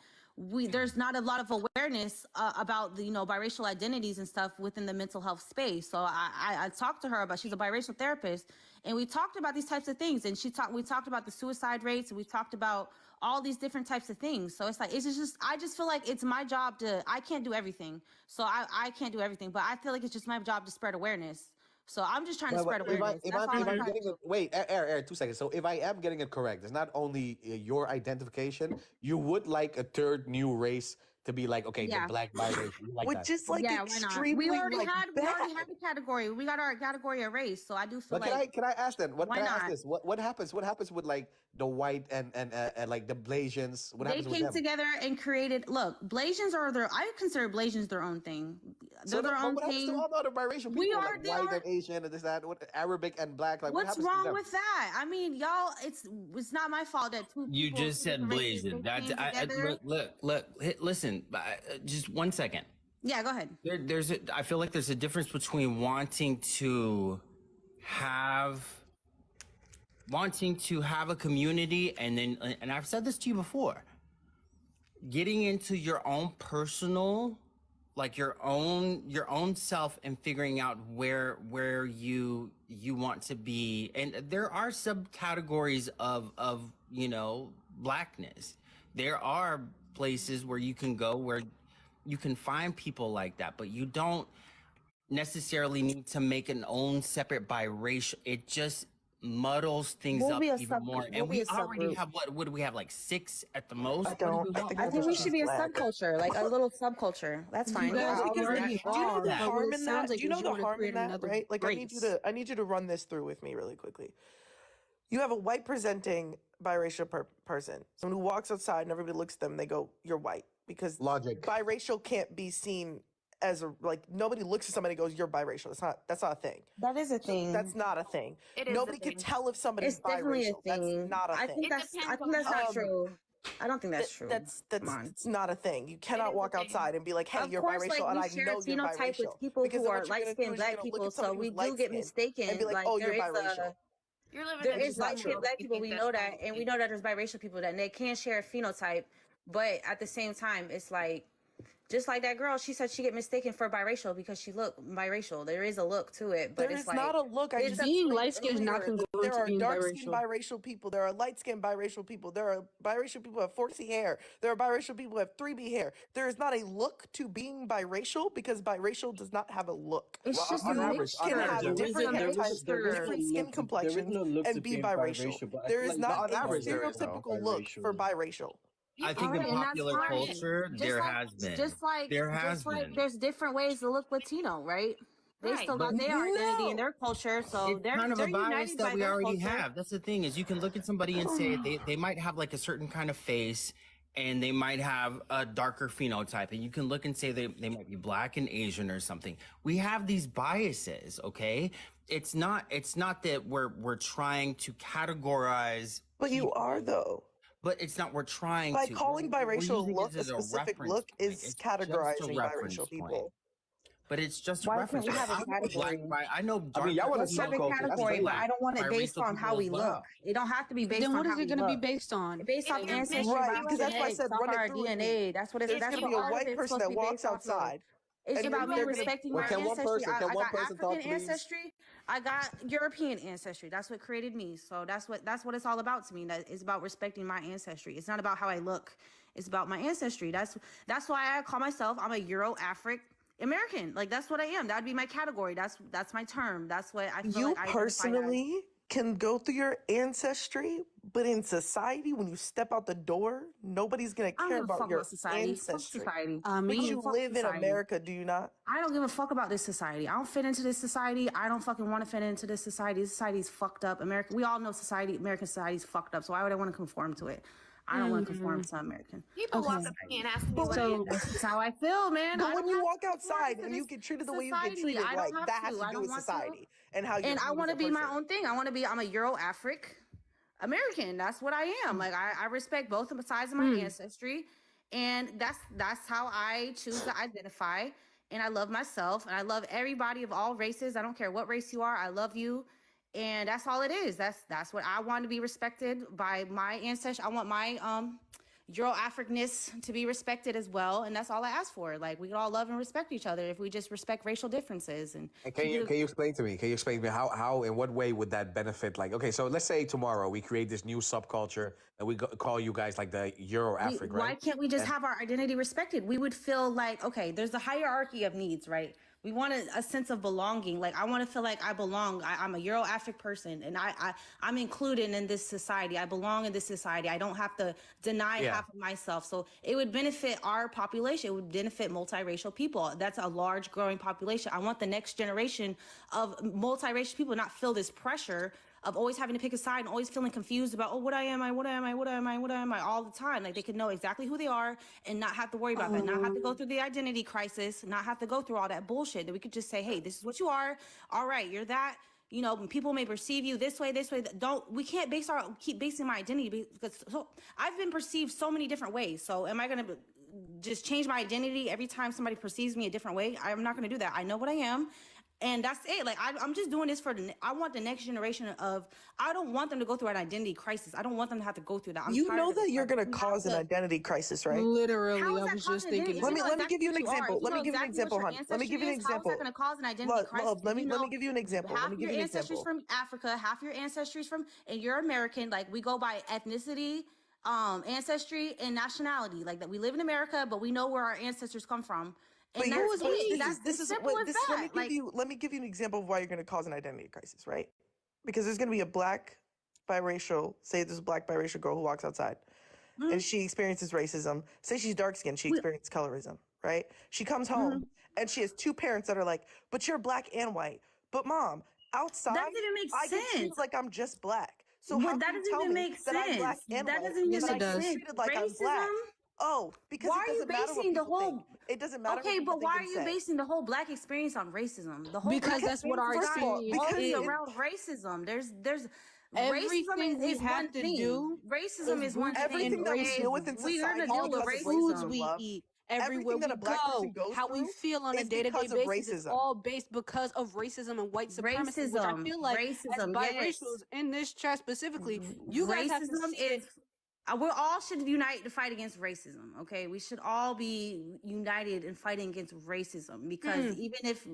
there's not a lot of awareness about the biracial identities and stuff within the mental health space. So I talked to her about, she's a biracial therapist, and we talked about these types of things, and we talked about the suicide rates, and we talked about all these different types of things. So it's like, I just feel like it's my job I can't do everything. So I can't do everything, but I feel like it's just my job to spread awareness. So I'm just trying to spread awareness. Wait, Air, 2 seconds. So if I am getting it correct, it's not only your identification, you would like a third new race to be like, okay, the black biracial. Which is like extremely we already had a category. We got our category of race. So I do feel like. Can I ask then? What happens? What happens with like the white and like the Blasians? They came together and created. Look, Blasians I consider Blasians their own thing. They're their own thing. What happens to all the other biracial people? White and Asian and this, that, Arabic and black. Like, what's wrong with that? I mean, y'all, it's not my fault that two. You just said Blasian. Look. Listen, just 1 second. Yeah, go ahead. I feel like there's a difference between wanting to have a community and I've said this to you before, getting into your own personal, like your own self and figuring out where you want to be. And there are subcategories of blackness. There are places where you can go where you can find people like that, but you don't necessarily need to make an own separate biracial. It just muddles things up even more. And we already have what do we have, like 6 at the most? I think we should be a subculture, like a little subculture. That's fine. Do you know the harm in that? Do you know the harm in that, right? Like, I need you to run this through with me really quickly. You have a white presenting biracial person, someone who walks outside and everybody looks at them and they go, "You're white," because biracial can't be seen as nobody looks at somebody and goes, "You're biracial." That's not a thing. That is a thing. That's not a thing. Nobody can tell if somebody's definitely biracial. That's not a thing. I think that's not true. I don't think that's true. It's not a thing. You cannot walk outside and be like, "Hey, you're biracial," and I know you're biracial. With people who are light-skinned black people, so we do get mistaken and be like, "Oh, you're biracial." There is light-skinned black people, we know that, and we know that there's biracial people that they can share a phenotype, but at the same time, it's like, just like that girl, she said she get mistaken for biracial because she looked biracial. There is a look to it, but it's not a look. Being light-skinned is not congruent to being biracial. There are dark-skinned biracial people. There are light-skinned biracial people. There are biracial people who have 4C hair. There are biracial people who have 3B hair. There is not a look to being biracial because biracial does not have a look. It's just a mixture. Can have different skin complexions and be biracial. There is not a stereotypical look for biracial. I think in popular culture, there has been. There's different ways to look Latino, right? They still got their identity and their culture, so it's they're kind of a bias united that by we their already culture. have. That's the thing, is you can look at somebody and say they might have like a certain kind of face, and they might have a darker phenotype, and you can look and say they might be Black and Asian or something. We have these biases, okay? It's not that we're trying to categorize. But you are though. But it's not. We're trying by to. calling biracial using look it a as specific reference look point. is It's categorizing just a reference biracial point. people. But it's just a Why reference. can't we have a point. I know category? I know. I mean, y'all want to Let's have a subculture. That's category, crazy. but I don't want it based Biracial on how people we as look. well. It don't have to be based Then on what how is it we going to be look. based on? Based off If you're ancestry, mixed, Right, because that's why I genetics, said off run it our through with me. DNA. That's what it's. There's That's going to what be a all of white it's person supposed to that be walks based off of. outside. It's and about me they're gonna- respecting Well, my can one ancestry. person- can I one got person talk, African please? ancestry. I got European ancestry. That's what created me. So that's what it's all about to me. That it's about respecting my ancestry. It's not about how I look. It's about my ancestry. That's why I call myself, I'm a Euro-Afric American. Like, that's what I am. That'd be my category. That's my term. That's what I feel You like I identify as. personally can go through your ancestry, but in society, when you step out the door, nobody's gonna I don't care give a about fuck your about society. Fuck ancestry. society. But you Fuck live in society. America, do you not? I don't give a fuck about this society. I don't fit into this society. I don't fucking want to fit into this society. This society's fucked up. America, we all know American society's fucked up. So why would I want to conform to it? I don't want to conform to American. People walk up to me and ask me what I am. That's how I feel, man. But I when don't you have walk to conform outside to and you this get treated the way you get society. treated, I like don't have that has to. to I do don't with want society and how you're And I viewed want as to a be my person. own thing. I'm a Euro-Afric American. That's what I am. Like, I respect both sides of my ancestry, and that's how I choose to identify. And I love myself, and I love everybody of all races. I don't care what race you are. I love you, and that's all it is. That's what I want to be respected by my ancestry. I want my Euro-Africness to be respected as well, and that's all I ask for. Like, we can all love and respect each other if we just respect racial differences. And Can you explain to me? Can you explain to me how in what way would that benefit? Like, okay, so let's say tomorrow we create this new subculture and we call you guys like the Euro-Afric, right? Why can't we just have our identity respected? We would feel like, okay, there's a hierarchy of needs, right? We want a sense of belonging. Like, I want to feel like I belong. I'm a Euro-Afric person, and I'm included in this society. I belong in this society. I don't have to deny half of myself. So it would benefit our population. It would benefit multiracial people. That's a large growing population. I want the next generation of multiracial people not feel this pressure of always having to pick a side and always feeling confused about, oh, what am I all the time. Like, they could know exactly who they are and not have to worry about that, not have to go through the identity crisis, not have to go through all that bullshit. That we could just say, hey, this is what you are. All right, you're that. You know, people may perceive you this way. We can't keep basing my identity because I've been perceived so many different ways. So am I going to just change my identity every time somebody perceives me a different way? I'm not going to do that. I know what I am. And that's it. Like, I'm just doing this I want the next generation I don't want them to go through an identity crisis. I don't want them to have to go through that. You know that you're going to cause an identity crisis, right? Literally, I was just thinking. Let me give you an example. Let me give you an example, hon. Let me give you an example. How is that going to cause an identity crisis? Let me give you an example. Half your ancestry's from Africa, half your ancestry's and you're American. Like, we go by ethnicity, ancestry, and nationality. Like, that we live in America, but we know where our ancestors come from. But this is simple as that. Let me give you an example of why you're going to cause an identity crisis, right? Because there's going to be a black biracial, say there's a black biracial girl who walks outside and she experiences racism. Say she's dark skinned, she experiences colorism, right? She comes home and she has two parents that are like, but you're black and white. But mom, outside, that didn't make I get sense. treated like I'm just black. So how that can you doesn't tell even me make that I'm black sense. and That white? doesn't even Because make I get sense. treated like I'm black. Oh, because why it are you doesn't matter what basing the people whole? think. It doesn't matter. Okay, but why are you basing the whole black experience on racism? The whole Because that's what our experience is is. around racism. There's everything we have to do. Racism is one thing. Everything that we deal with in We're society, gonna deal with the racism. foods we eat, everywhere Everything that we a black go, person goes how we through feel on a is day-to-day because of basis, it's racism. all based because of racism and white supremacy, which I Racism, feel like racism, as yes. biracials in this chat specifically, you guys have to Racism is. We all should unite to fight against racism. Okay, we should all be united in fighting against racism because even if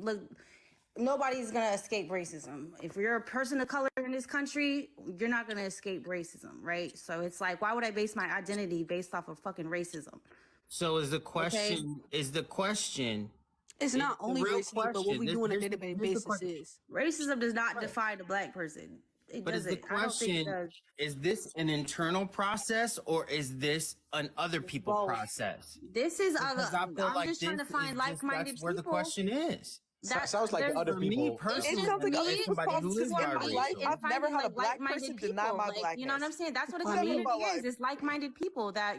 nobody's gonna escape racism. If you're a person of color in this country, you're not gonna escape racism, right? So it's like, why would I base my identity based off of fucking racism? So is the question? It's not only racism, but what we do on a day-to-day basis is. Racism does not define the black person. It But is the doesn't. I don't think it question, does. is this an internal process or is this an other people Both. process? This is Because I feel I'm like just trying to this find is just- like-minded that's where the people. question is. Sounds like the other For me people. personally, It sounds like as it's somebody who is responsible in my life. biracial. I've never had a black like-minded person people. deny my blackness. You know what I'm saying? That's what a Never in community my is. life. It's like-minded people that,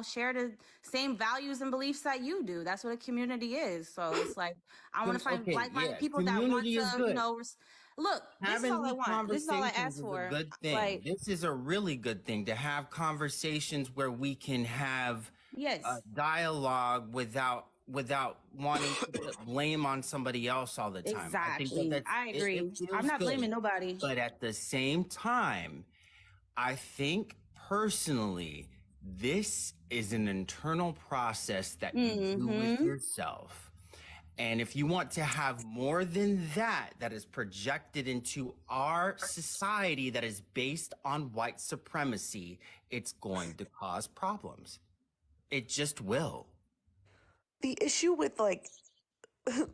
share the same values and beliefs that you do. That's what a community is. So it's like, I want to find Okay, like-minded yeah, people that want community is to, good. look, this is Having all I these want. This is all I conversations ask is for. a good thing. Like, This is a really good thing to have conversations where we can have yes. dialogue without wanting to put blame on somebody else all the time. Exactly. I agree. It feels I'm not good. blaming nobody. But at the same time, I think personally, this is an internal process that you do with yourself. And if you want to have more than that is projected into our society that is based on white supremacy, it's going to cause problems. It just will. The issue with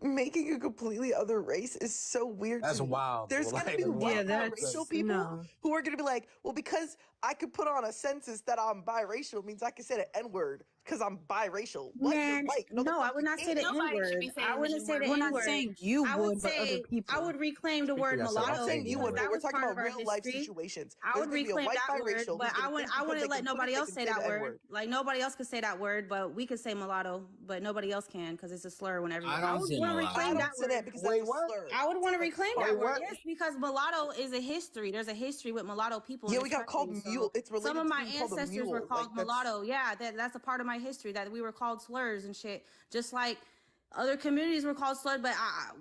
making a completely other race is so weird. That's to me. wild. There's gonna be white biracial people who are gonna be like, well, because I could put on a census that I'm biracial means I can say the N-word because I'm biracial. What? Man, no, I would not say the N-word. I wouldn't say the N-word. We're not saying you I would, but other people. I would reclaim the word yourself. mulatto. I'm saying you would, but That we're was talking part about of our real life history. situations. I would There's gonna be a reclaim white that word, biracial but who's gonna I think wouldn't because let they nobody can else put say it, they can that say the word. N-word. Like nobody else could say that word, but we could say mulatto, but nobody else can because it's a slur when everyone. I I don't would say want to mulatto. reclaim I that don't say word. that because that's a slur. I would want to reclaim Wait, that word, what? yes, because mulatto is a history. There's a history with mulatto people. Yeah, in we this got called country, mule. It's related some of to my being called a ancestors were mule. called That's mulatto. Yeah, that's a part of my history that we were called slurs and shit. Just like other communities were called slurs, but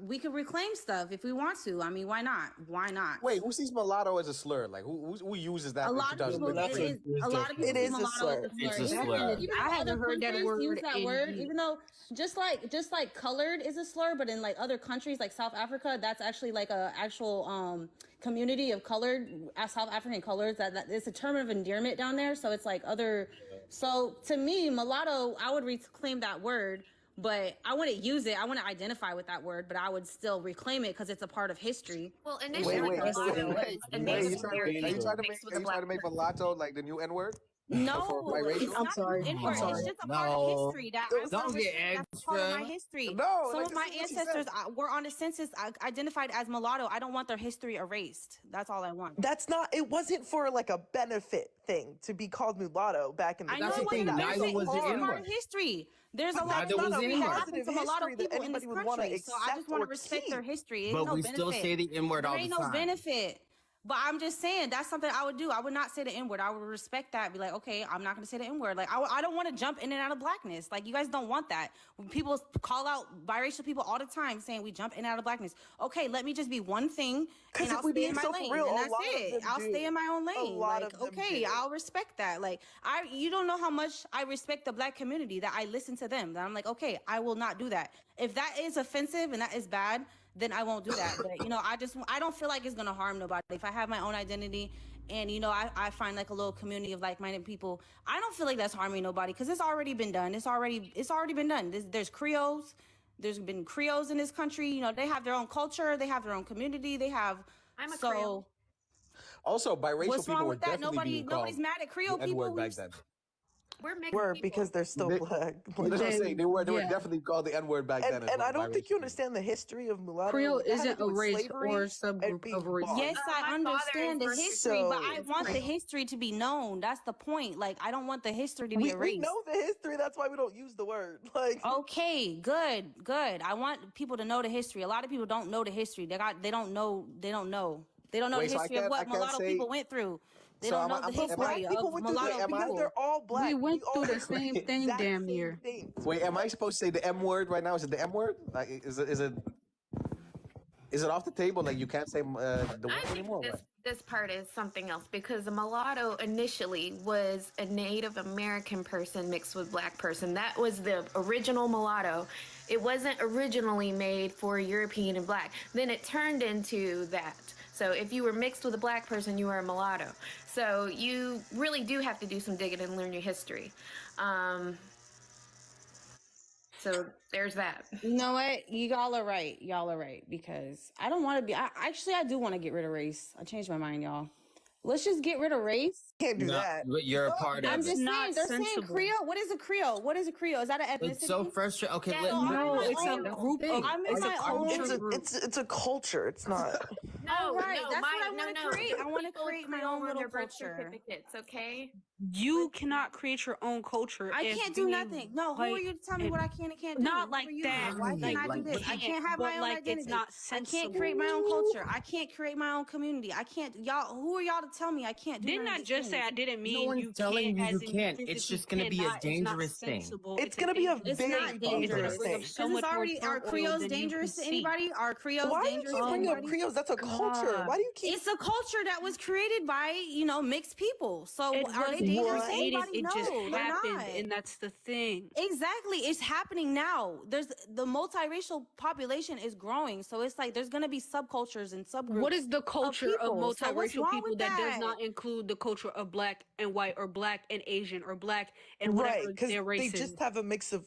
we could reclaim stuff if we want to. I mean, why not? Why not? Wait, who sees mulatto as a slur? Like who uses that A in lot of people, 2023? a lot of people It see is a mulatto as slur. a slur. It's a slur. Even I though haven't other heard that countries use word that in word, years. even though just like colored is a slur, but in like other countries like South Africa, that's actually like a actual community of colored South African colors. That it's a term of endearment down there. So it's like other. So to me, mulatto, I would reclaim that word. But I wouldn't use it. I wouldn't identify with that word, but I would still reclaim it because it's a part of history. Well, initially, Wait, mulatto was a Native you trying American mixed with a black to make mulatto like the new N-word? No, it's I'm not sorry. an N-word. It's just a part of history that I Don't get that's part of my extra. history. No, Some like, of my this is what she ancestors were on the census identified as mulatto. I don't want their history erased. That's all I want. That's not. It wasn't for like a benefit thing to be called mulatto back in the I day. know That's it the thing, wasn't a neither benefit. was It's the just a part N-word. of history. There's a But lot that's of Neither not was a the things that N-word. happen positive to mulatto history that people in this anybody would want to country. So I just accept want or to respect keep. their history. Ain't But no we benefit. still say the N-word There all ain't the no time. benefit. But I'm just saying that's something I would do. I would not say the N-word. I would respect that. Be like, okay, I'm not going to say the N-word. Like, I don't want to jump in and out of blackness. Like, you guys don't want that. When people call out biracial people all the time saying we jump in and out of blackness. Okay, let me just be one thing and I'll stay in my lane. And that's it. I'll stay in my own lane. Like, okay, I'll respect that. Like, you don't know how much I respect the black community that I listen to them. That I'm like, okay, I will not do that. If that is offensive and that is bad, then I won't do that. But, I don't feel like it's going to harm nobody. If I have my own identity and, I find like a little community of like-minded people, I don't feel like that's harming nobody because it's already been done. It's already been done. There's Creoles. There's been Creoles in this country. They have their own culture. They have their own community. They have. I'm a Creole. Also, biracial What's people wrong were with that? definitely Nobody's mad at Creole the people. N-word back then. We're mixed Were people. because they're still black. That's what I'm saying. They were yeah. definitely called the N-word back then. as And well, I don't think biracial you understand the history of mulatto. Creole That had to isn't do a with race slavery or a and subgroup being of a race. bought. Yes, I my father understand the is history, but I So- want the history to be known. That's the point. Like, I don't want the history to be We erased. know the history. That's why we don't use the word. Like, Okay, good. I want people to know the history. A lot of people don't know the history. They don't know Wait, the so I history of can't- what I can't mulatto say- people went through. They So don't am know I- the am I- black history people of went through mulatto this because people. they're all black. We went all through the went same the thing, exact damn same near. things. Wait, am I supposed to say the M-word right now? Is it the M-word? Like, is it off the table? Like, you can't say the word I think anymore? What? this part is something else because the mulatto initially was a Native American person mixed with black person. That was the original mulatto. It wasn't originally made for European and black. Then it turned into that. So if you were mixed with a black person, you were a mulatto. So you really do have to do some digging and learn your history. So there's that. You know what? Y'all are right. Because I don't want to be. I do want to get rid of race. I changed my mind, y'all. Let's just get rid of race Can't do No, that. but you're a part I'm of just it. saying, they're saying Creole. What is a Creole? What is a Creole? Is that an ethnicity? It's so frustrating. Okay, Yeah, let so I'm in No, my it's a own. group of. I'm in It's a my culture own. group. It's a culture. It's not. No, right, no, that's my what I want to no. create. I want to People create my Creole own on little their birth culture. certificates, okay? You cannot create your own culture. I if can't do being nothing. No, who are white you to tell me and what I can and can't do? not Who like are you? that. Why can't Right, I do like, this? but- I can't have but my own like it's identity. not I can't sensible. create my own culture. I can't create my own community. I can't. Y'all, who are y'all to tell me I can't do? Didn't none I of these just say I things? didn't No mean one's you telling can't, you as you in can't. physically It's just going to be a cannot. It's not dangerous thing. sensible. It's gonna be a It's very not It's gonna dangerous. bring up thing. so Because much it's more already are turmoil Creoles than you can dangerous to see. anybody? Are Creoles Why do you dangerous keep to bringing up anybody? Creoles? That's a culture. Why do you keep? It's a culture that was created by mixed people. So It are they wasn't dangerous to created. anybody? It just No, they're happened, not. and that's the thing. Exactly. It's happening now. There's the multiracial population is growing. So it's like there's gonna be subcultures and subgroups. What is the culture of people. So what's multiracial wrong people with that does that? not include the culture of black and white or black and Asian or black and whatever Right, because their race they is? just have a mix of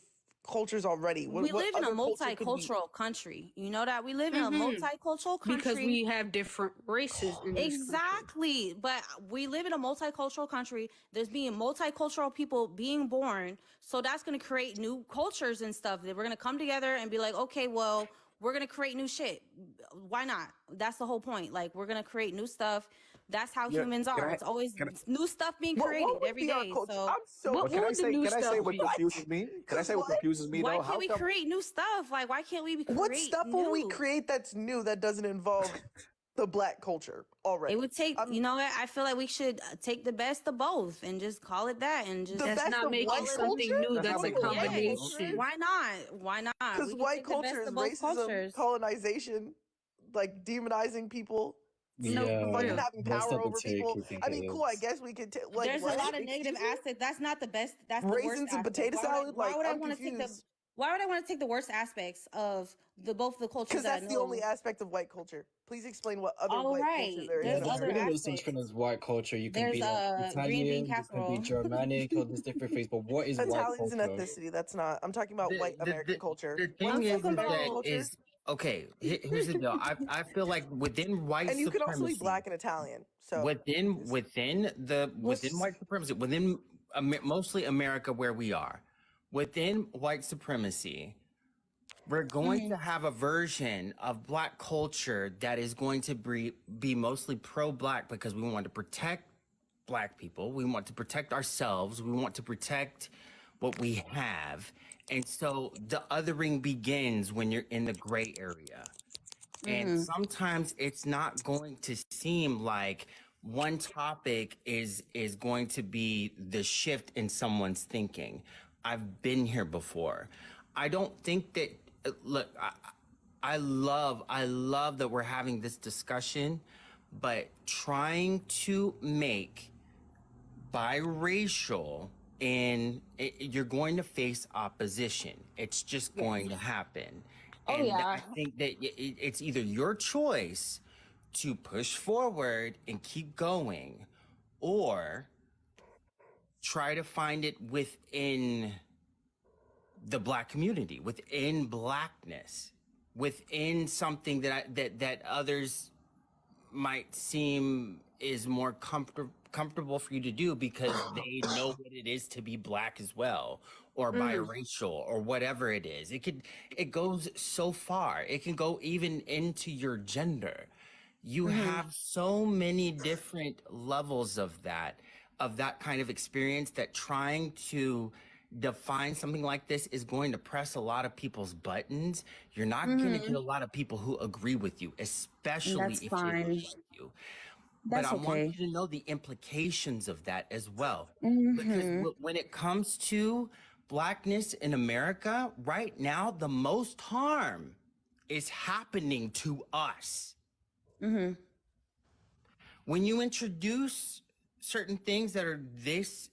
cultures already. We live in a other culture could be? multicultural country. You know that we live in a multicultural country Because we have different races in this country. Exactly. But we live in a multicultural country. There's being multicultural people being born. So that's going to create new cultures and stuff that we're going to come together and be like, okay, well, we're going to create new shit. Why not? That's the whole point. Like, we're going to create new stuff. That's how Yeah, humans are. It's always new stuff being created would every be our day. culture? So I'm so. What Can I would the say? new Can I say stuff what be? confuses me? Can I say what confuses me why though? can't How we come? create new stuff? Like, why can't we create What stuff will we new? create that's new that doesn't involve the black culture already? It would take, you know what? I feel like we should take the best of both and just call it that. And just The That's best not of making white something culture? new. That's That's not a making Yes. combination. Why not? Why not? Because We can white take the best culture is of both racism, cultures. colonization, like demonizing people. No, Yeah, Fucking real. having that's power not the over take people. you think I it mean, cool. I is. guess we could like. There's what? a lot of negative Excuse me? aspects. That's not the best. That's the worst Raisins and aspect. potato salad. Why Like, would I I'm want to take the? confused. Why would I want to take the worst aspects of both the cultures Because that I that's the know? only aspect of white culture. Please explain what other All white right, culture there Yeah, is. there's there's other really no such aspects. thing as white culture. You can There's be like green bean Italian, you can be casserole. Germanic, all these different things. But what is white Italians and culture? ethnicity. That's not. I'm talking about white American culture. The What's thing white is American that culture? is okay. Here's the deal. I feel like within white And you can also be supremacy, black and Italian. So within white supremacy, within mostly America where we are, within white supremacy, we're going to have a version of black culture that is going to be mostly pro-black because we want to protect black people. We want to protect ourselves. We want to protect what we have. And so the othering begins when you're in the gray area. And sometimes it's not going to seem like one topic is going to be the shift in someone's thinking. I've been here before. I don't think that, look, I love that we're having this discussion, but trying to make biracial you're going to face opposition. It's just going to happen. And I think that it's either your choice to push forward and keep going, or try to find it within the black community, within blackness, within something that others might seem is more comfortable for you to do because they know what it is to be black as well, or biracial, or whatever it is. It goes so far. It can go even into your gender. You have so many different levels of that kind of experience, that trying to define something like this is going to press a lot of people's buttons. You're not going to get a lot of people who agree with you, especially if they look like you. But I want you to know the implications of that as well. Because when it comes to blackness in America, right now, the most harm is happening to us. When you introduce certain things that are this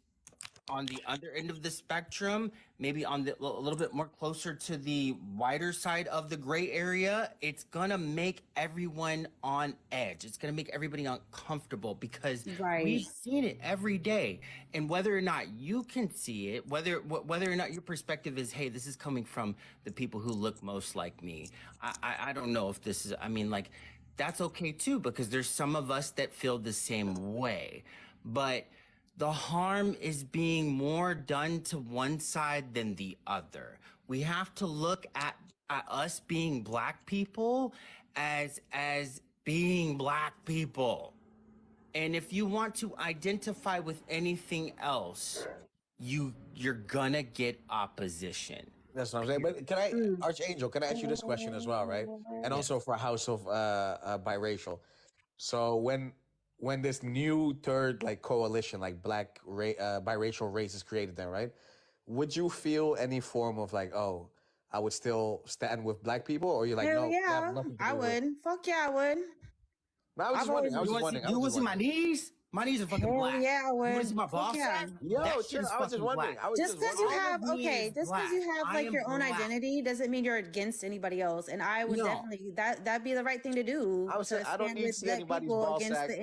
on the other end of the spectrum, maybe on a little bit more closer to the wider side of the gray area, it's gonna make everyone on edge. It's gonna make everybody uncomfortable because we've seen it every day. And whether or not you can see it, whether or not your perspective is, hey, this is coming from the people who look most like me. I don't know if this is, I mean, like, that's okay too, because there's some of us that feel the same way. But the harm is being more done to one side than the other. We have to look at us being black people as being black people. And if you want to identify with anything else, you're gonna get opposition. That's what I'm saying. But can I, Archangel, can I ask you this question as well, right? And also for House of Biracial. So when this new third like coalition, like biracial race is created, then right? Would you feel any form of like, oh, I would still stand with black people, or you're like, Hell no, that have yeah, nothing to I do with it? would. Fuck yeah, I would. No, I was just wondering. I was just wondering. You want to see my knees? My knees are fucking Hell black. yeah, I You want would. to see my Fuck ball yeah. sack? Yo, That shit chill. is I was just fucking wondering. black. I was Just because you have just because you have like your own identity doesn't mean you're against anybody else. And I would definitely that'd be the right thing to do. I would say to I don't stand need to with see black anybody's people ball against sack. the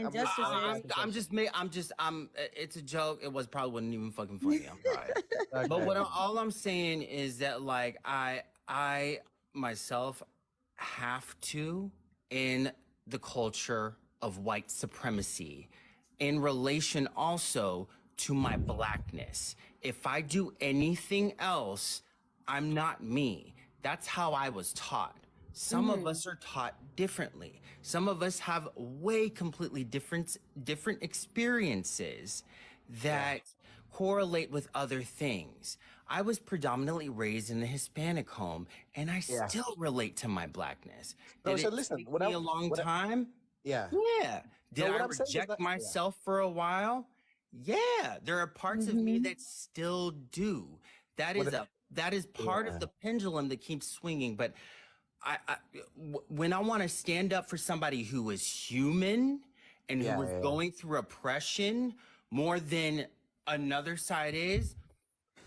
I'm just injustices. It's a joke. It was probably wasn't even fucking funny. I'm sorry. But all I'm saying is that like I myself have to, in the culture of white supremacy, in relation also to my blackness. If I do anything else, I'm not me. That's how I was taught. Some of us are taught differently. Some of us have way completely different experiences that correlate with other things. I was predominantly raised in a Hispanic home, and I still relate to my blackness. Did it take me a long time? Yeah. Yeah. Did I reject myself for a while? Yeah. There are parts of me that still do. That is part of the pendulum that keeps swinging. But when I want to stand up for somebody who is human and who is going through oppression more than another side is,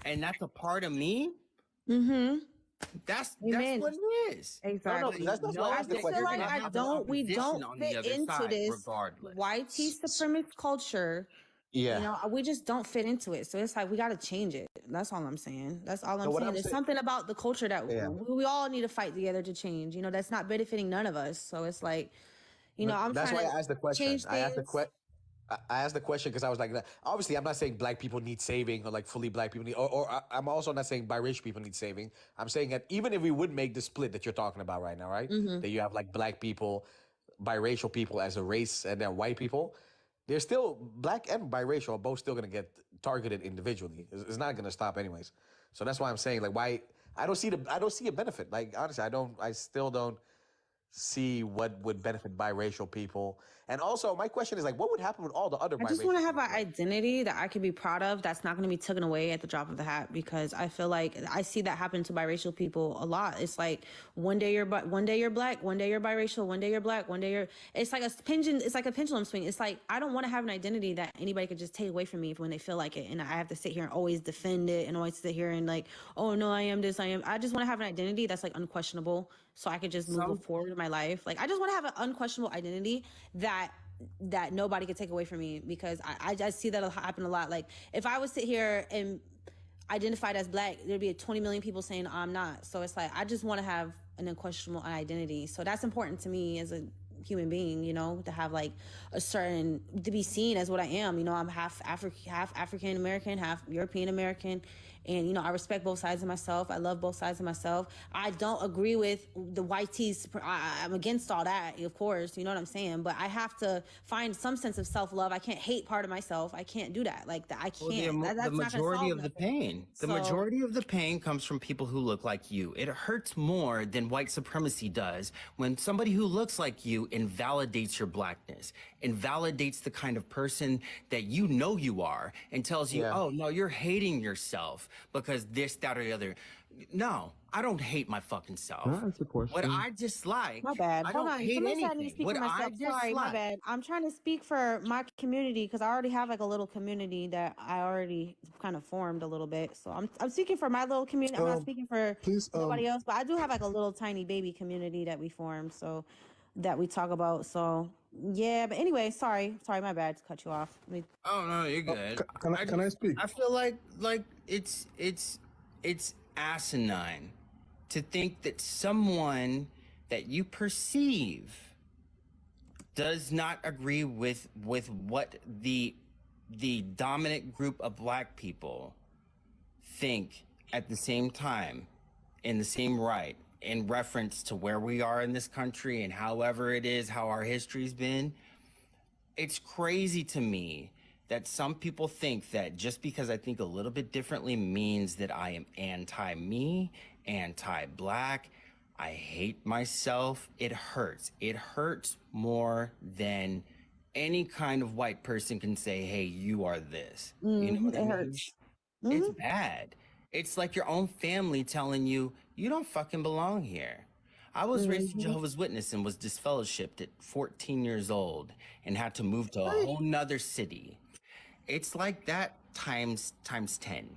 and that's a part of me. That's what it is. Exactly. That's why I asked the question. I feel like we don't fit into this white supremacist culture. Yeah. You know, we just don't fit into it. So it's like we got to change it. That's all I'm saying. That's all I'm what saying. I'm There's saying- something about the culture that we all need to fight together to change. You know, that's not benefiting none of us. So it's like, you know, I'm That's trying why to I asked the question. change I asked the things. question. I asked the question because I was like, obviously, I'm not saying black people need saving or like fully black people need, or I'm also not saying biracial people need saving. I'm saying that even if we would make the split that you're talking about right now, right? That you have like black people, biracial people as a race, and then white people, they're still black and biracial are both still going to get targeted individually. It's not going to stop anyways. So that's why I'm saying like, why I don't see a benefit. Like honestly, I still don't see what would benefit biracial people. And also, my question is like, what would happen with all the other I biracial just want to people? have an identity that I can be proud of that's not going to be taken away at the drop of the hat, because I feel like I see that happen to biracial people a lot. It's like one day you're black, one day you're biracial, one day you're black, one day you're, it's like a pendulum swing. It's like I don't want to have an identity that anybody could just take away from me when they feel like it, and I have to sit here and always defend it and always sit here and like, oh no, I am this, I just want to have an identity that's like unquestionable, so I could just move forward in my life. Like I just want to have an unquestionable identity that nobody could take away from me, because I just see that happen a lot. Like if I would sit here and identified as black, there'd be 20 million people saying I'm not. So it's like I just want to have an unquestionable identity. So that's important to me as a human being, you know, to have like a certain, to be seen as what I am. You know, I'm half African American, half European American. And, you know, I respect both sides of myself. I love both sides of myself. I don't agree with the white tees. I'm against all that, of course. You know what I'm saying? But I have to find some sense of self-love. I can't hate part of myself. I can't do that. Like, I can't. Well, That's the not gonna majority solve of the nothing. pain. The So- majority of the pain comes from people who look like you. It hurts more than white supremacy does when somebody who looks like you invalidates your blackness, invalidates the kind of person that you know you are, and tells you, oh, no, you're hating yourself because this, that, or the other. No, I don't hate my fucking self. What I dislike, My bad. I Hold don't on. hate Somebody said I need to anything. speak What for I myself. Sorry, my dislike. bad. I'm trying to speak for my community because I already have like a little community that I already kind of formed a little bit. So I'm speaking for my little community. I'm not speaking for nobody else, but I do have like a little tiny baby community that we formed, so that we talk about. So yeah, but anyway, sorry, my bad to cut you off. Oh no, you're good. Can I speak? I feel like it's asinine to think that someone that you perceive does not agree with what the the dominant group of black people think at the same time, in the same right, in reference to where we are in this country and however it is, how our history's been, it's crazy to me that some people think that just because I think a little bit differently means that I am anti-me, anti-black. I hate myself. It hurts. It hurts more than any kind of white person can say, hey, you are this. You know what I It mean? hurts. It's bad. It's like your own family telling you, you don't fucking belong here. I was raised a Jehovah's Witness and was disfellowshipped at 14 years old and had to move to a whole nother city. It's like that times 10.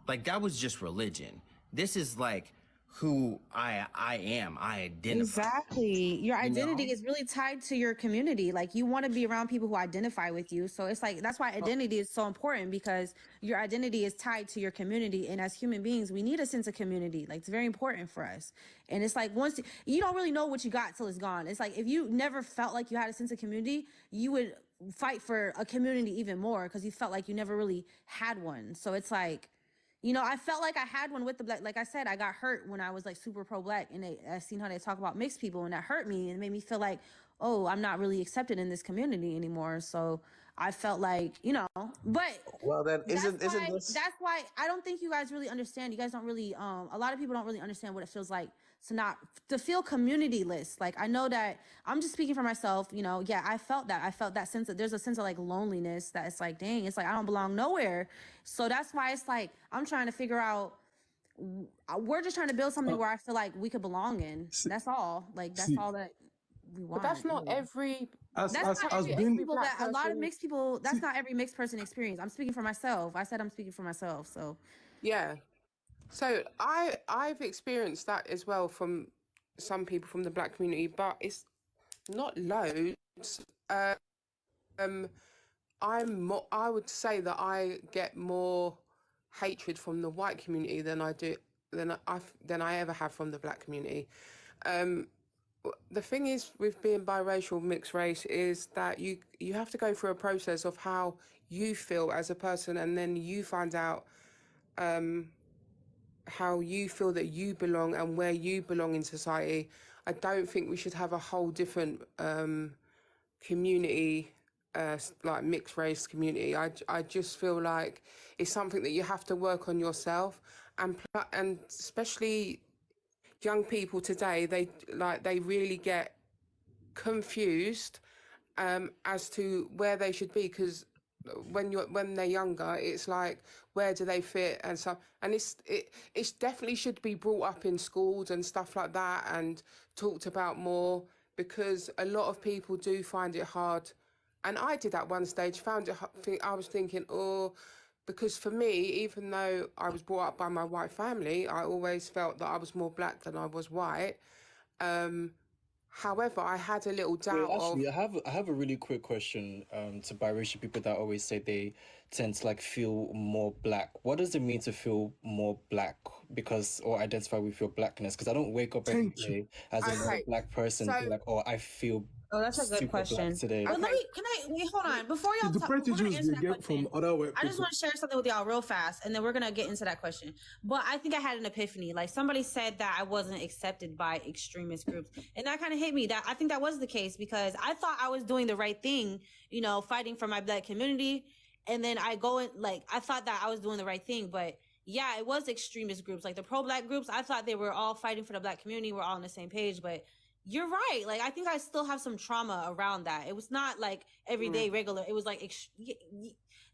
Like that was just religion. This is like who I am. I identify. Exactly. Your You know? identity is really tied to your community. Like you want to be around people who identify with you. So it's like that's why identity is so important, because your identity is tied to your community. And as human beings, we need a sense of community. Like it's very important for us. And it's like once you don't really know what you got till it's gone. It's like if you never felt like you had a sense of community, you would fight for a community even more because you felt like you never really had one. So it's like, you know, I felt like I had one with the black. Like I said, I got hurt when I was like super pro-black, and I seen how they talk about mixed people, and that hurt me, and it made me feel like, oh, I'm not really accepted in this community anymore. So I felt like, you know, but well, then isn't that's why I don't think you guys really understand. You guys don't really, a lot of people don't really understand what it feels like to feel communityless. Like I know that I'm just speaking for myself, you know, yeah, I felt that sense that there's a sense of like loneliness that it's like, dang, it's like, I don't belong nowhere. So that's why it's like, I'm trying to figure out, we're just trying to build something where I feel like we could belong in. That's all. Like, that's all that we want. But that's not every. That's not every mixed people. That a lot of mixed people. That's not every mixed person experience. I'm speaking for myself. I said I'm speaking for myself. So yeah. So I've experienced that as well from some people from the black community, but it's not loads. I would say that I get more hatred from the white community than I ever have from the black community. The thing is with being biracial, mixed race, is that you have to go through a process of how you feel as a person, and then you find out how you feel that you belong and where you belong in society. I don't think we should have a whole different community, like mixed race community. I just feel like it's something that you have to work on yourself, and especially young people today, they really get confused as to where they should be, because when they're younger, it's like, where do they fit and stuff, and it definitely should be brought up in schools and stuff like that and talked about more, because a lot of people do find it hard, and I did at one stage, I was thinking, oh, because for me, even though I was brought up by my white family, I always felt that I was more black than I was white. However, I had a little doubt. Actually, I have a really quick question to biracial people that always say they tend to like feel more black. What does it mean to feel more black? Or identify with your blackness? Because I don't wake up every day as a black person and be like, oh, I feel. Oh, that's a good question. Today. But wait, hold on. Before y'all talk, I just want to share something with y'all real fast, and then we're going to get into that question. But I think I had an epiphany. Like, somebody said that I wasn't accepted by extremist groups, and that kind of hit me. That I think that was the case, because I thought I was doing the right thing, you know, fighting for my black community. And then I thought that I was doing the right thing, but yeah, it was extremist groups, like the pro-black groups. I thought they were all fighting for the black community. We're all on the same page, but you're right. Like, I think I still have some trauma around that. It was not like everyday regular. It was like,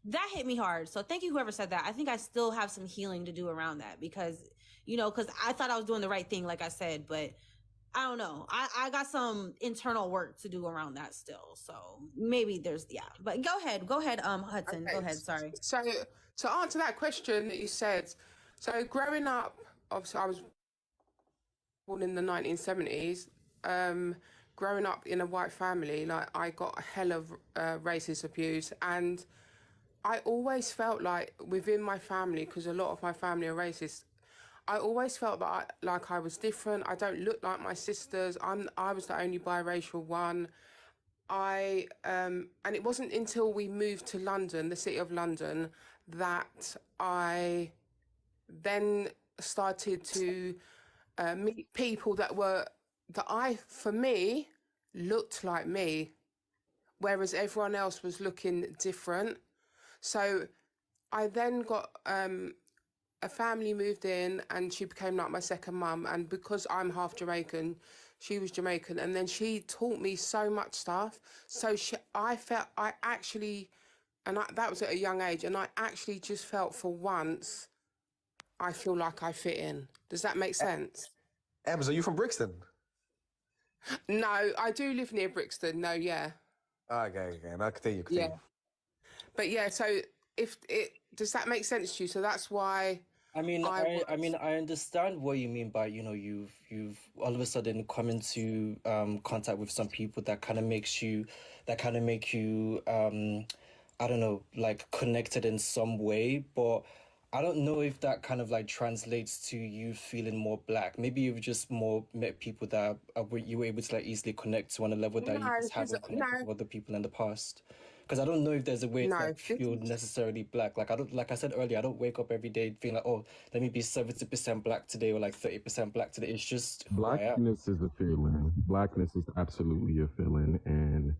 that hit me hard. So thank you, whoever said that. I think I still have some healing to do around that, because, you know, because I thought I was doing the right thing, like I said, but I don't know. I got some internal work to do around that still. So maybe but go ahead, Hudson. Okay. Go ahead. Sorry. So to answer that question that you said, so growing up, obviously I was born in the 1970s. Growing up in a white family, like, I got a hell of racist abuse, and I always felt like within my family, because a lot of my family are racist, I always felt that I was different. I don't look like my sisters. I was the only biracial one. and it wasn't until we moved to London, the city of London, that I then started to meet people that for me, looked like me, whereas everyone else was looking different. So I then got a family moved in, and she became like my second mum. And because I'm half Jamaican, she was Jamaican, and then she taught me so much stuff. So that was at a young age, and I actually just felt for once, I feel like I fit in. Does that make sense? Ems, are you from Brixton? No, I do live near Brixton. No, yeah. Okay. Now continue. Yeah. But yeah, so does that make sense to you? So that's why. I mean, I understand what you mean by, you've all of a sudden come into contact with some people that kind of make you, I don't know, like connected in some way, but I don't know if that kind of like translates to you feeling more black. Maybe you've just more met people that you were able to like easily connect to on a level that you just haven't connected with other people in the past. Because I don't know if there's a way to like feel necessarily black. Like I said earlier, I don't wake up every day feeling like, oh, let me be 70% black today or like 30% black today. It's just who I am. Blackness is a feeling. Blackness is absolutely a feeling, and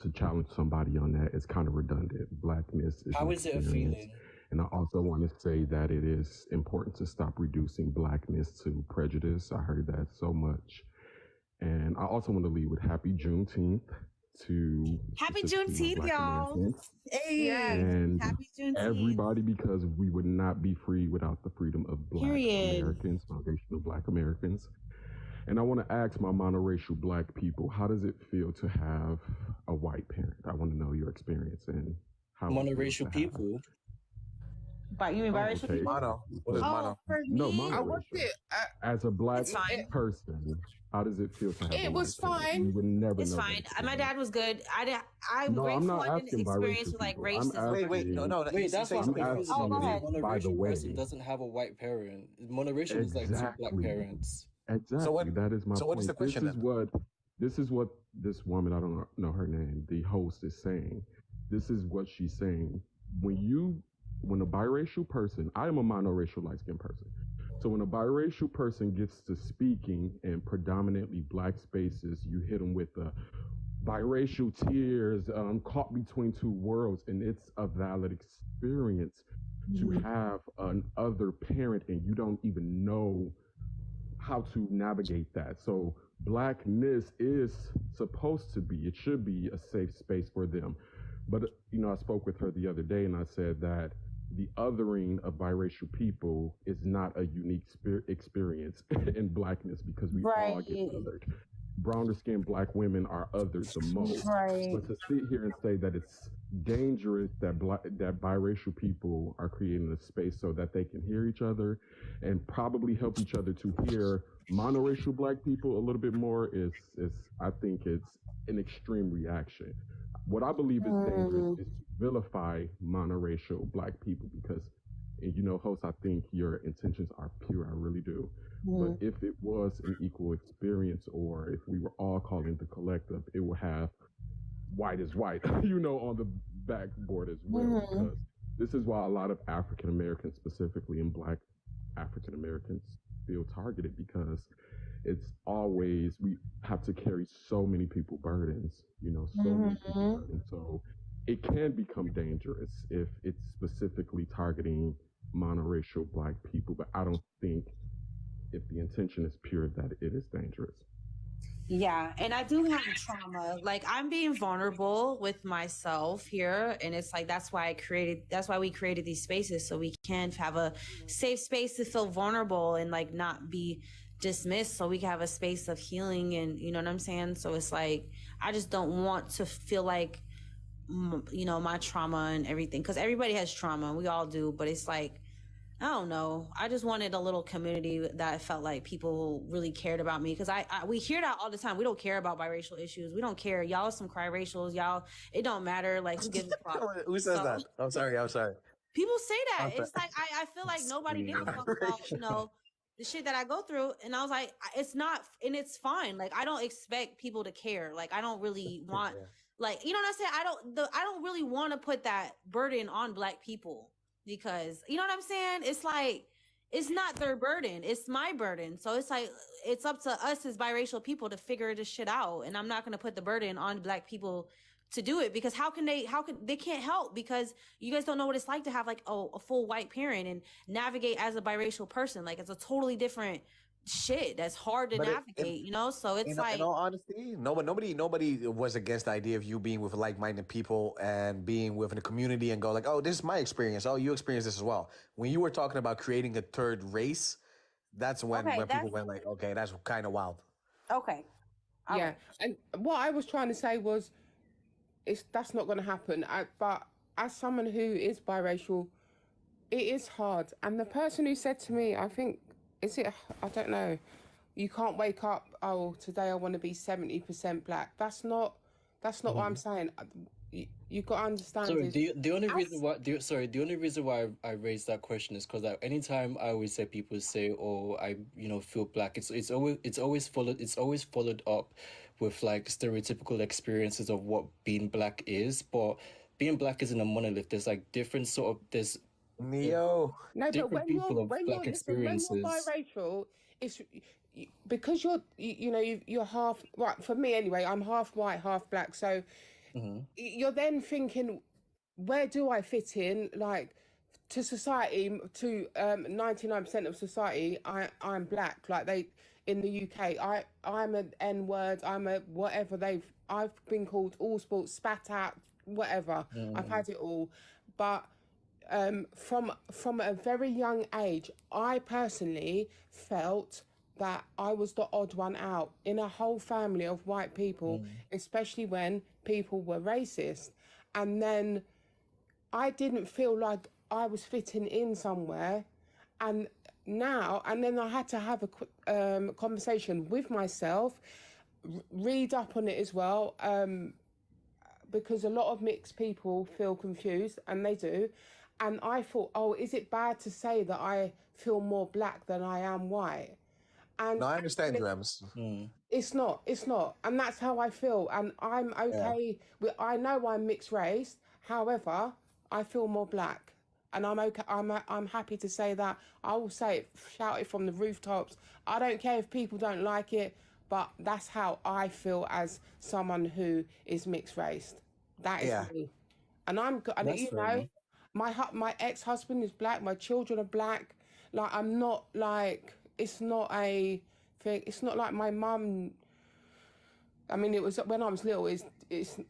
to challenge somebody on that is kind of redundant. Blackness is How is it a feeling? And I also want to say that it is important to stop reducing blackness to prejudice. I heard that so much. And I also want to lead with Happy Juneteenth to Happy Juneteenth, y'all. Hey, and happy Juneteenth. Everybody, because we would not be free without the freedom of Black Americans, foundational Black Americans. And I want to ask my monoracial Black people, how does it feel to have a white parent? I want to know your experience and how monoracial people. But you mean biracial people? Mono. What is mono? No, I monoracial. watched it. As a Black person, how does it feel to have It a was white parent? fine. You would never It's know fine. that. My dad was good. I'm No, I'm grateful not I didn't asking experience biracial like people. I'm racism. Wait, no. Wait, that's what I'm confused. Oh, go ahead. A By the monoracial way. person doesn't have a white parent. Monoracial is like two Black parents. Exactly. That is my so point. what is the question This is what this woman, I don't know her name, the host is saying. This is what she's saying. When a biracial person, I am a monoracial light-skinned person. So when a biracial person gets to speaking in predominantly Black spaces, you hit them with the biracial tears, caught between two worlds, and it's a valid experience to have an other parent and you don't even know how to navigate that. So Blackness is supposed to be, it should be a safe space for them. But, I spoke with her the other day and I said that the othering of biracial people is not a unique experience in Blackness because we all get othered. Browner skinned Black women are othered the most. Right. But to sit here and say that it's dangerous that biracial people are creating a space so that they can hear each other and probably help each other to hear monoracial Black people a little bit more is I think it's an extreme reaction. What I believe is dangerous is to vilify monoracial Black people because, host, I think your intentions are pure. I really do. But if it was an equal experience or if we were all calling the collective, it would have white is white, on the backboard as well. Because this is why a lot of African Americans, specifically and Black African Americans, feel targeted because it's always, we have to carry so many people burdens, so many people burdens. So it can become dangerous if it's specifically targeting monoracial Black people, but I don't think if the intention is pure that it is dangerous. Yeah, and I do have trauma. Like I'm being vulnerable with myself here, and it's like that's why we created these spaces so we can have a safe space to feel vulnerable and like not be dismissed, so we can have a space of healing, and you know what I'm saying. So it's like I just don't want to feel like my trauma and everything, because everybody has trauma, we all do, but it's like I don't know. I just wanted a little community that I felt like people really cared about me. Because we hear that all the time. We don't care about biracial issues. We don't care. Y'all are some cry racials. Y'all, it don't matter. Like, who gives a fuck? Who says that? I'm sorry. People say that. It's like, I feel like nobody gives a fuck about, the shit that I go through, and I was like, it's not, and it's fine. Like, I don't expect people to care. Like, I don't really want, like, you know what I'm saying? I don't really want to put that burden on Black people, because, you know what I'm saying? It's like, it's not their burden, it's my burden. So it's like, it's up to us as biracial people to figure this shit out. And I'm not going to put the burden on Black people to do it, because how can they can't help, because you guys don't know what it's like to have like a full white parent and navigate as a biracial person. Like, it's a totally different shit that's hard to navigate, you know? So it's like, in all honesty, nobody was against the idea of you being with like-minded people and being within a community and go like, oh, this is my experience. Oh, you experience this as well. When you were talking about creating a third race, that's when people went like, okay, that's kind of wild. Okay. Yeah. And what I was trying to say was, that's not going to happen. But as someone who is biracial, it is hard. And the person who said to me, I think, I don't know, you can't wake up, oh, today I want to be 70% Black. That's not what I'm saying. You got to understand. Sorry, the only reason why I raised that question is because anytime I always say, people say, "Oh, I feel Black," it's always followed up with like stereotypical experiences of what being Black is. But being Black isn't a monolith. There's like different sort of No, but when you're experiences. biracial, it's because you're half, right, for me anyway, I'm half white, half Black. So you're then thinking, where do I fit in? Like, to society, to 99% of society, I'm Black. Like, in the UK, I'm an N-word, I'm a whatever I've been called, all sports, spat at, whatever. I've had it all. But from a very young age, I personally felt that I was the odd one out in a whole family of white people, especially when people were racist. And then I didn't feel like I was fitting in somewhere. And then I had to have a conversation with myself, read up on it as well, because a lot of mixed people feel confused, and they do. And I thought, oh, is it bad to say that I feel more Black than I am white? And no, I understand you, Ems. It's not. And that's how I feel. And I'm okay with, I know I'm mixed race. However, I feel more Black. And I'm okay. I'm happy to say that. I will say it, shout it from the rooftops. I don't care if people don't like it, but that's how I feel as someone who is mixed race. That is me. And my ex-husband is Black. My children are Black. Like, I'm not like, it's not a thing. It's not like my mum. I mean, it was when I was little. It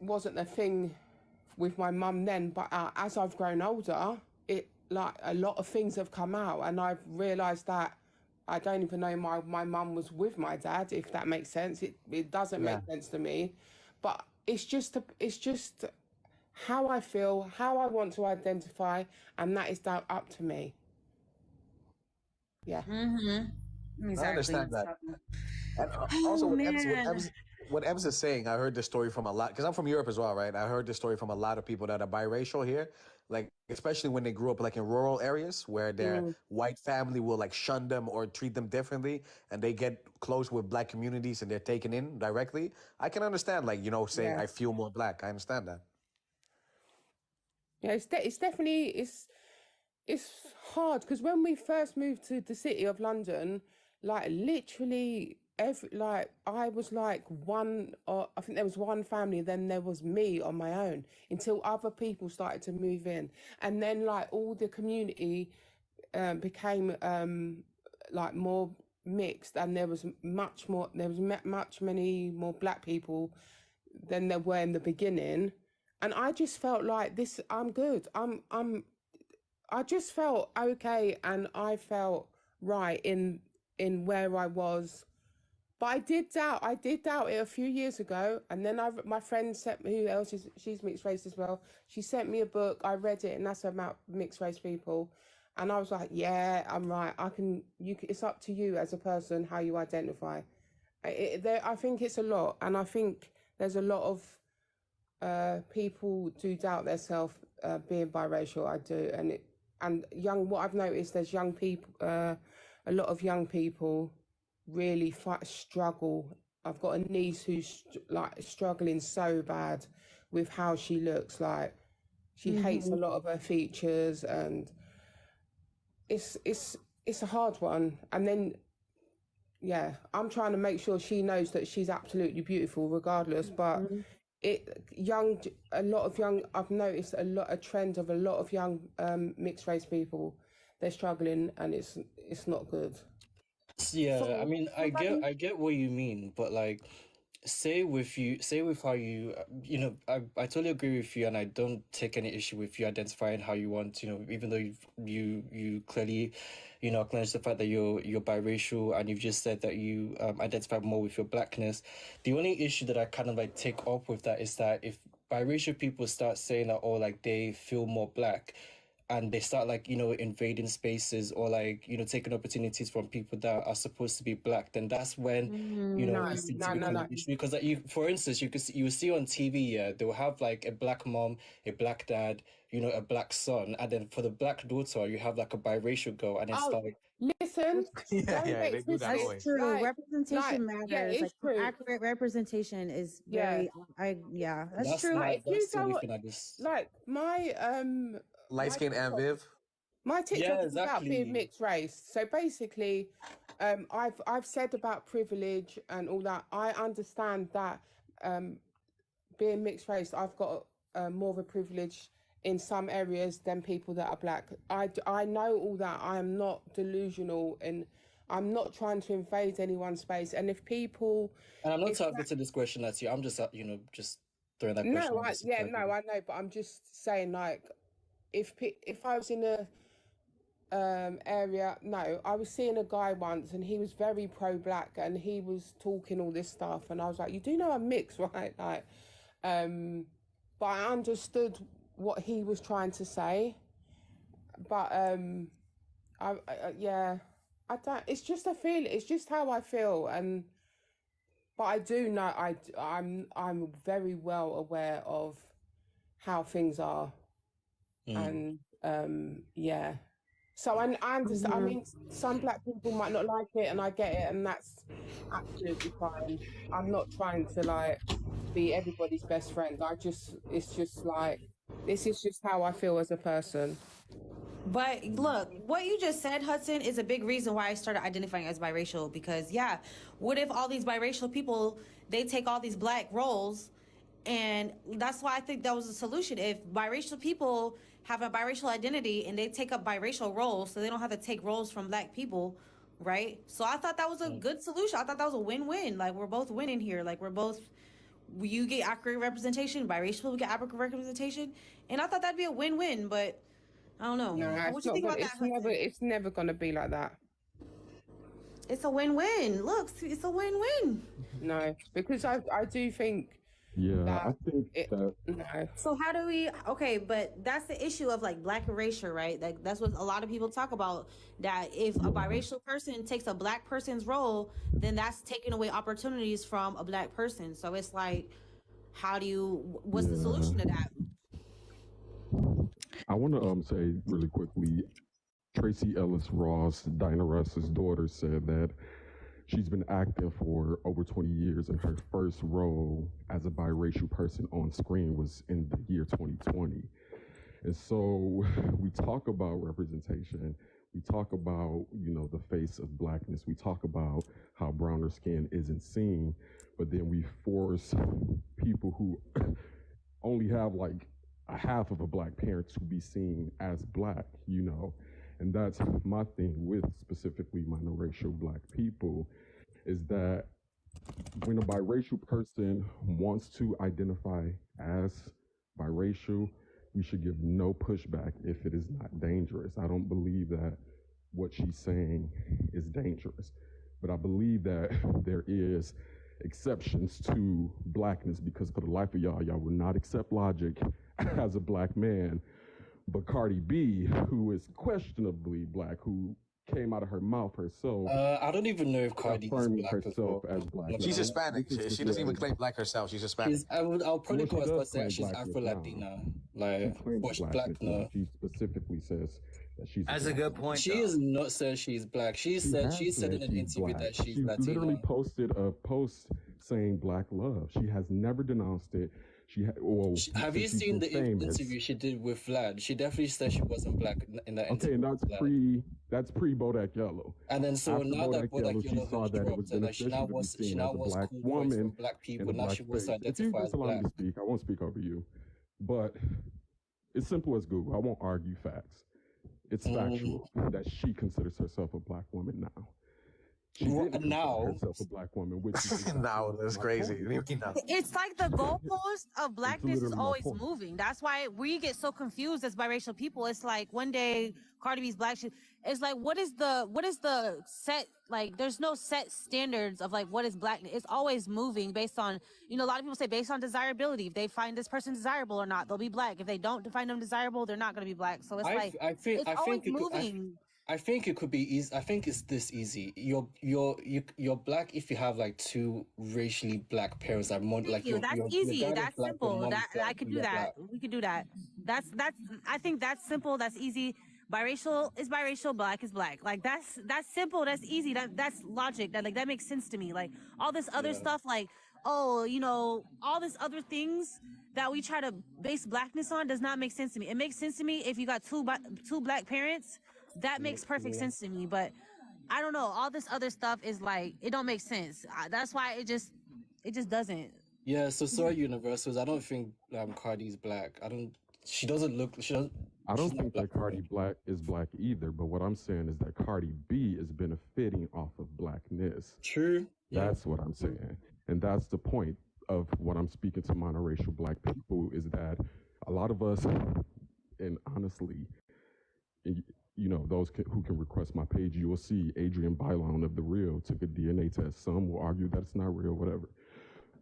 wasn't a thing with my mum then. But as I've grown older, like a lot of things have come out, and I've realised that I don't even know my mum was with my dad. If that makes sense, it doesn't make sense to me. But it's just how I feel, how I want to identify, and that is up to me. Yeah. Exactly. I understand that. And also, what Ems is saying, I heard this story from a lot, because I'm from Europe as well, right? I heard this story from a lot of people that are biracial here, like, especially when they grew up like in rural areas where their white family will like shun them or treat them differently, and they get close with Black communities and they're taken in directly. I can understand, like, saying I feel more Black. I understand that. Yeah, it's definitely it's hard, because when we first moved to the city of London, like literally I was like I think there was one family, then there was me on my own, until other people started to move in, and then like all the community became like more mixed, and there was much many more Black people than there were in the beginning. And I just felt like this, I'm good. I just felt okay, and I felt right in where I was. But I did doubt it a few years ago, and then my friend sent me, she's mixed race as well. She sent me a book, I read it, and that's about mixed race people. And I was like, yeah, I'm right. It's up to you as a person how you identify. I think it's a lot, and I think there's a lot of people do doubt themselves being biracial. I do, what I've noticed, there's young people, a lot of young people really struggle. I've got a niece who's like struggling so bad with how she looks. Like she hates a lot of her features, and it's a hard one. And then yeah, I'm trying to make sure she knows that she's absolutely beautiful regardless. But I've noticed a trend of a lot of young mixed race people. They're struggling, and it's not good. Yeah, I mean, I get what you mean, but like, say with how you, I totally agree with you, and I don't take any issue with you identifying how you want, even though you clearly, acknowledge the fact that you're biracial, and you've just said that you identify more with your blackness. The only issue that I kind of like take up with that is that if biracial people start saying that, oh, like they feel more black, and they start like invading spaces or like taking opportunities from people that are supposed to be black, then that's when it seems to become an issue. Because like for instance, you will see on TV, yeah, they'll have like a black mom, a black dad, a black son, and then for the black daughter you have like a biracial girl, and it's like listen, they do that That's always. true. Representation matters. Yeah, it's like true. Accurate representation is very. That's true. Like, if you go, like my light skin and Viv. My TikTok is about exactly. being mixed race. So basically, I've said about privilege and all that. I understand that being mixed race, I've got more of a privilege in some areas than people that are black. I know all that. I am not delusional, and I'm not trying to invade anyone's space. And if people, and I'm not targeting this question at you. I'm just just throwing that question. I know, but I'm just saying, like, if I was in a area, I was seeing a guy once, and he was very pro-black, and he was talking all this stuff, and I was like, you do know I'm mixed, right? Like, but I understood what he was trying to say, but I don't. It's just a feeling. It's just how I feel, but I do know I'm very well aware of how things are, and yeah. So I understand. I mean, some black people might not like it, and I get it, and that's absolutely fine. I'm not trying to like be everybody's best friend. It's just like, this is just how I feel as a person. But look, what you just said, Hudson, is a big reason why I started identifying as biracial. Because what if all these biracial people, they take all these black roles, and that's why I think that was a solution. If biracial people have a biracial identity and they take up biracial roles, so they don't have to take roles from black people, right? So I thought that was a good solution. I thought that was a win-win. Like, we're both winning here. Like, you get accurate representation, biracial people get accurate representation, and I thought that'd be a win-win. But I don't know. No, what you think about that? It's never gonna be like that. It's a win-win. Look, it's a win-win. No, because I do think. Yeah, I think that. No. So how do we? Okay, but that's the issue of like black erasure, right? Like, that's what a lot of people talk about. That if a biracial person takes a black person's role, then that's taking away opportunities from a black person. So it's like, what's the solution to that? I want to say really quickly, Tracy Ellis Ross, Diana Ross's daughter, said that she's been active for over 20 years, and her first role as a biracial person on screen was in the year 2020. And so we talk about representation. We talk about, the face of blackness. We talk about how browner skin isn't seen, but then we force people who only have like a half of a black parent to be seen as black, And that's my thing with specifically monoracial black people, is that when a biracial person wants to identify as biracial, we should give no pushback if it is not dangerous. I don't believe that what she's saying is dangerous, but I believe that there is exceptions to blackness, because for the life of y'all will not accept Logic as a black man. But Cardi B, who is questionably black, who came out of her mouth herself. I don't even know if Cardi is black herself as black. She's Hispanic. She doesn't even claim black herself. She's Hispanic. I'll probably classify saying she's Afro Latina. Like, she black now. She specifically says that she's That's a good point. She has not said she's black. She said in an interview that she's She Latino. literally posted a post saying black love. She has never denounced it. Have you seen the interview she did with Vlad? She definitely said she wasn't black in that interview. Okay, and that's pre Bodak Yellow. And then so After now that Bodak she Yellow saw has that it dropped, was and like she beneficial now to be seen as a wants black cool voice woman for black in people. a Now black she wants to space. If you identify just as allow me black. to speak, I won't speak over you. But it's simple as Google. I won't argue facts. It's factual that she considers herself a black woman now. She didn't consider herself a black woman, which is exactly now that's my crazy. point. It's like the goalpost of blackness is literally my always point. moving. That's why we get so confused as biracial people. It's like one day Cardi B's black. It's like what is the set, like there's no set standards of like what is blackness. It's always moving based on, a lot of people say based on desirability. If they find this person desirable or not, they'll be black. If they don't find them desirable, they're not going to be black. So it's it's always moving. I think it could be easy. I think it's this easy. You're black if you have like two racially black parents that more like That's easy. That's simple. That I could do that. We could do that. That's. I think that's simple. That's easy. Biracial is biracial. Black is black. Like that's simple. That's easy. That's logic. That makes sense to me. Like all this other stuff. Like all this other things that we try to base blackness on does not make sense to me. It makes sense to me if you got two black parents. That makes perfect sense to me, but I don't know. All this other stuff is like it don't make sense. That's why it just doesn't. Yeah. So sorry, universals. I don't think Cardi's black. She doesn't look. I don't think that Cardi is black either. But what I'm saying is that Cardi B is benefiting off of blackness. True. That's what I'm saying, and that's the point of what I'm speaking to monoracial black people is that a lot of us, and honestly, those who can request my page, you will see Adrienne Bailon of The Real took a DNA test. Some will argue that it's not real, whatever.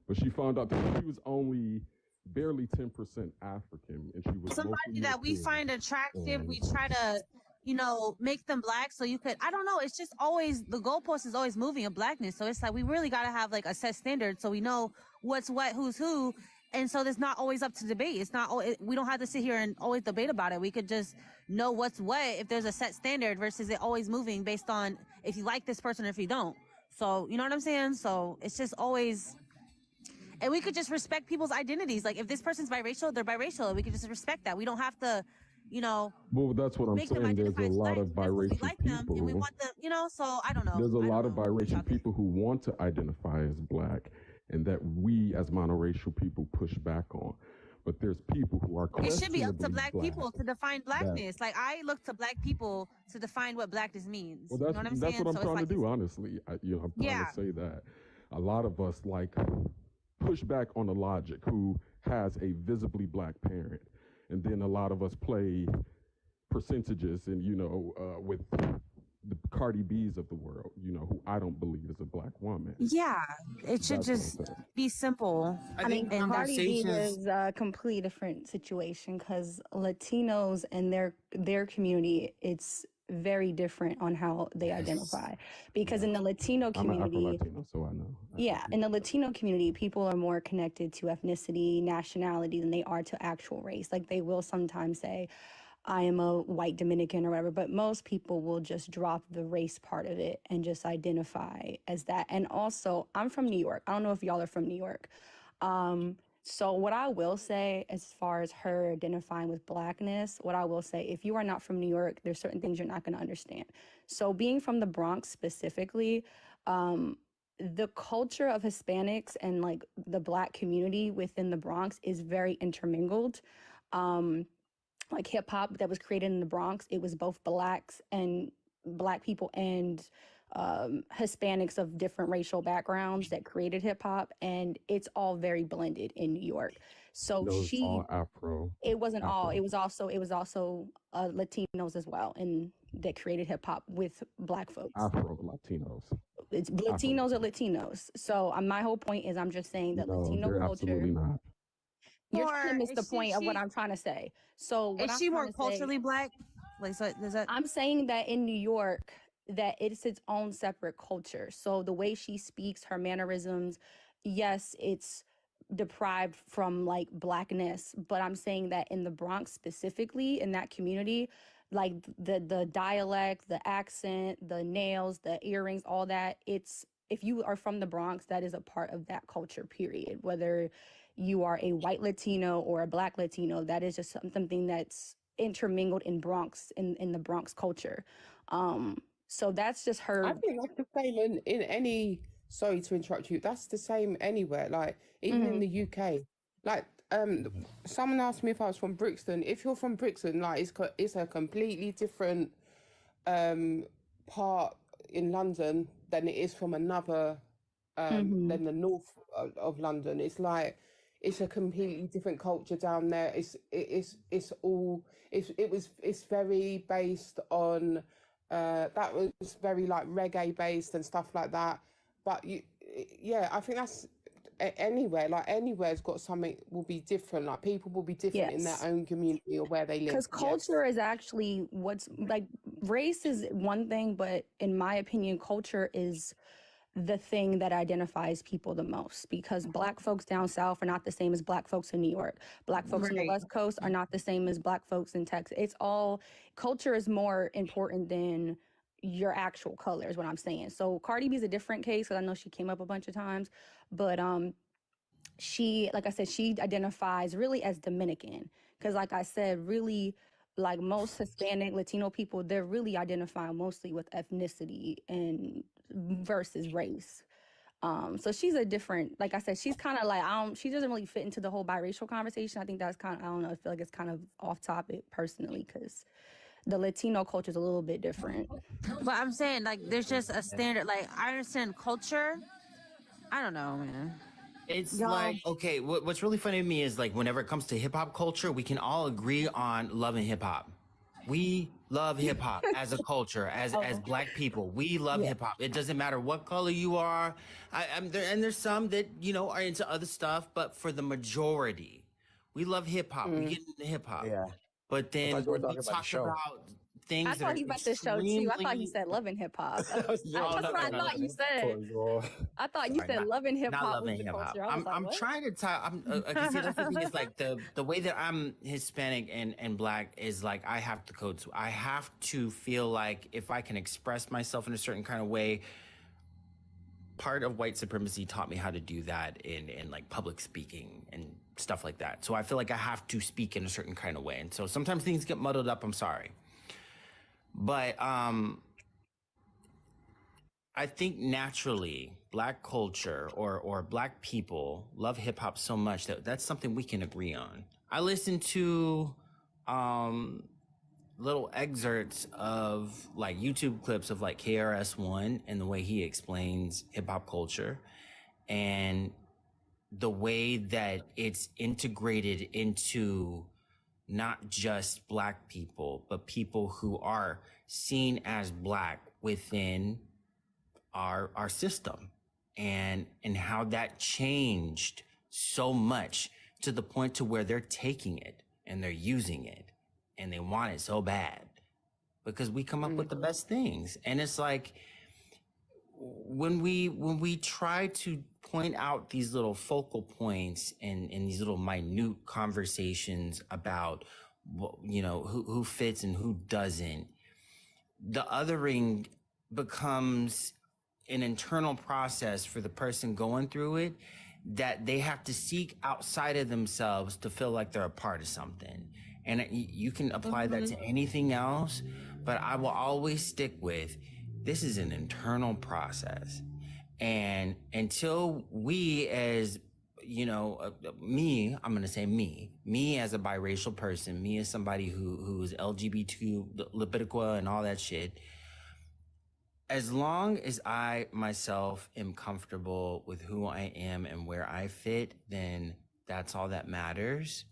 But she found out that she was only barely 10% African, and she was somebody that we find attractive. We try to, make them black. So you could, I don't know. It's just always the goalpost is always moving in blackness. So it's like we really got to have like a set standard so we know what's what, who's who. And so it's not always up to debate. It's not. We don't have to sit here and always debate about it. We could just know what's what if there's a set standard versus it always moving based on if you like this person or if you don't. So you know what I'm saying? So it's just always, and we could just respect people's identities. Like if this person's biracial, they're biracial. We could just respect that. We don't have to, Well, that's what I'm saying. There's a lot of biracial people. and we want them, so I don't know. There's a lot of biracial people who want to identify as black, and that we as monoracial people push back on. But there's people who are It should be up to black people to define blackness. Like I look to black people to define what blackness means. Well, you know what I'm saying? That's what I'm trying to do, honestly. I'm trying to say that a lot of us push back on the logic who has a visibly black parent. And then a lot of us play percentages and, with the Cardi B's of the world, who I don't believe is a black woman. Yeah, it should just be simple. I mean, Cardi B is a completely different situation because Latinos and their community, it's very different on how they identify. Because in the Latino community, I'm Afro-Latino, so I know. In the Latino community, people are more connected to ethnicity, nationality than they are to actual race. Like they will sometimes say, I am a white Dominican or whatever, but most people will just drop the race part of it and just identify as that. And also, I'm from New York. I don't know if y'all are from New York. So what I will say as far as her identifying with blackness, what I will say, if you are not from New York, there's certain things you're not going to understand. So being from the Bronx specifically, the culture of Hispanics and like the black community within the Bronx is very intermingled. Like hip hop that was created in the Bronx, it was both black people and Hispanics of different racial backgrounds that created hip hop, and it's all very blended in New York. So all Afro. It wasn't all. It was also Latinos as well, and that created hip hop with black folks. Afro Latinos. It's Latinos are Latinos. So my whole point is, I'm just saying that Latino culture. Absolutely not. You're trying to miss the point of what I'm trying to say. So is she more culturally black? Like, so is that? I'm saying that in New York, that it's its own separate culture. So the way she speaks, her mannerisms, yes, it's deprived from like blackness, but I'm saying that in the Bronx specifically, in that community, like the dialect, the accent, the nails, the earrings, all that. It's, if you are from the Bronx, that is a part of that culture, period. Whether you are a white Latino or a black Latino, that is just something that's intermingled in Bronx, in the Bronx culture. So that's just her. I think that's the same in any, sorry to interrupt you, that's the same anywhere, like even in the UK. Like someone asked me if I was from Brixton. If you're from Brixton, like it's a completely different part in London than it is from another than the north of London. It's like it's a completely different culture down there. It's very based on that was very like reggae based and stuff like that. But I think that's anywhere. Like anywhere's got something will be different. Like people will be different in their own community or where they live. Because culture is actually what's like, race is one thing, but in my opinion, culture is the thing that identifies people the most, because black folks down south are not the same as black folks in New York. Black folks on the West Coast are not the same as black folks in Texas. It's all, culture is more important than your actual color is what I'm saying. So Cardi B is a different case, because I know she came up a bunch of times, but she, like I said, she identifies really as Dominican, because like I said, really, like most Hispanic Latino people, they're really identifying mostly with ethnicity and versus race. So she's a different, like I said, she's kind of like, she doesn't really fit into the whole biracial conversation. I think that's kind of, I don't know, I feel like it's kind of off topic personally, because the Latino culture is a little bit different. But I'm saying, like, there's just a standard, like, I understand culture. I don't know, man. It's like, okay, what's really funny to me is like whenever it comes to hip hop culture, we can all agree on loving hip hop. We love hip hop as a culture, as black people. We love hip hop. It doesn't matter what color you are. I'm there, and there's some that are into other stuff, but for the majority, we love hip hop. We get into hip hop. Yeah. But then we we talking about talk the show. about things I that thought are he meant the show too. I thought he said loving hip hop. That's what I thought you said. I thought you said loving hip hop was the culture. I'm trying to talk. I see, that's the thing is like the way that I'm Hispanic and black is like I have to code. I have to feel like if I can express myself in a certain kind of way. Part of white supremacy taught me how to do that in like public speaking and stuff like that. So I feel like I have to speak in a certain kind of way. And so sometimes things get muddled up. I'm sorry. But I think naturally black culture or black people love hip hop so much that that's something we can agree on. I listen to little excerpts of like YouTube clips of like KRS-One and the way he explains hip hop culture and the way that it's integrated into not just black people, but people who are seen as black within our system and how that changed so much to the point to where they're taking it and they're using it and they want it so bad because we come up with the best things. And it's like when we try to point out these little focal points and these little minute conversations about who fits and who doesn't, the othering becomes an internal process for the person going through it that they have to seek outside of themselves to feel like they're a part of something. And you can apply that to anything else, but I will always stick with this is an internal process. And until we as, me, I'm going to say me as a biracial person, me as somebody who's LGBTQ, lipidica and all that shit, as long as I myself am comfortable with who I am and where I fit, then that's all that matters.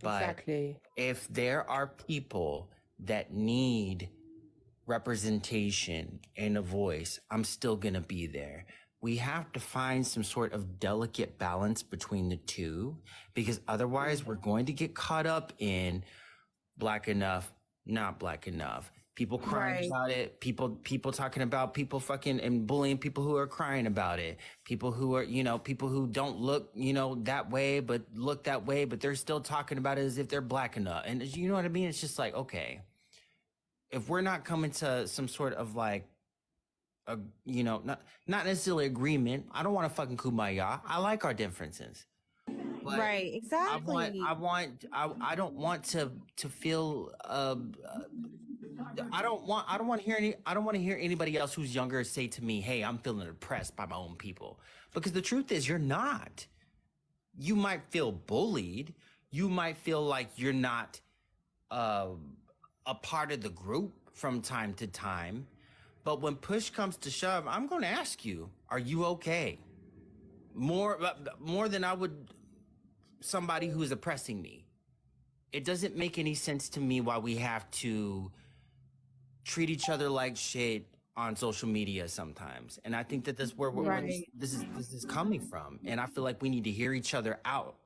But exactly. If there are people that need representation and a voice, I'm still going to be there. We have to find some sort of delicate balance between the two, because otherwise we're going to get caught up in black enough, not black enough. People crying about it. People talking about people fucking and bullying people who are crying about it. People who are, people who don't look, that way, but look that way, but they're still talking about it as if they're black enough. And you know what I mean? It's just like, okay, if we're not coming to some sort of like a, you know, not necessarily agreement. I don't want to fucking kumbaya. I like our differences. But Right, exactly. I don't want to feel I don't want to hear anybody else who's younger say to me, "Hey, I'm feeling oppressed by my own people." Because the truth is you're not. You might feel bullied. You might feel like you're not a part of the group from time to time. But when push comes to shove, I'm going to ask you, are you okay? More than I would somebody who is oppressing me. It doesn't make any sense to me why we have to treat each other like shit on social media sometimes. And I think that that's where this is coming from. And I feel like we need to hear each other out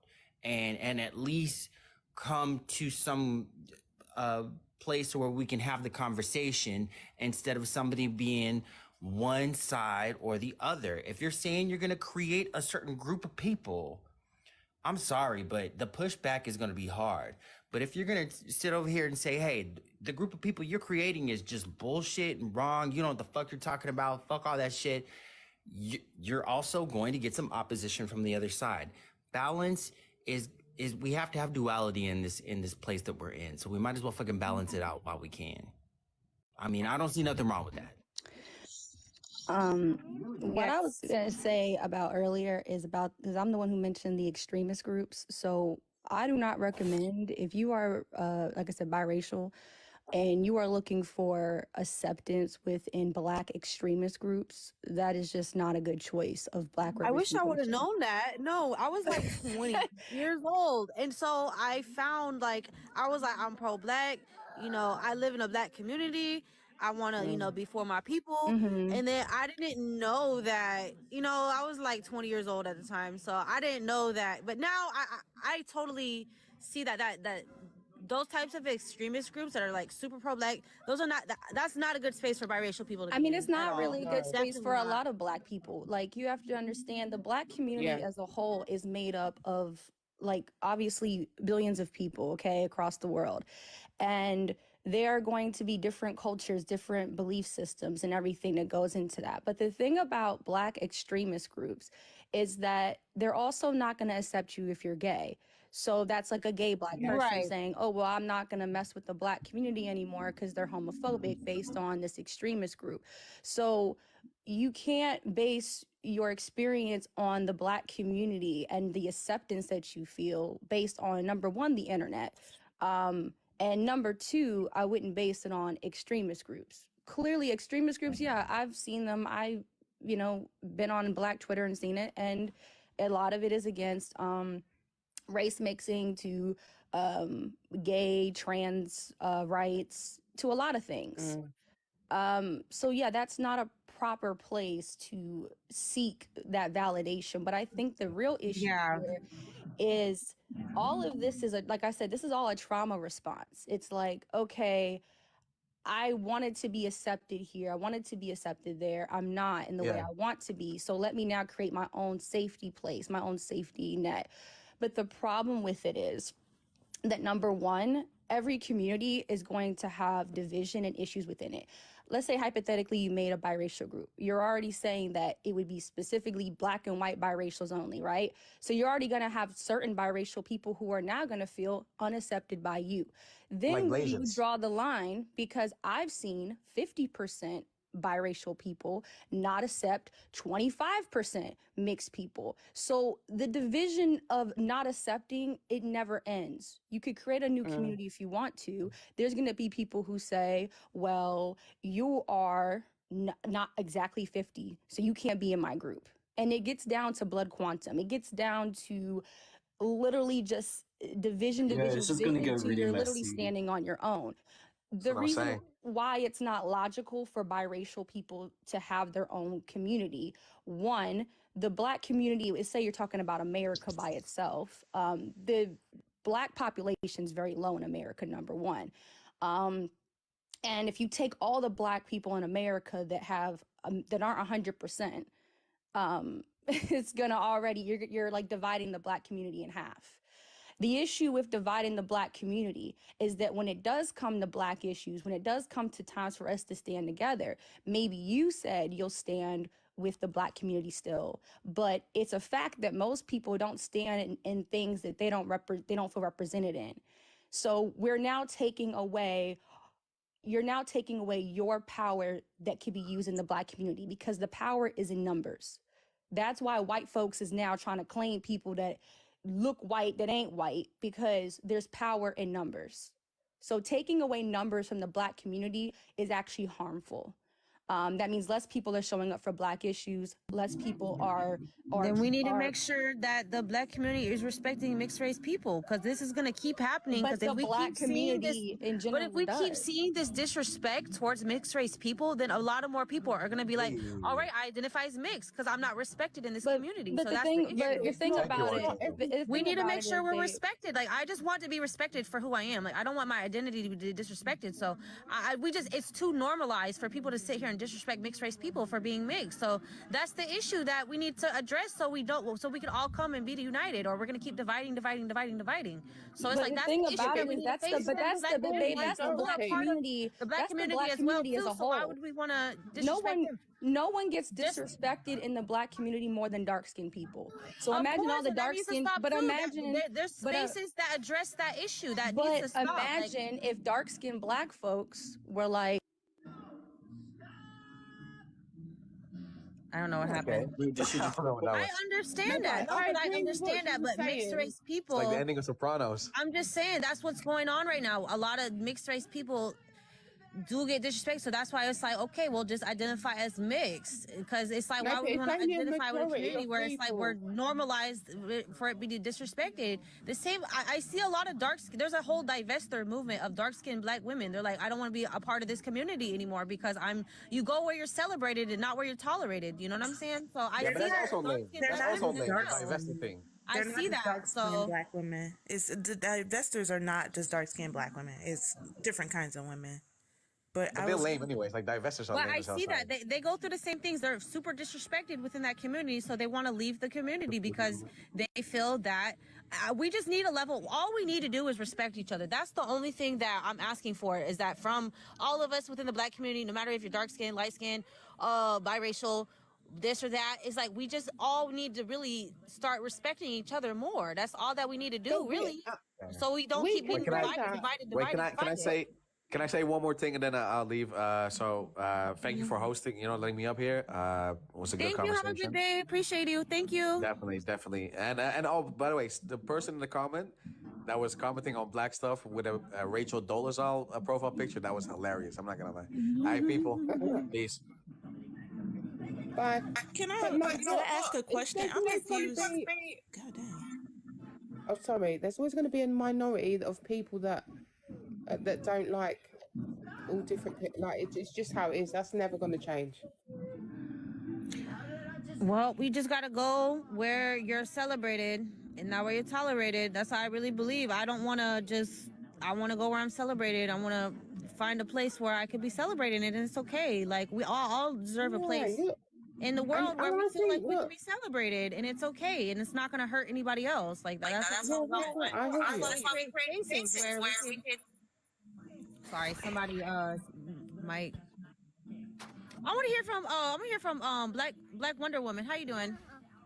and at least come to some place where we can have the conversation instead of somebody being one side or the other. If you're saying you're going to create a certain group of people, I'm sorry, but the pushback is going to be hard. But if you're going to sit over here and say, hey, the group of people you're creating is just bullshit and wrong, you know what the fuck you're talking about, fuck all that shit, you're also going to get some opposition from the other side. Balance is we have to have duality in this place that we're in. So we might as well fucking balance it out while we can. I mean, I don't see nothing wrong with that. What I was gonna say about earlier is about, because I'm the one who mentioned the extremist groups. So I do not recommend, if you are, like I said, biracial, and you are looking for acceptance within Black extremist groups, that is just not a good choice of Black I wish I would have representation. known that. No, I was like 20 years old. And so I found I was like, I'm pro-Black. You know, I live in a Black community. I want to, be for my people. And then I didn't know that, I was like 20 years old at the time. So I didn't know that. But now I totally see that those types of extremist groups that are like super pro-Black, those are not, that's not a good space for biracial people to be I mean, in it's at not all. really a good space Definitely for a not. lot of Black people. Like, you have to understand the Black community as a whole is made up of, like, obviously billions of people, okay, across the world. And there are going to be different cultures, different belief systems, and everything that goes into that. But the thing about Black extremist groups is that they're also not going to accept you if you're gay. So that's like a gay Black person Right. saying, oh, well, I'm not going to mess with the Black community anymore because they're homophobic based on this extremist group. So you can't base your experience on the Black community and the acceptance that you feel based on, number one, the internet. And number two, I wouldn't base it on extremist groups. Clearly, extremist groups, yeah, I've seen them. I, been on Black Twitter and seen it. And a lot of it is against race mixing to gay, trans rights, to a lot of things. So yeah, that's not a proper place to seek that validation. But I think the real issue here is all of this is, like I said, this is all a trauma response. It's like, okay, I wanted to be accepted here. I wanted to be accepted there. I'm not in the way I want to be. So let me now create my own safety place, my own safety net. But the problem with it is that, number one, every community is going to have division and issues within it. Let's say hypothetically you made a biracial group. You're already saying that it would be specifically Black and white biracials only, right? So you're already going to have certain biracial people who are now going to feel unaccepted by you. Then Like you Blasians. draw the line, because I've seen 50% biracial people not accept 25% mixed people. So the division of not accepting, it never ends. You could create a new community if you want to. There's going to be people who say, well, you are not exactly 50, so you can't be in my group. And it gets down to blood quantum. It gets down to literally just division, it's just gonna get until really you're literally messy. standing on your own. The what I'm reason saying. why it's not logical for biracial people to have their own community, one, the Black community, say you're talking about America by itself, the Black population is very low in America, number one. And if you take all the Black people in America that have that aren't 100%, it's gonna already, you're like dividing the Black community in half. The issue with dividing the Black community is that when it does come to Black issues, when it does come to times for us to stand together, maybe you said you'll stand with the Black community still, but it's a fact that most people don't stand in things that they don't feel represented in. So you're now taking away your power that could be used in the Black community, because the power is in numbers. That's why white folks is now trying to claim people that look white that ain't white, because there's power in numbers. So taking away numbers from the Black community is actually harmful. That means less people are showing up for Black issues. Less people are. Then we need to make sure that the Black community is respecting mixed race people, because this is going to keep happening. But Because the Black community in general, but if we keep seeing this disrespect towards mixed race people, then a lot of more people are going to be like, all right, I identify as mixed because I'm not respected in this community. but So the that's thing- the issue. but the thing about it- we need to make sure we're they- respected. Like, I just want to be respected for who I am. Like, I don't want my identity to be disrespected. So it's too normalized for people to sit here and disrespect mixed race people for being mixed. So that's the issue that we need to address, so we can all come and be united, or we're going to keep dividing. So it's But like, the that's thing the issue about that it we is need to that's face. the Black community. The Black That's the community Black as community well as too. a So why whole. would we want to disrespect them? No one gets disrespected in the Black community more than dark-skinned people. So Of imagine all course, the and that needs to dark-skinned, stop but too. imagine there's spaces that address that issue that but needs to stop. imagine if dark-skinned Black folks were like, I don't know what happened. I understand that. No, I understand that, but mixed race It's people. like the ending of Sopranos. I'm just saying that's what's going on right now. A lot of mixed race people do get disrespected, so that's why it's like, okay, we'll just identify as mixed, because it's like, No, why but would we it's want to only a identify with a majority community of where it's like we're people. normalized for it being disrespected? The same, I see a lot of there's a whole divester movement of dark-skinned Black women. They're like, I don't want to be a part of this community anymore because you go where you're celebrated and not where you're tolerated. You know what I'm saying? So I Yeah, see but that's that also lame. dark-skinned That's Black also women lame. as well. Divesting thing. I see that. Dark-skinned Black women. It's the divestors are not just dark-skinned Black women. It's different kinds of women. But They're lame anyways. Like divestors are But lame I as hell. see Sorry. that they go through the same things. They're super disrespected within that community, so they want to leave the community because they feel that we just need a level. All we need to do is respect each other. That's the only thing that I'm asking for, is that from all of us within the Black community, no matter if you're dark skinned, light skinned, biracial, this or that, is like, we just all need to really start respecting each other more. That's all that we need to do, really, so we don't keep being divided. Can I say one more thing and then I'll leave? Thank you for hosting. Letting me up here. It was a good Thank you. conversation. Have a good day. Appreciate you. Thank you. Definitely. And oh, by the way, the person in the comment that was commenting on Black stuff with a Rachel Dolezal profile picture, that was hilarious. I'm not gonna lie. All right, people, peace. Bye. Can I ask a question? I'm confused. God damn. Oh, sorry. There's always going to be a minority of people that don't like all different. Like, it's just how it is. That's never going to change. Well, we just gotta go where you're celebrated and not where you're tolerated. That's how I really believe. I don't want to I want to go where I'm celebrated. I want to find a place where I could be celebrated, and it's okay. Like, we all deserve a place in the world where we feel like we can be celebrated, and it's okay, and it's not gonna hurt anybody else. Like, that's what we create spaces where we can. Sorry, somebody might. I want to hear from Black Wonder Woman. How you doing?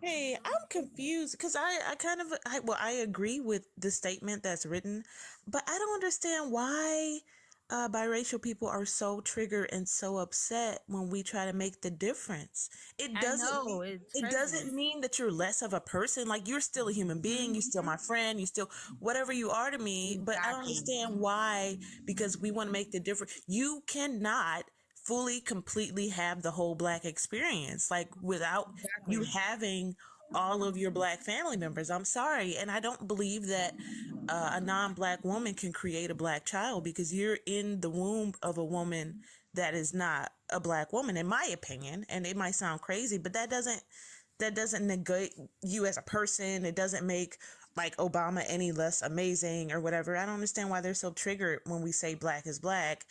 Hey, I'm confused because I agree with the statement that's written, but I don't understand why biracial people are so triggered and so upset when we try to make the difference. It doesn't mean that you're less of a person. Like, you're still a human being. You're still my friend. You still whatever you are to me. But I don't understand why, because we want to make the difference. You cannot fully, completely have the whole Black experience, like, without you having all of your Black family members. I'm sorry. And I don't believe that a non-Black woman can create a Black child, because you're in the womb of a woman that is not a Black woman, in my opinion. And it might sound crazy, but that doesn't negate you as a person. It doesn't make, like, Obama any less amazing or whatever. I don't understand why they're so triggered when we say Black is Black,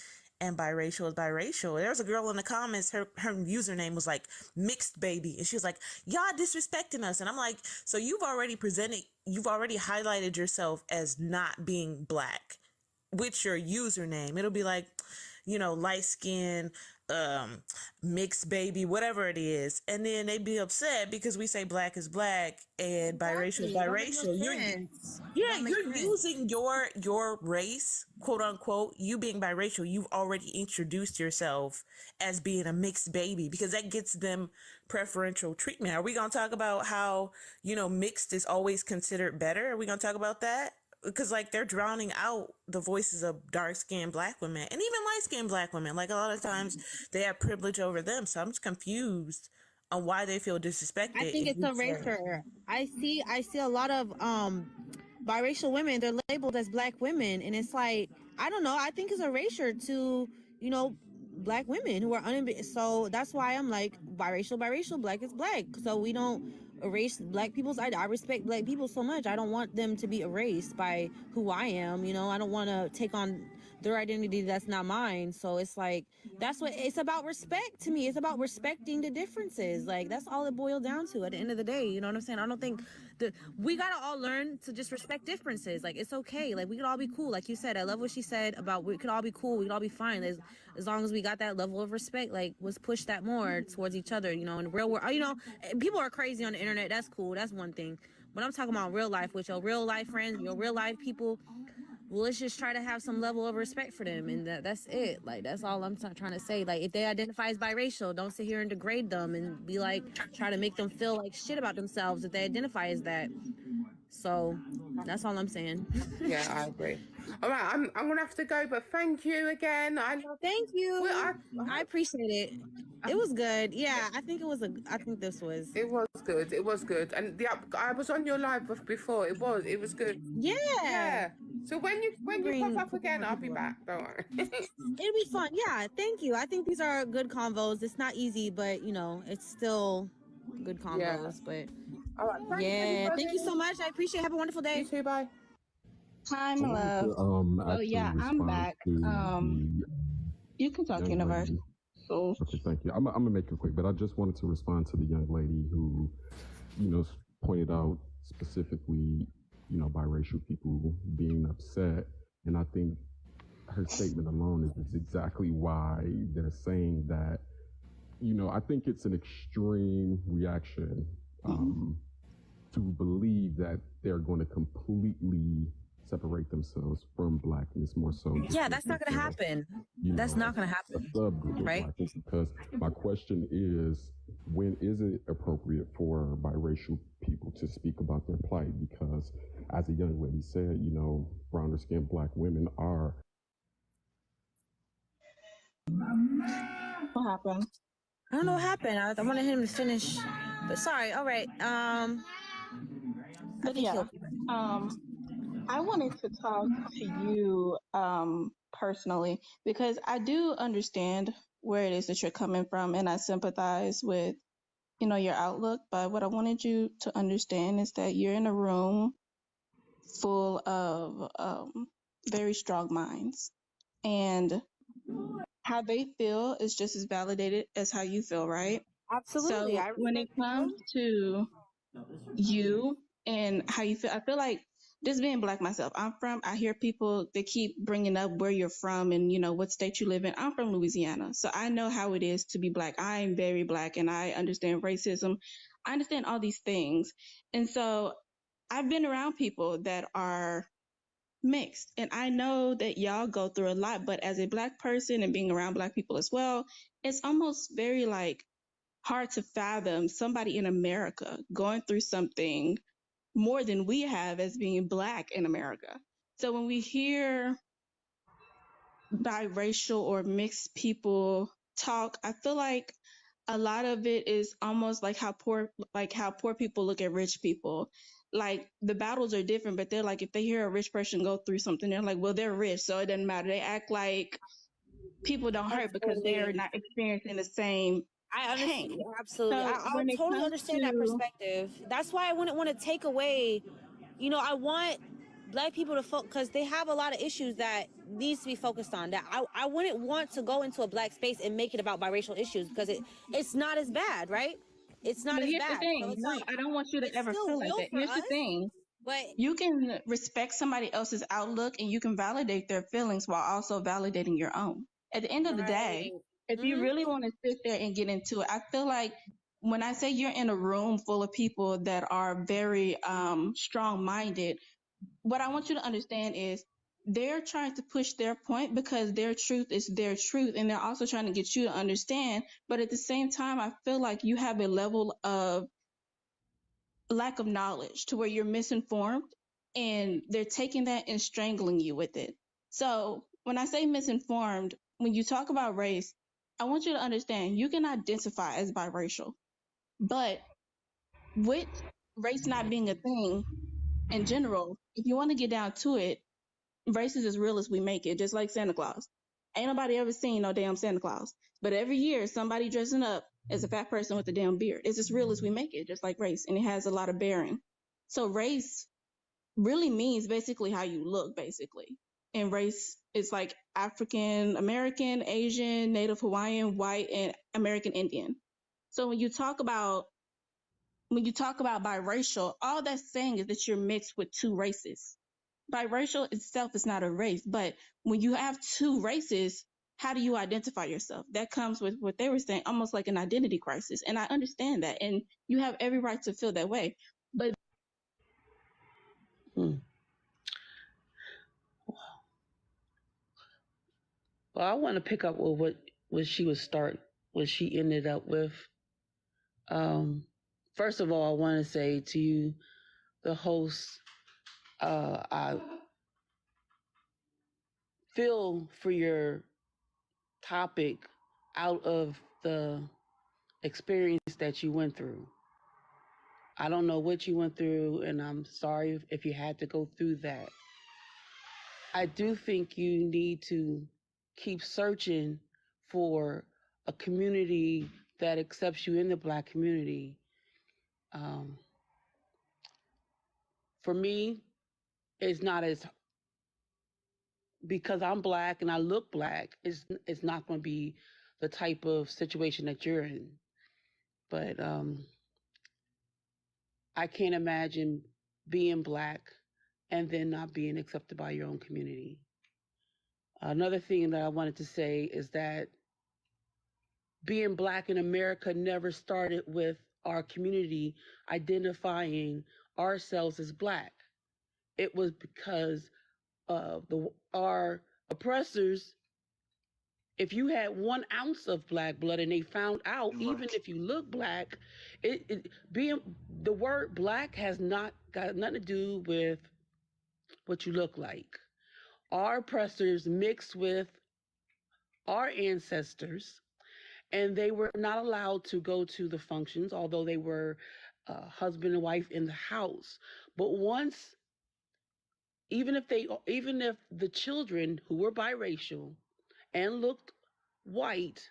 and biracial is biracial. There was a girl in the comments, her username was like mixed baby, and she was like, y'all disrespecting us. And I'm like, so you've already highlighted yourself as not being black with your username. It'll be like, light skin, mixed baby, whatever it is. And then they'd be upset because we say black is black and biracial is biracial. You're using your race, quote unquote, you being biracial, you've already introduced yourself as being a mixed baby because that gets them preferential treatment. Are we going to talk about how, mixed is always considered better? Are we going to talk about that? Because like they're drowning out the voices of dark-skinned black women and even light-skinned black women. Like a lot of times they have privilege over them. So I'm just confused on why they feel disrespected. I think it's erasure. I see a lot of biracial women, they're labeled as black women, and it's like, I don't know, I think it's erasure to, black women who are so that's why I'm like biracial, black is black. So we don't erase black people's I respect black people so much. I don't want them to be erased by who I am. I don't want to take on their identity that's not mine. So it's like, that's what it's about. Respect to me, it's about respecting the differences. Like that's all it boiled down to at the end of the day. You know what I'm saying? I don't think we gotta all learn to just respect differences. Like it's okay, like we could all be cool. Like you said, I love what she said about we could all be cool, we could all be fine as long as we got that level of respect. Like let's push that more towards each other, in the real world. People are crazy on the internet, that's cool, that's one thing, but I'm talking about real life with your real life friends, your real life people. Well, let's just try to have some level of respect for them, and that's it. Like that's all I'm trying to say. Like if they identify as biracial, don't sit here and degrade them and be like try to make them feel like shit about themselves if they identify as that. So that's all I'm saying. Yeah, I agree. All right, I'm gonna have to go, but thank you again. Thank you. I appreciate it. It was good. Yeah, I think this was. It was good. It was good. And I was on your live before. It was good. Yeah. Yeah. So when you pop up again, I'll be back. Don't worry. It'll be fun. Yeah. Thank you. I think these are good convos. It's not easy, but it's still good convos. Yeah. But all right. Thank you so much. I appreciate it. Have a wonderful day. You too. Bye. Hi, my love. Oh yeah, I'm back. You can talk, Universe. So okay, thank you. I'm gonna make it quick, but I just wanted to respond to the young lady who, pointed out specifically, biracial people being upset, and I think her statement alone is exactly why they're saying that. I think it's an extreme reaction to believe that they're going to completely separate themselves from blackness more so. Yeah, that's not going to happen. That's not going to happen. A subgroup of black people, because my question is, when is it appropriate for biracial people to speak about their plight? Because as a young lady said, browner skinned black women are. What happened? I don't know what happened. I wanted him to finish, but sorry. All right. But yeah, I wanted to talk to you personally because I do understand where it is that you're coming from, and I sympathize with your outlook. But what I wanted you to understand is that you're in a room full of very strong minds, and how they feel is just as validated as how you feel, right? Absolutely. So when it comes to you and how you feel, I feel like just being black myself, I hear people, they keep bringing up where you're from and, what state you live in. I'm from Louisiana, so I know how it is to be black. I'm very black and I understand racism. I understand all these things. And so I've been around people that are mixed, and I know that y'all go through a lot, but as a black person and being around black people as well, it's almost very hard to fathom somebody in America going through something more than we have as being black in America. So when we hear biracial or mixed people talk, I feel like a lot of it is almost like how poor people look at rich people. Like the battles are different, but they're like, if they hear a rich person go through something, they're like, well, they're rich, so it doesn't matter. They act like people don't hurt because they're not experiencing the same I understand. pain. Absolutely. So I totally understand that perspective. That's why I wouldn't want to take away, I want black people to because they have a lot of issues that needs to be focused on. That I wouldn't want to go into a black space and make it about biracial issues because it's not as bad, right? It's not But as here's the bad. So thing. it's No, like I don't want you to it's ever still feel like real that. for Here's the us, thing. but You can respect somebody else's outlook and you can validate their feelings while also validating your own. At the end of the day, if you really want to sit there and get into it, I feel like when I say you're in a room full of people that are very strong minded, what I want you to understand is they're trying to push their point because their truth is their truth. And they're also trying to get you to understand. But at the same time, I feel like you have a level of lack of knowledge to where you're misinformed and they're taking that and strangling you with it. So when I say misinformed, when you talk about race, I want you to understand you can identify as biracial, but with race not being a thing in general, if you want to get down to it, race is as real as we make it, just like Santa Claus. Ain't nobody ever seen no damn Santa Claus. But every year, somebody dressing up as a fat person with a damn beard. It's as real as we make it, just like race. And it has a lot of bearing. So race really means basically how you look, basically. And race is like African American, Asian, Native Hawaiian, white, and American Indian. So when you talk about biracial, all that's saying is that you're mixed with two races. Biracial itself is not a race, but when you have two races, how do you identify yourself? That comes with what they were saying, almost like an identity crisis. And I understand that. And you have every right to feel that way. But Well, I want to pick up with what she ended up with. First of all, I want to say to you, the host, I feel for your topic out of the experience that you went through. I don't know what you went through, and I'm sorry if you had to go through that. I do think you need to keep searching for a community that accepts you in the Black community. For me, it's not as, because I'm Black and I look Black, it's not going to be the type of situation that you're in. But I can't imagine being Black and then not being accepted by your own community. Another thing that I wanted to say is that being Black in America never started with our community identifying ourselves as Black. It was because our oppressors, if you had 1 ounce of Black blood and they found out, even if you look Black, being the word Black has not got nothing to do with what you look like. Our oppressors mixed with our ancestors, and they were not allowed to go to the functions, although they were husband and wife in the house. But once, even if the children who were biracial and looked white,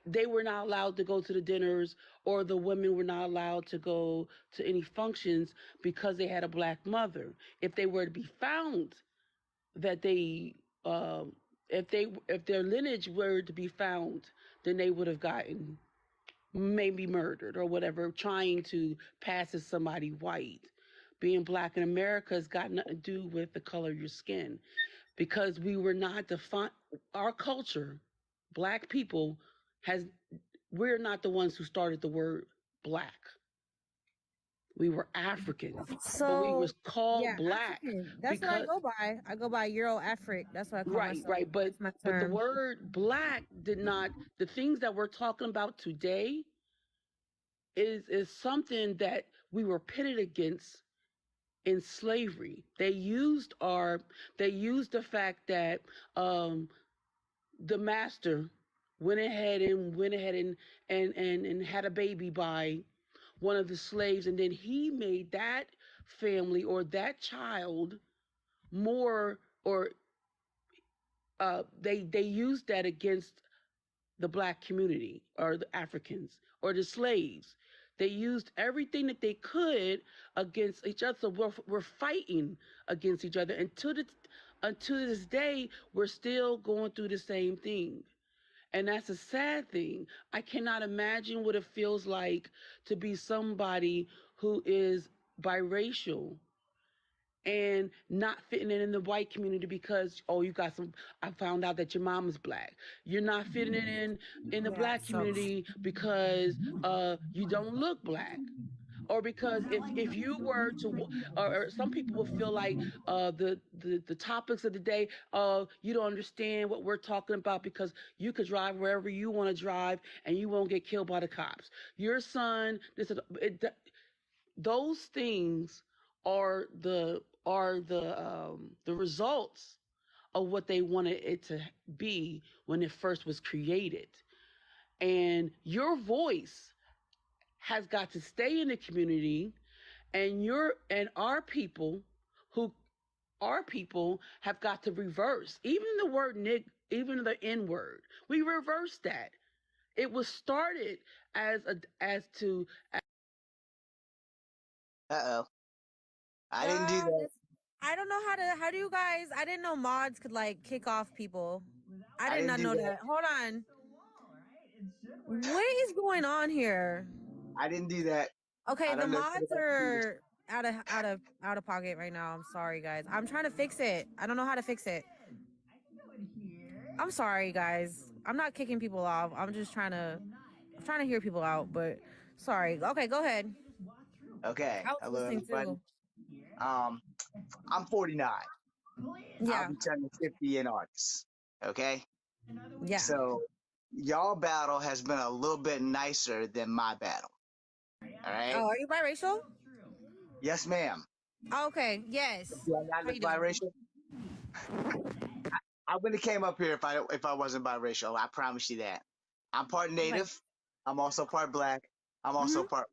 they were not allowed to go to the dinners, or the women were not allowed to go to any functions because they had a Black mother. If they were to be found that they, if their lineage were to be found, then they would have gotten maybe murdered or whatever, trying to pass as somebody white. Being Black in America has got nothing to do with the color of your skin, because we were not defined. Our culture, Black people, we're not the ones who started the word Black. We were Africans, but we was called Black. African. That's what I because go by. I go by Euro-Afric. That's what I call myself. Right. That's my But the term. word Black did not. The things that we're talking about today is something that we were pitted against in slavery. They used the fact that the master went ahead and had a baby by one of the slaves, and then he made that family or that child more, or they used that against the Black community or the Africans or the slaves. They used everything that they could against each other. So we're fighting against each other. Until this day, we're still going through the same thing. And that's a sad thing. I cannot imagine what it feels like to be somebody who is biracial and not fitting in the white community because, oh, you got some, I found out that your mom is black. You're not fitting in the black community because you don't look black. Or because if you were to, or some people will feel like the topics of the day, you don't understand what we're talking about because you could drive wherever you want to drive and you won't get killed by the cops. Your son, those things are the results of what they wanted it to be when it first was created. And your voice has got to stay in the community, and our people have got to reverse. Even the word even the N word, we reversed that. It was started I didn't do that. I don't know how do you guys, I didn't know mods could like kick off people. I did not know that. Hold on. What is going on here? I didn't do that. Okay, the mods are out of pocket right now. I'm sorry, guys. I'm trying to fix it. I don't know how to fix it. I'm sorry, guys. I'm not kicking people off. I'm trying to hear people out, but sorry. Okay, go ahead. Okay. Hello, everybody. I'm 49. Yeah. I'll be turning 50 in August. Okay? Yeah. So y'all battle has been a little bit nicer than my battle. All right? Oh, are you biracial? Yes, ma'am. Okay, yes. Do I not look biracial? I wouldn't have came up here if I wasn't biracial. I promise you that. I'm part Native. I'm also part Black. I'm also part.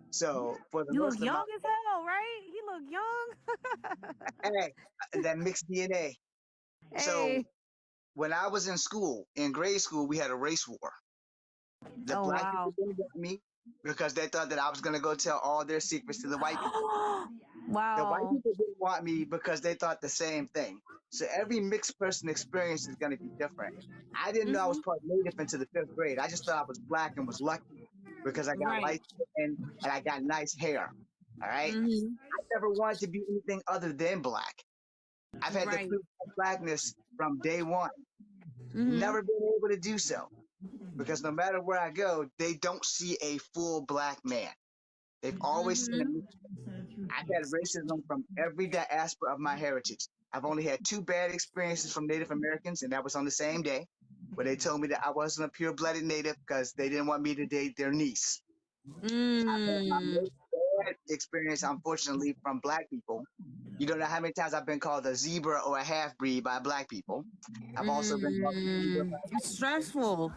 So for the you most look young as hell, right? You look young. Hey, that mixed DNA. Hey. So when I was in grade school, we had a race war. The black people didn't want me because they thought that I was going to go tell all their secrets to the white people. Wow. The white people didn't want me because they thought the same thing. So every mixed person experience is going to be different. I didn't know I was part Native until the 5th grade. I just thought I was black and was lucky because I got light skin and I got nice hair. All right. I never wanted to be anything other than black. I've had to prove my blackness from day one. Never been able to do so because no matter where I go, they don't see a full black man. They've always seen a mix. I've had racism from every diaspora of my heritage. I've only had 2 bad experiences from Native Americans, and that was on the same day, where they told me that I wasn't a pure-blooded Native because they didn't want me to date their niece. I've had my most bad experience, unfortunately, from black people. You don't know how many times I've been called a zebra or a half-breed by black people. I've also been called a zebra by it's stressful.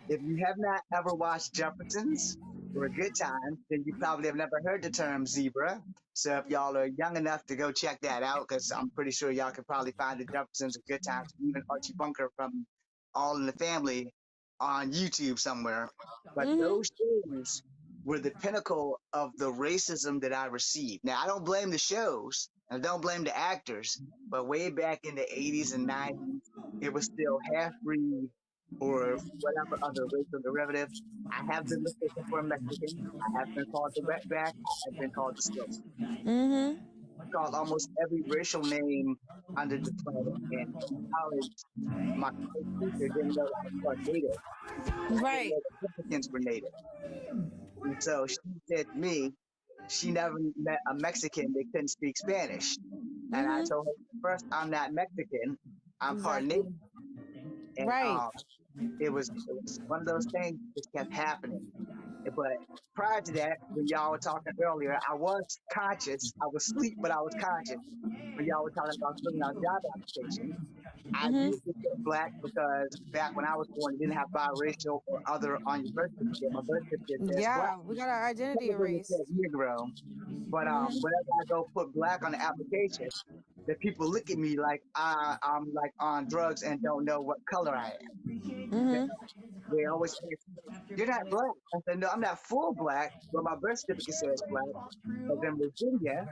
If you have not ever watched Jeffersons for a good time, then you probably have never heard the term zebra. So if y'all are young enough to go check that out, because I'm pretty sure y'all could probably find the Jeffersons a good time, even Archie Bunker from All in the Family on YouTube somewhere. But those shows were the pinnacle of the racism that I received. Now, I don't blame the shows, and I don't blame the actors, but way back in the 80s and 90s, it was still half-breed or whatever other racial derivative. I have been mistaken for a Mexican. I have been called the wetback. I have been called the slow. Called almost every racial name under the planet. And in college, my college teacher didn't know I was part Native. I didn't know the Mexicans were Native. And so she said to me, she never met a Mexican that couldn't speak Spanish. And I told her, first, I'm not Mexican. I'm part Native. And it was one of those things that kept happening. But prior to that, when y'all were talking earlier, I was conscious. I was asleep, but I was conscious. When y'all were talking about filling out job applications, I used to get black because back when I was born, you didn't have biracial or other on your birth certificate. My birth certificate says black. We got our identity erased. Negro. But whenever I go put black on the application, the people look at me like I'm like on drugs and don't know what color I am. They always ask, "You're not black." I said, "No, I'm not full black, but my birth certificate says black." But in Virginia,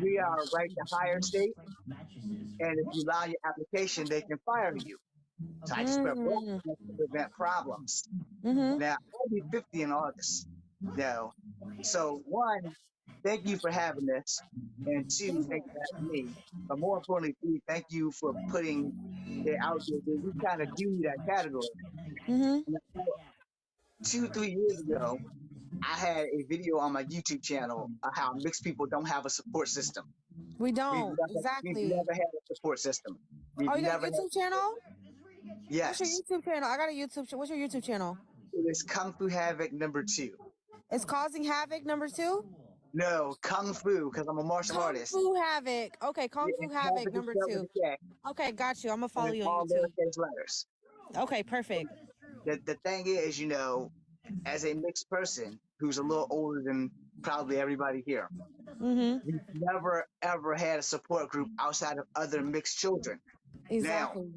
we are right to hire state, and if you lie your application, they can fire you. So I just wear black just to prevent problems. Now, I'll be 50 in August. No. So, one, thank you for having this. And two, thank you for having me. But more importantly, three, thank you for putting it out there. We kind of do that category. And 2-3 years ago, I had a video on my YouTube channel of how mixed people don't have a support system. We don't. We've never had a support system. We've Oh, you got a never YouTube channel? Yes. What's your YouTube channel? I got a YouTube channel. What's your YouTube channel? It's Kung Fu Havoc #2. It's Causing Havoc #2? No, Kung Fu, because I'm a martial artist. Kung Fu Havoc. Okay, Kung Fu Havoc #2. Okay, got you. I'm gonna follow you on YouTube. Letters. Okay, perfect. The thing is, as a mixed person who's a little older than probably everybody here, we've never ever had a support group outside of other mixed children. Exactly. Now,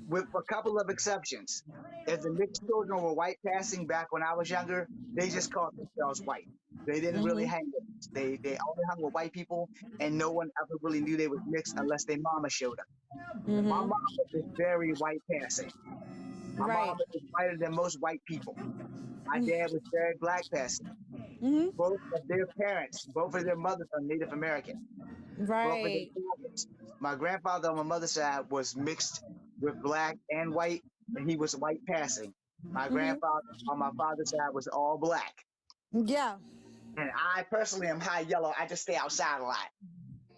with a couple of exceptions, if the mixed children were white passing back when I was younger, they just called themselves white. They didn't really hang with us. They only hung with white people, and no one ever really knew they was mixed unless their mama showed up. My mama is very white passing. My mama is whiter than most white people. My dad was very black passing. Both of their parents, both of their mothers are Native American. Right. My grandfather on my mother's side was mixed with black and white, and he was white passing. My grandfather on my father's side was all black. Yeah. And I personally am high yellow. I just stay outside a lot.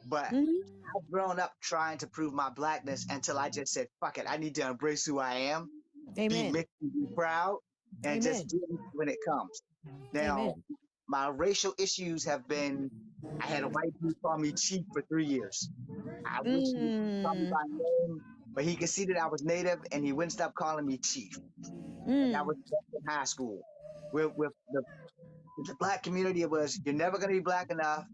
But I've grown up trying to prove my blackness until I just said, fuck it, I need to embrace who I am. Amen. Be mixed and be proud, and just do it when it comes. Now, my racial issues have been, I had a white dude call me chief for 3 years. I wish he would call me by name, but he could see that I was Native, and he wouldn't stop calling me chief. And that was in high school. With the black community, it was, you're never going to be black enough.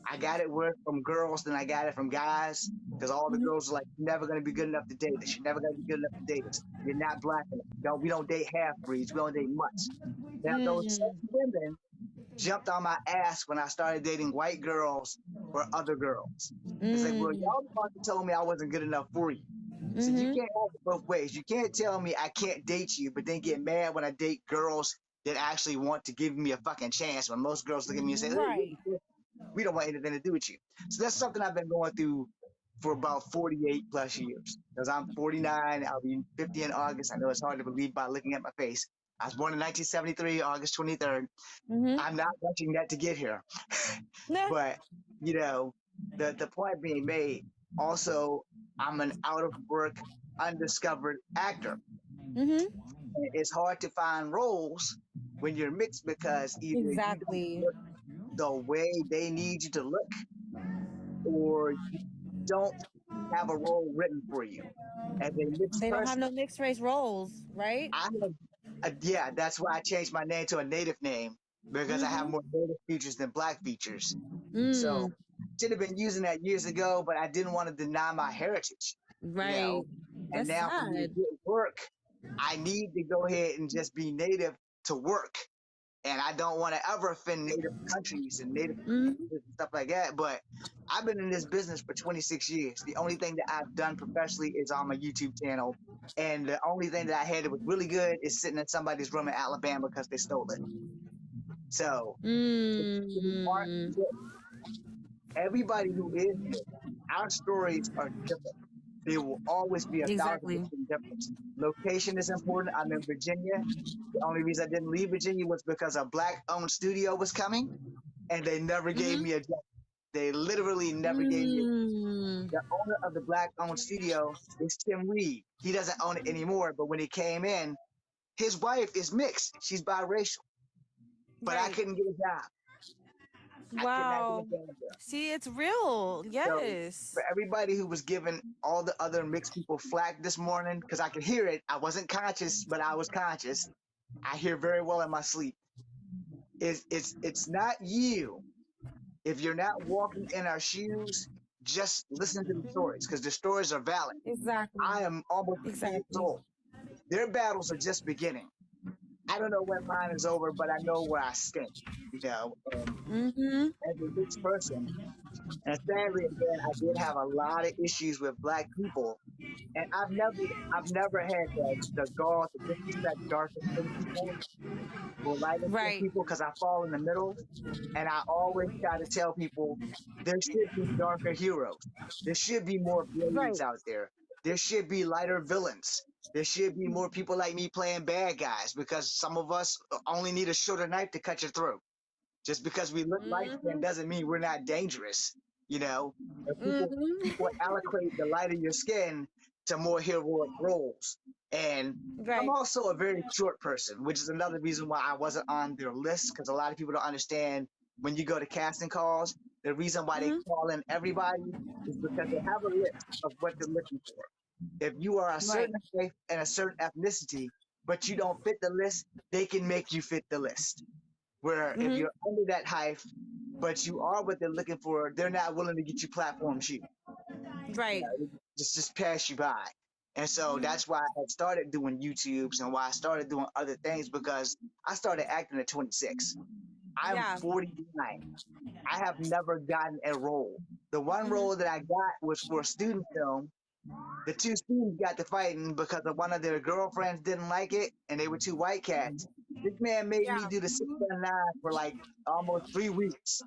I got it worse from girls than I got it from guys, because all the girls were like, you're never going to be good enough to date us. You're never going to be good enough to date us. You're not black enough. We don't date half-breeds. We don't date mutts. Now, those same women jumped on my ass when I started dating white girls or other girls. It's like, well, y'all fucking told me I wasn't good enough for you. So you can't have it both ways. You can't tell me I can't date you, but then get mad when I date girls that actually want to give me a fucking chance, when most girls look at me and say, hey, we don't want anything to do with you. So that's something I've been going through for about 48 plus years. Because I'm 49, I'll be 50 in August. I know it's hard to believe by looking at my face. I was born in 1973, August 23rd. I'm not rushing that to get here. But, the point being made, also, I'm an out-of-work, undiscovered actor. It's hard to find roles when you're mixed, because either you don't look the way they need you to look, or you don't have a role written for you. As a mixed They don't person, have no mixed race roles, right? I have, that's why I changed my name to a Native name, because I have more Native features than black features. So should have been using that years ago, but I didn't want to deny my heritage. Right. And now for me to get work, I need to go ahead and just be Native to work. And I don't want to ever offend Native countries and Native and stuff like that. But I've been in this business for 26 years. The only thing that I've done professionally is on my YouTube channel. And the only thing that I had that was really good is sitting in somebody's room in Alabama because they stole it. So, everybody who is here, our stories are different. They will always be 1,000% different. Location is important. I'm in Virginia. The only reason I didn't leave Virginia was because a black-owned studio was coming, and they never gave me a job. They literally never gave me a job. The owner of the black-owned studio is Tim Reed. He doesn't own it anymore, but when he came in, his wife is mixed. She's biracial. But I couldn't get a job. Wow. See, it's real. Yes. So for everybody who was giving all the other mixed people flack this morning, because I could hear it. I wasn't conscious, but I was conscious. I hear very well in my sleep. It's not you. If you're not walking in our shoes, just listen to the stories, because the stories are valid. Exactly. I am almost 50 years old. Their battles are just beginning. I don't know when mine is over, but I know where I stand. You know, as a mixed person, and sadly, again, I did have a lot of issues with black people, and I've never had the gall to disrespect darker skinned people or lighter skinned Right. people because I fall in the middle, and I always try to tell people there should be darker heroes, there should be more Right. Blades out there, there should be lighter villains. There should be more people like me playing bad guys because some of us only need a shorter knife to cut your throat. Just because we look light skinned doesn't mean we're not dangerous. You know, and people allocate the light of your skin to more heroic roles. And I'm also a very short person, which is another reason why I wasn't on their list because a lot of people don't understand when you go to casting calls, the reason why they call in everybody is because they have a list of what they're looking for. If you are a certain height and a certain ethnicity, but you don't fit the list, they can make you fit the list. Where if you're under that height, but you are what they're looking for, they're not willing to get you platform shoot. Right. You know, just pass you by. And so that's why I had started doing YouTubes and why I started doing other things because I started acting at 26. I'm 49. I have never gotten a role. The one role that I got was for a student film. The two students got to fighting because of one of their girlfriends didn't like it and they were two white cats. This man made me do the 619 for like almost 3 weeks.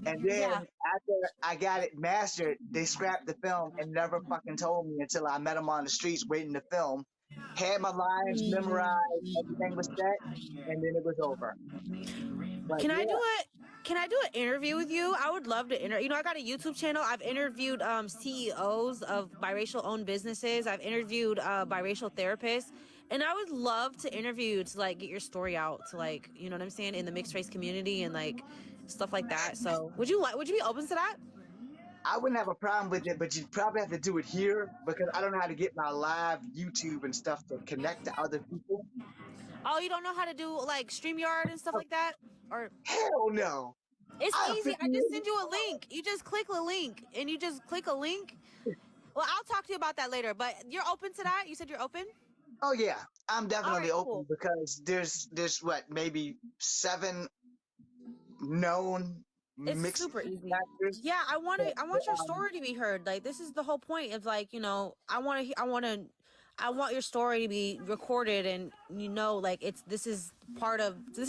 And then after I got it mastered, they scrapped the film and never fucking told me until I met him on the streets waiting to film. Had my lines memorized, everything was set, and then it was over. But Can I do it? Can I do an interview with you? I would love to You know, I got a YouTube channel. I've interviewed CEOs of biracial owned businesses. I've interviewed biracial therapists, and I would love to interview you to like get your story out to like, you know what I'm saying, in the mixed race community and like stuff like that. So would you be open to that? I wouldn't have a problem with it, but you'd probably have to do it here because I don't know how to get my live YouTube and stuff to connect to other people. Oh, you don't know how to do like StreamYard and stuff like that? Or hell no. It's easy. I just send you a link. You just click a link and you just click a link. Well, I'll talk to you about that later, but you're open to that? You said you're open? Oh yeah, I'm definitely open because there's what, maybe 7 known mixed super easy. actors. Yeah, I want your story to be heard. Like this is the whole point of like, you know, I want your story to be recorded and you know, like this is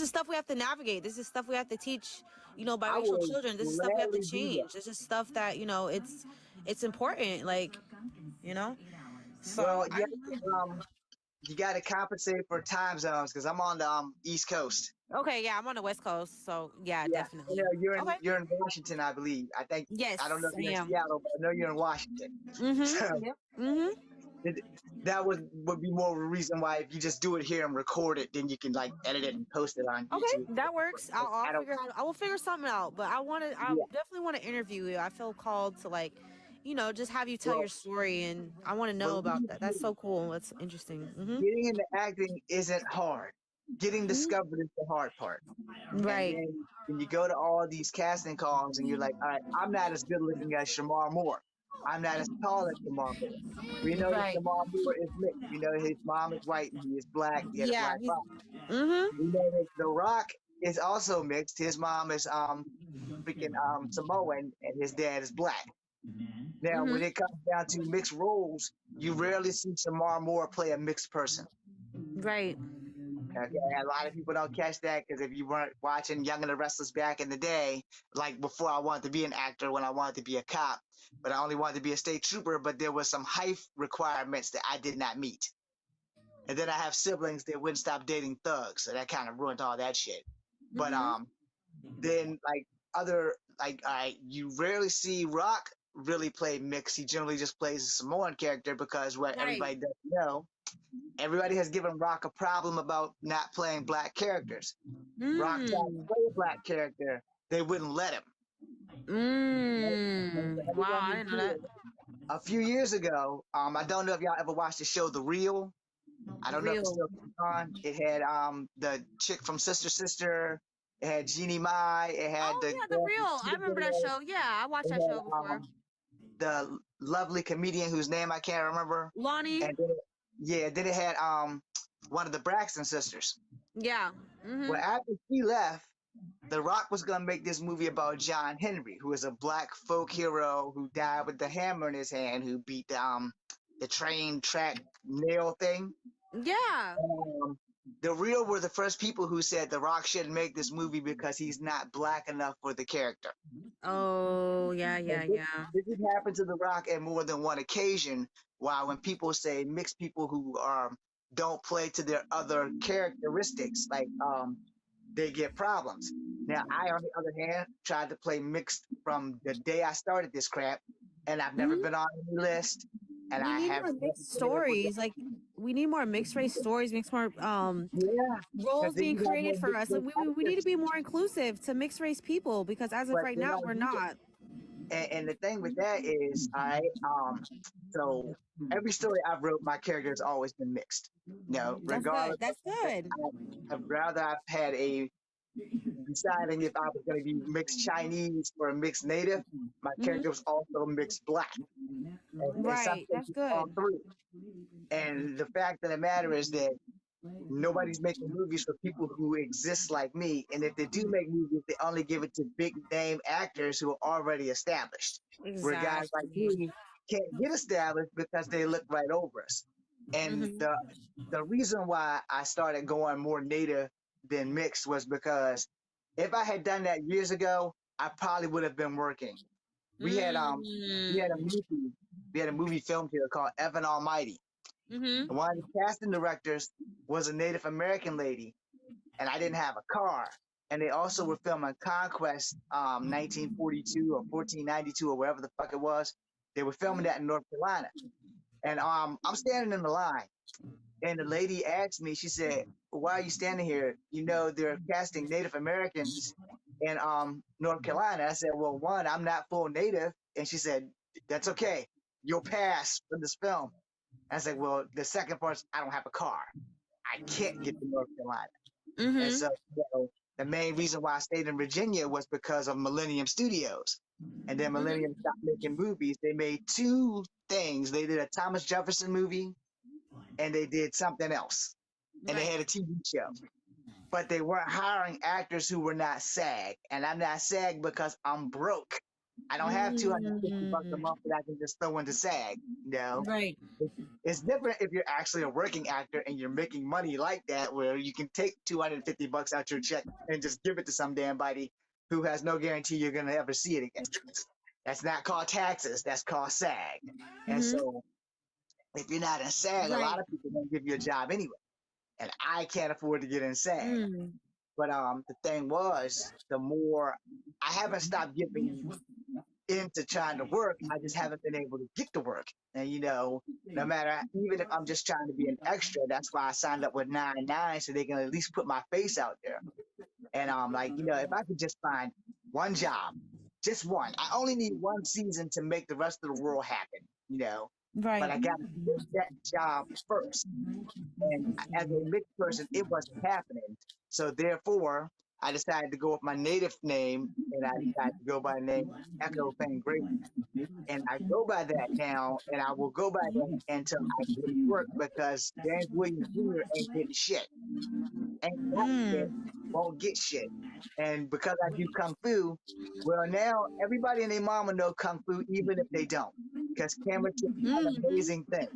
stuff we have to navigate. This is stuff we have to teach, you know, biracial children. This is stuff we have to change. This is stuff that, you know, it's important, like, you know. So well, you got to compensate for time zones because I'm on the East Coast. Okay, yeah, I'm on the West Coast, so yeah, definitely. You know, you're in Washington, I believe. I think. Yes, I don't know if you're in Seattle, but I know you're in Washington. That would be more of a reason why if you just do it here and record it, then you can like edit it and post it on YouTube. Okay, that works. I will figure something out, but I definitely want to interview you. I feel called to like, you know, just have you tell your story, and I want to know about that. That's so cool. That's interesting. Getting into acting isn't hard. Getting discovered is the hard part. Right. And when you go to all these casting calls and you're like, all right, I'm not as good looking as Shamar Moore. I'm not as tall as Shamar Moore. We know that Shamar Moore is mixed. We know his mom is white and he is black. He had a black mom. We know that The Rock is also mixed. His mom is freaking Samoan and his dad is black. Now, when it comes down to mixed roles, you rarely see Shamar Moore play a mixed person. Right. Okay, a lot of people don't catch that because if you weren't watching Young and the Restless back in the day, like before I wanted to be an actor, when I wanted to be a cop, but I only wanted to be a state trooper, but there was some height requirements that I did not meet. And then I have siblings that wouldn't stop dating thugs, so that kind of ruined all that shit. But then you rarely see Rock really play mixed. He generally just plays a Samoan character because everybody doesn't know. Everybody has given Rock a problem about not playing black characters. Rock tried to play a black character, they wouldn't let him. Wow, I didn't know that. A few years ago, I don't know if y'all ever watched the show The Real. I don't know if it's still on. It had the chick from Sister Sister. It had Jeannie Mai. It had The Real. I remember that show. Yeah, I watched that show before. The lovely comedian whose name I can't remember. Lonnie. And then it had one of the Braxton sisters. Yeah. Well, after she left, The Rock was gonna make this movie about John Henry, who is a black folk hero who died with the hammer in his hand, who beat the train track nail thing. Yeah. The Real were the first people who said The Rock shouldn't make this movie because he's not black enough for the character. Oh, yeah. This has happened to The Rock at more than one occasion. While when people say mixed people who don't play to their other characteristics, like they get problems. Now, I, on the other hand, tried to play mixed from the day I started this crap, and I've never been on any list. And We need more mixed stories. Like, we need more mixed race stories, more roles being created for us. Like, we need to be more inclusive to mixed race people, because as of right now, we're not. And the thing with that is, so every story I've wrote, my character has always been mixed. Regardless. That's good. I'd rather I've had deciding if I was going to be mixed Chinese or mixed Native. My character was also mixed Black. Right, that's good. And the fact of the matter is that nobody's making movies for people who exist like me. And if they do make movies, they only give it to big name actors who are already established. Where guys like me can't get established because they look right over us. And the reason why I started going more Native than mixed was because if I had done that years ago, I probably would have been working. We had a movie filmed here called Evan Almighty. Mm-hmm. One of the casting directors was a Native American lady, and I didn't have a car. And they also were filming Conquest, 1942 or 1492 or wherever the fuck it was. They were filming that in North Carolina. And I'm standing in the line, and the lady asked me, she said, "Why are you standing here? You know, they're casting Native Americans in North Carolina." I said, "Well, one, I'm not full Native." And she said, "That's okay. You'll pass for this film." I said, "Well, the second part, I don't have a car. I can't get to North Carolina." And so the main reason why I stayed in Virginia was because of Millennium Studios. And then Millennium stopped making movies. They made two things. They did a Thomas Jefferson movie, and they did something else. And they had a TV show. But they weren't hiring actors who were not SAG. And I'm not SAG because I'm broke. I don't have $250 a month that I can just throw into SAG. Right. It's different if you're actually a working actor and you're making money like that, where you can take $250 out your check and just give it to some damn body who has no guarantee you're going to ever see it again. That's not called taxes. That's called SAG. And so if you're not in SAG, a lot of people don't give you a job anyway. And I can't afford to get in SAG. But the thing was, the more I haven't stopped giving into trying to work, I just haven't been able to get to work. And no matter, even if I'm just trying to be an extra, that's why I signed up with 99 so they can at least put my face out there. And if I could just find one job, just one, I only need one season to make the rest of the world happen, Right. But I got to get that job first. And as a mixed person, it wasn't happening. So therefore, I decided to go with my Native name, and I decided to go by the name Echo Fang Grayson. And I go by that now, and I will go by that until I get work, because James Williams Jr. ain't getting shit. Ain't got shit, won't get shit. And because I do Kung Fu, well, now everybody and their mama know Kung Fu, even if they don't, because camera tricks is an amazing thing.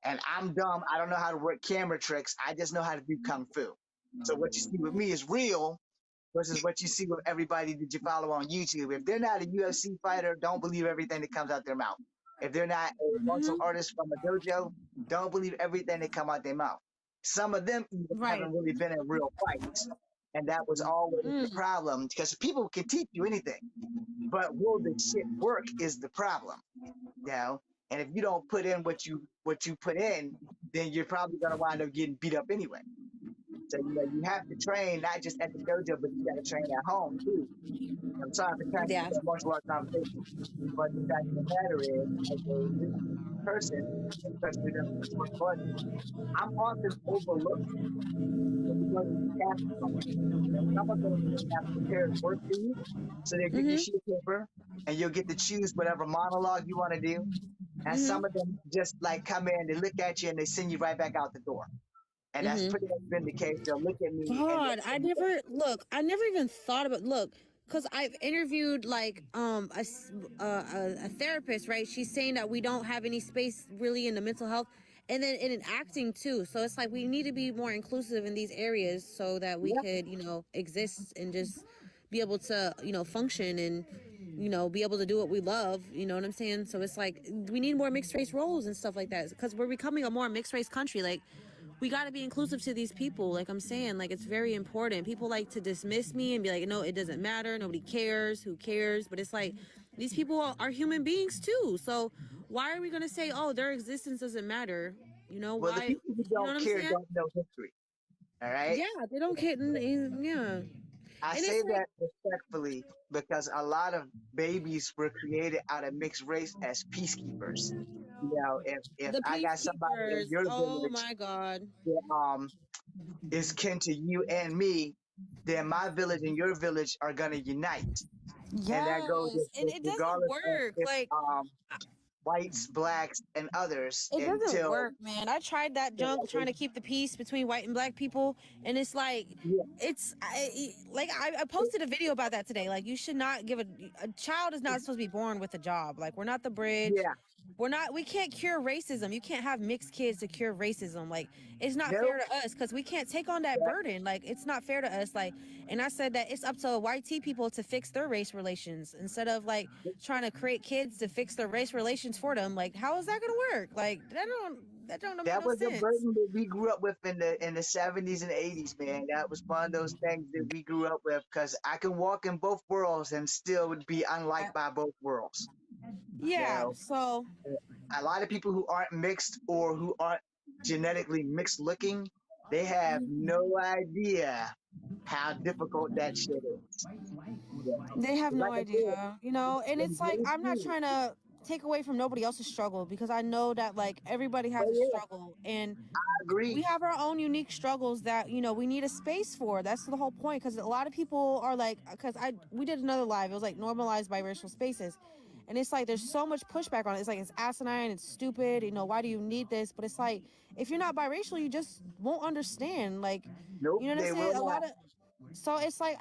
And I'm dumb. I don't know how to work camera tricks. I just know how to do Kung Fu. So what you see with me is real versus what you see with everybody that you follow on YouTube. If they're not a UFC fighter, don't believe everything that comes out their mouth. If they're not a martial artist from a dojo, don't believe everything that come out their mouth. Some of them even haven't really been in real fights. And that was always the problem, because people can teach you anything. But will the shit work is the problem. And if you don't put in what you put in, then you're probably gonna wind up getting beat up anyway. So you have to train not just at the dojo, but you got to train at home too. I'm sorry for trying to have a martial arts conversation, but the fact of the matter is, as a new person, especially in the martial arts, I'm often overlooked because of the casting somewhere. Some of them have prepared work for you, so they give you sheet paper, and you'll get to choose whatever monologue you want to do. And some of them just come in, they look at you, and they send you right back out the door. And that's pretty much been the case. They'll look at me and God, I never even thought about because I've interviewed like a therapist, right? She's saying that we don't have any space really in the mental health, and then in acting too. So it's like we need to be more inclusive in these areas so that we could, exist and just be able to, function and be able to do what we love. You know what I'm saying? So it's like we need more mixed race roles and stuff like that because we're becoming a more mixed race country. Like, we got to be inclusive to these people. Like I'm saying, like it's very important. People like to dismiss me and be like, no, it doesn't matter. Nobody cares. Who cares? But it's like these people are human beings too. So why are we going to say, oh, their existence doesn't matter? Well, Why? the people who You know what don't I'm care saying? don't know history. All right. Yeah, they don't care. Yeah. I And say it's like, that respectfully because a lot of babies were created out of mixed race as peacekeepers. If the I got somebody in peacekeepers. your Oh village my God. that is kin to you and me, then my village and your village are gonna unite, and that goes Yes. And it doesn't regardless of work. if Like, whites, blacks, and others it doesn't until work, man. I tried that junk trying to keep the peace between white and black people, and it's like, I posted a video about that today. Like, you should not give a child is not supposed to be born with a job. Like, we're not the bridge. Yeah. We can't cure racism. You can't have mixed kids to cure racism. Like, it's not fair to us because we can't take on that burden. Like, it's not fair to us. Like, and I said that it's up to white people to fix their race relations instead of like trying to create kids to fix their race relations for them. Like, how is that gonna work? Like, that don't make that no was a sense. burden that we grew up with in the 70s and 80s, man. That was one of those things that we grew up with because I can walk in both worlds and still would be unliked by both worlds. Yeah. So a lot of people who aren't mixed or who aren't genetically mixed looking, they have no idea how difficult that shit is. they have no Like I said, idea, and it's like I'm not trying to take away from nobody else's struggle because I know that like everybody has a struggle and I agree. we have our own unique struggles that we need a space for. That's the whole point because a lot of people are like, because we did another live, it was like normalized biracial spaces, and it's like there's so much pushback on it. It's like it's asinine, it's stupid, why do you need this? But it's like if you're not biracial you just won't understand, like, nope, you know what I'm they saying? will not. So it's like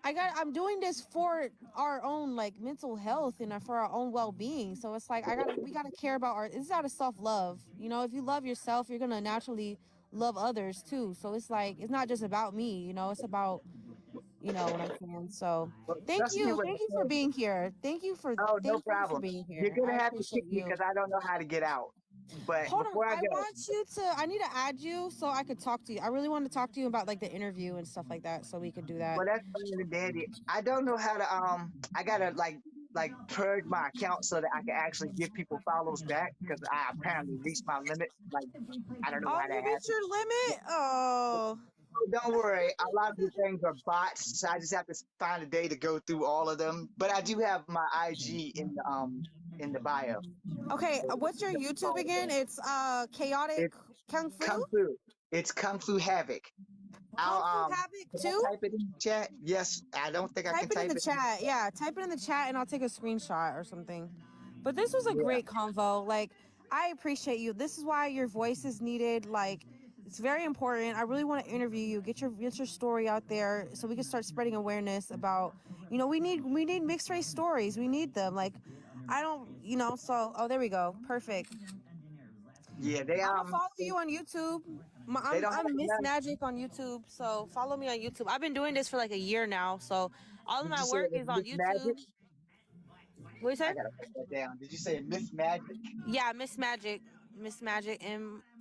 I'm doing this for our own like mental health and for our own well-being. So it's like we gotta care about it's out of self-love. If you love yourself, you're gonna naturally love others too. So it's like it's not just about me, it's about what I'm saying. So thank Trust me you when I for say, being here. Thank you for no problem. being You're here. I gonna have to appreciate kick me you. because I don't know how to get out. But Hold on, before I go, I need to add you so I could talk to you. I really want to talk to you about like the interview and stuff like that so we could do that. well, that's fine and dandy. I don't know how to I gotta like purge my account so that I can actually give people follows back because I apparently reached my limit. Like I don't know how that you happened. reached your limit? Oh. Don't worry, a lot of the things are bots, so I just have to find a day to go through all of them. But I do have my IG in the bio. Okay, what's your YouTube again? It's chaotic kung fu. Kung Fu. It's Kung Fu Havoc. Kung Fu Havoc too. Type it in the chat. Yes, I don't think I can type it in the chat. Yeah, type it in the chat, and I'll take a screenshot or something. But this was a great convo. Like, I appreciate you. This is why your voice is needed. Like, it's very important. I really want to interview you, get your story out there, so we can start spreading awareness about. We need mixed race stories. We need them. Like, I don't. So there we go. Perfect. Yeah, I'm gonna follow you on YouTube. I'm Miss Magic on YouTube, so follow me on YouTube. I've been doing this for like a year now, so all of my work is on YouTube. Magic? What you say? I gotta write that down. Did you say Miss Magic? Yeah, Miss Magic,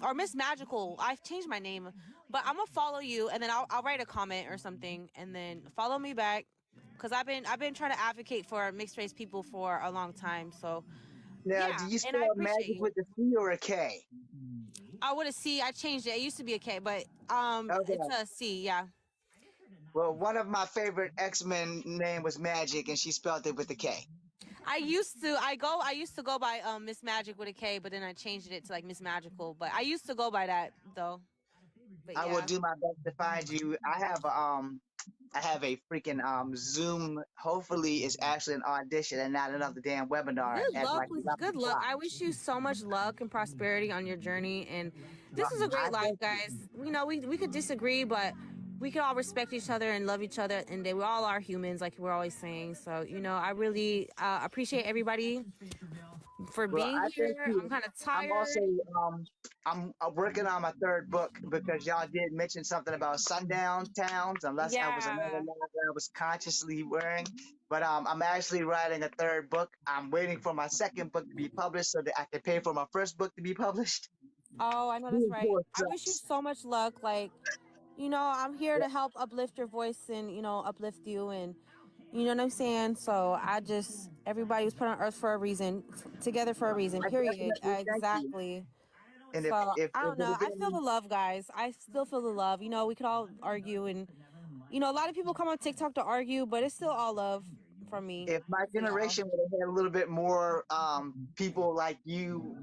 or Miss Magical. I've changed my name, but I'm gonna follow you, and then I'll write a comment or something, and then follow me back, because I've been trying to advocate for mixed race people for a long time. So. Now, do you spell magic with a C or a K? I would a C. I changed it. It used to be a K, but it's a C. Yeah. Well, one of my favorite X-Men name was Magic, and she spelled it with a K. I used to go by Miss Magic with a K, but then I changed it to like Miss Magical. But I used to go by that though. But I will do my best to find you. I have I have a freaking Zoom. Hopefully, it's actually an audition and not another damn webinar Good at luck like with 11 good luck. o'clock. I wish you so much luck and prosperity on your journey. And this is a I great life, thank you. guys. You know, we could disagree, but we can all respect each other and love each other. And we all are humans, like we're always saying. So, you know, I really appreciate everybody for Well, being I thank here. I'm you. kind of I'm also tired. I'm working on my third book because y'all did mention something about sundown towns, unless I was another Yeah. line that I was consciously wearing. But I'm actually writing a third book. I'm waiting for my second book to be published so that I can pay for my first book to be published. Oh, I know that's right. I wish you so much luck. Like, you know, I'm here to help uplift your voice and, you know, uplift you. And, you know what I'm saying? So everybody was put on earth for a reason, together for a reason, I period. definitely thank you. Exactly. And So if I don't know. I feel again, the love, guys. I still feel the love. You know, we could all argue, and you know, a lot of people come on TikTok to argue, but it's still all love from me. if my For y'all. generation would have had a little bit more people like you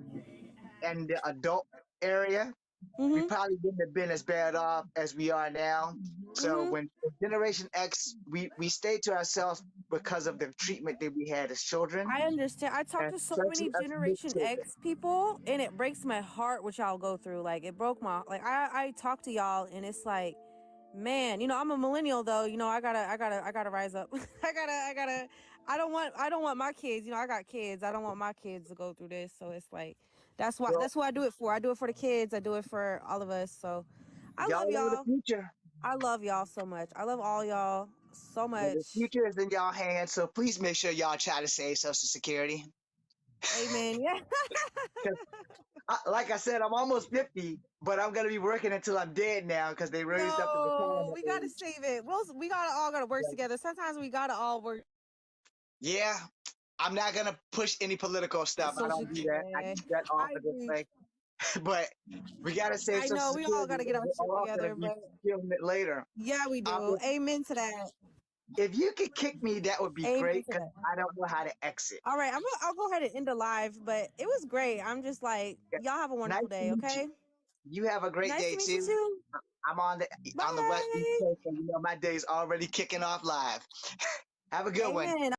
in the adult area, we probably wouldn't have been as bad off as we are now. So when Generation X, we stayed to ourselves because of the treatment that we had as children. I understand. I talk to so many Especially us mixed Generation children. X people, and it breaks my heart what y'all go through. Like, it broke my like. I talk to y'all, and it's like, man, you know, I'm a millennial though. You know, I gotta rise up. I gotta. I don't want my kids. You know, I got kids. I don't want my kids to go through this. So it's like, that's what I do it for. I do it for the kids. I do it for all of us. So, I love Y'all are the y'all. future. I love y'all so much. I love all y'all so Well, the much. future is in y'all hands, so please make sure y'all try to save Social Security. Amen. Yeah. Like I said, I'm almost 50, but I'm gonna be working until I'm dead now because they raised up the No, retirement we gotta age. save it. We gotta work together. Sometimes we gotta all work. Yeah, I'm not gonna push any political stuff. I don't do that. I keep that off of this thing. But we gotta save I Social know we all Security. gotta get our We're shit all gonna together, be but feeling it later. yeah, we do. Amen to that. If you could kick me, that would be Amen great to because that. I don't know how to exit. All right, I'll go ahead and end the live, but it was great. I'm just like, y'all have a wonderful Nice to day, meet okay? you. You have a great Nice day to meet you too. too. I'm on the West East Bye. Coast, and you know my day's already kicking off live. Have a good one. Amen.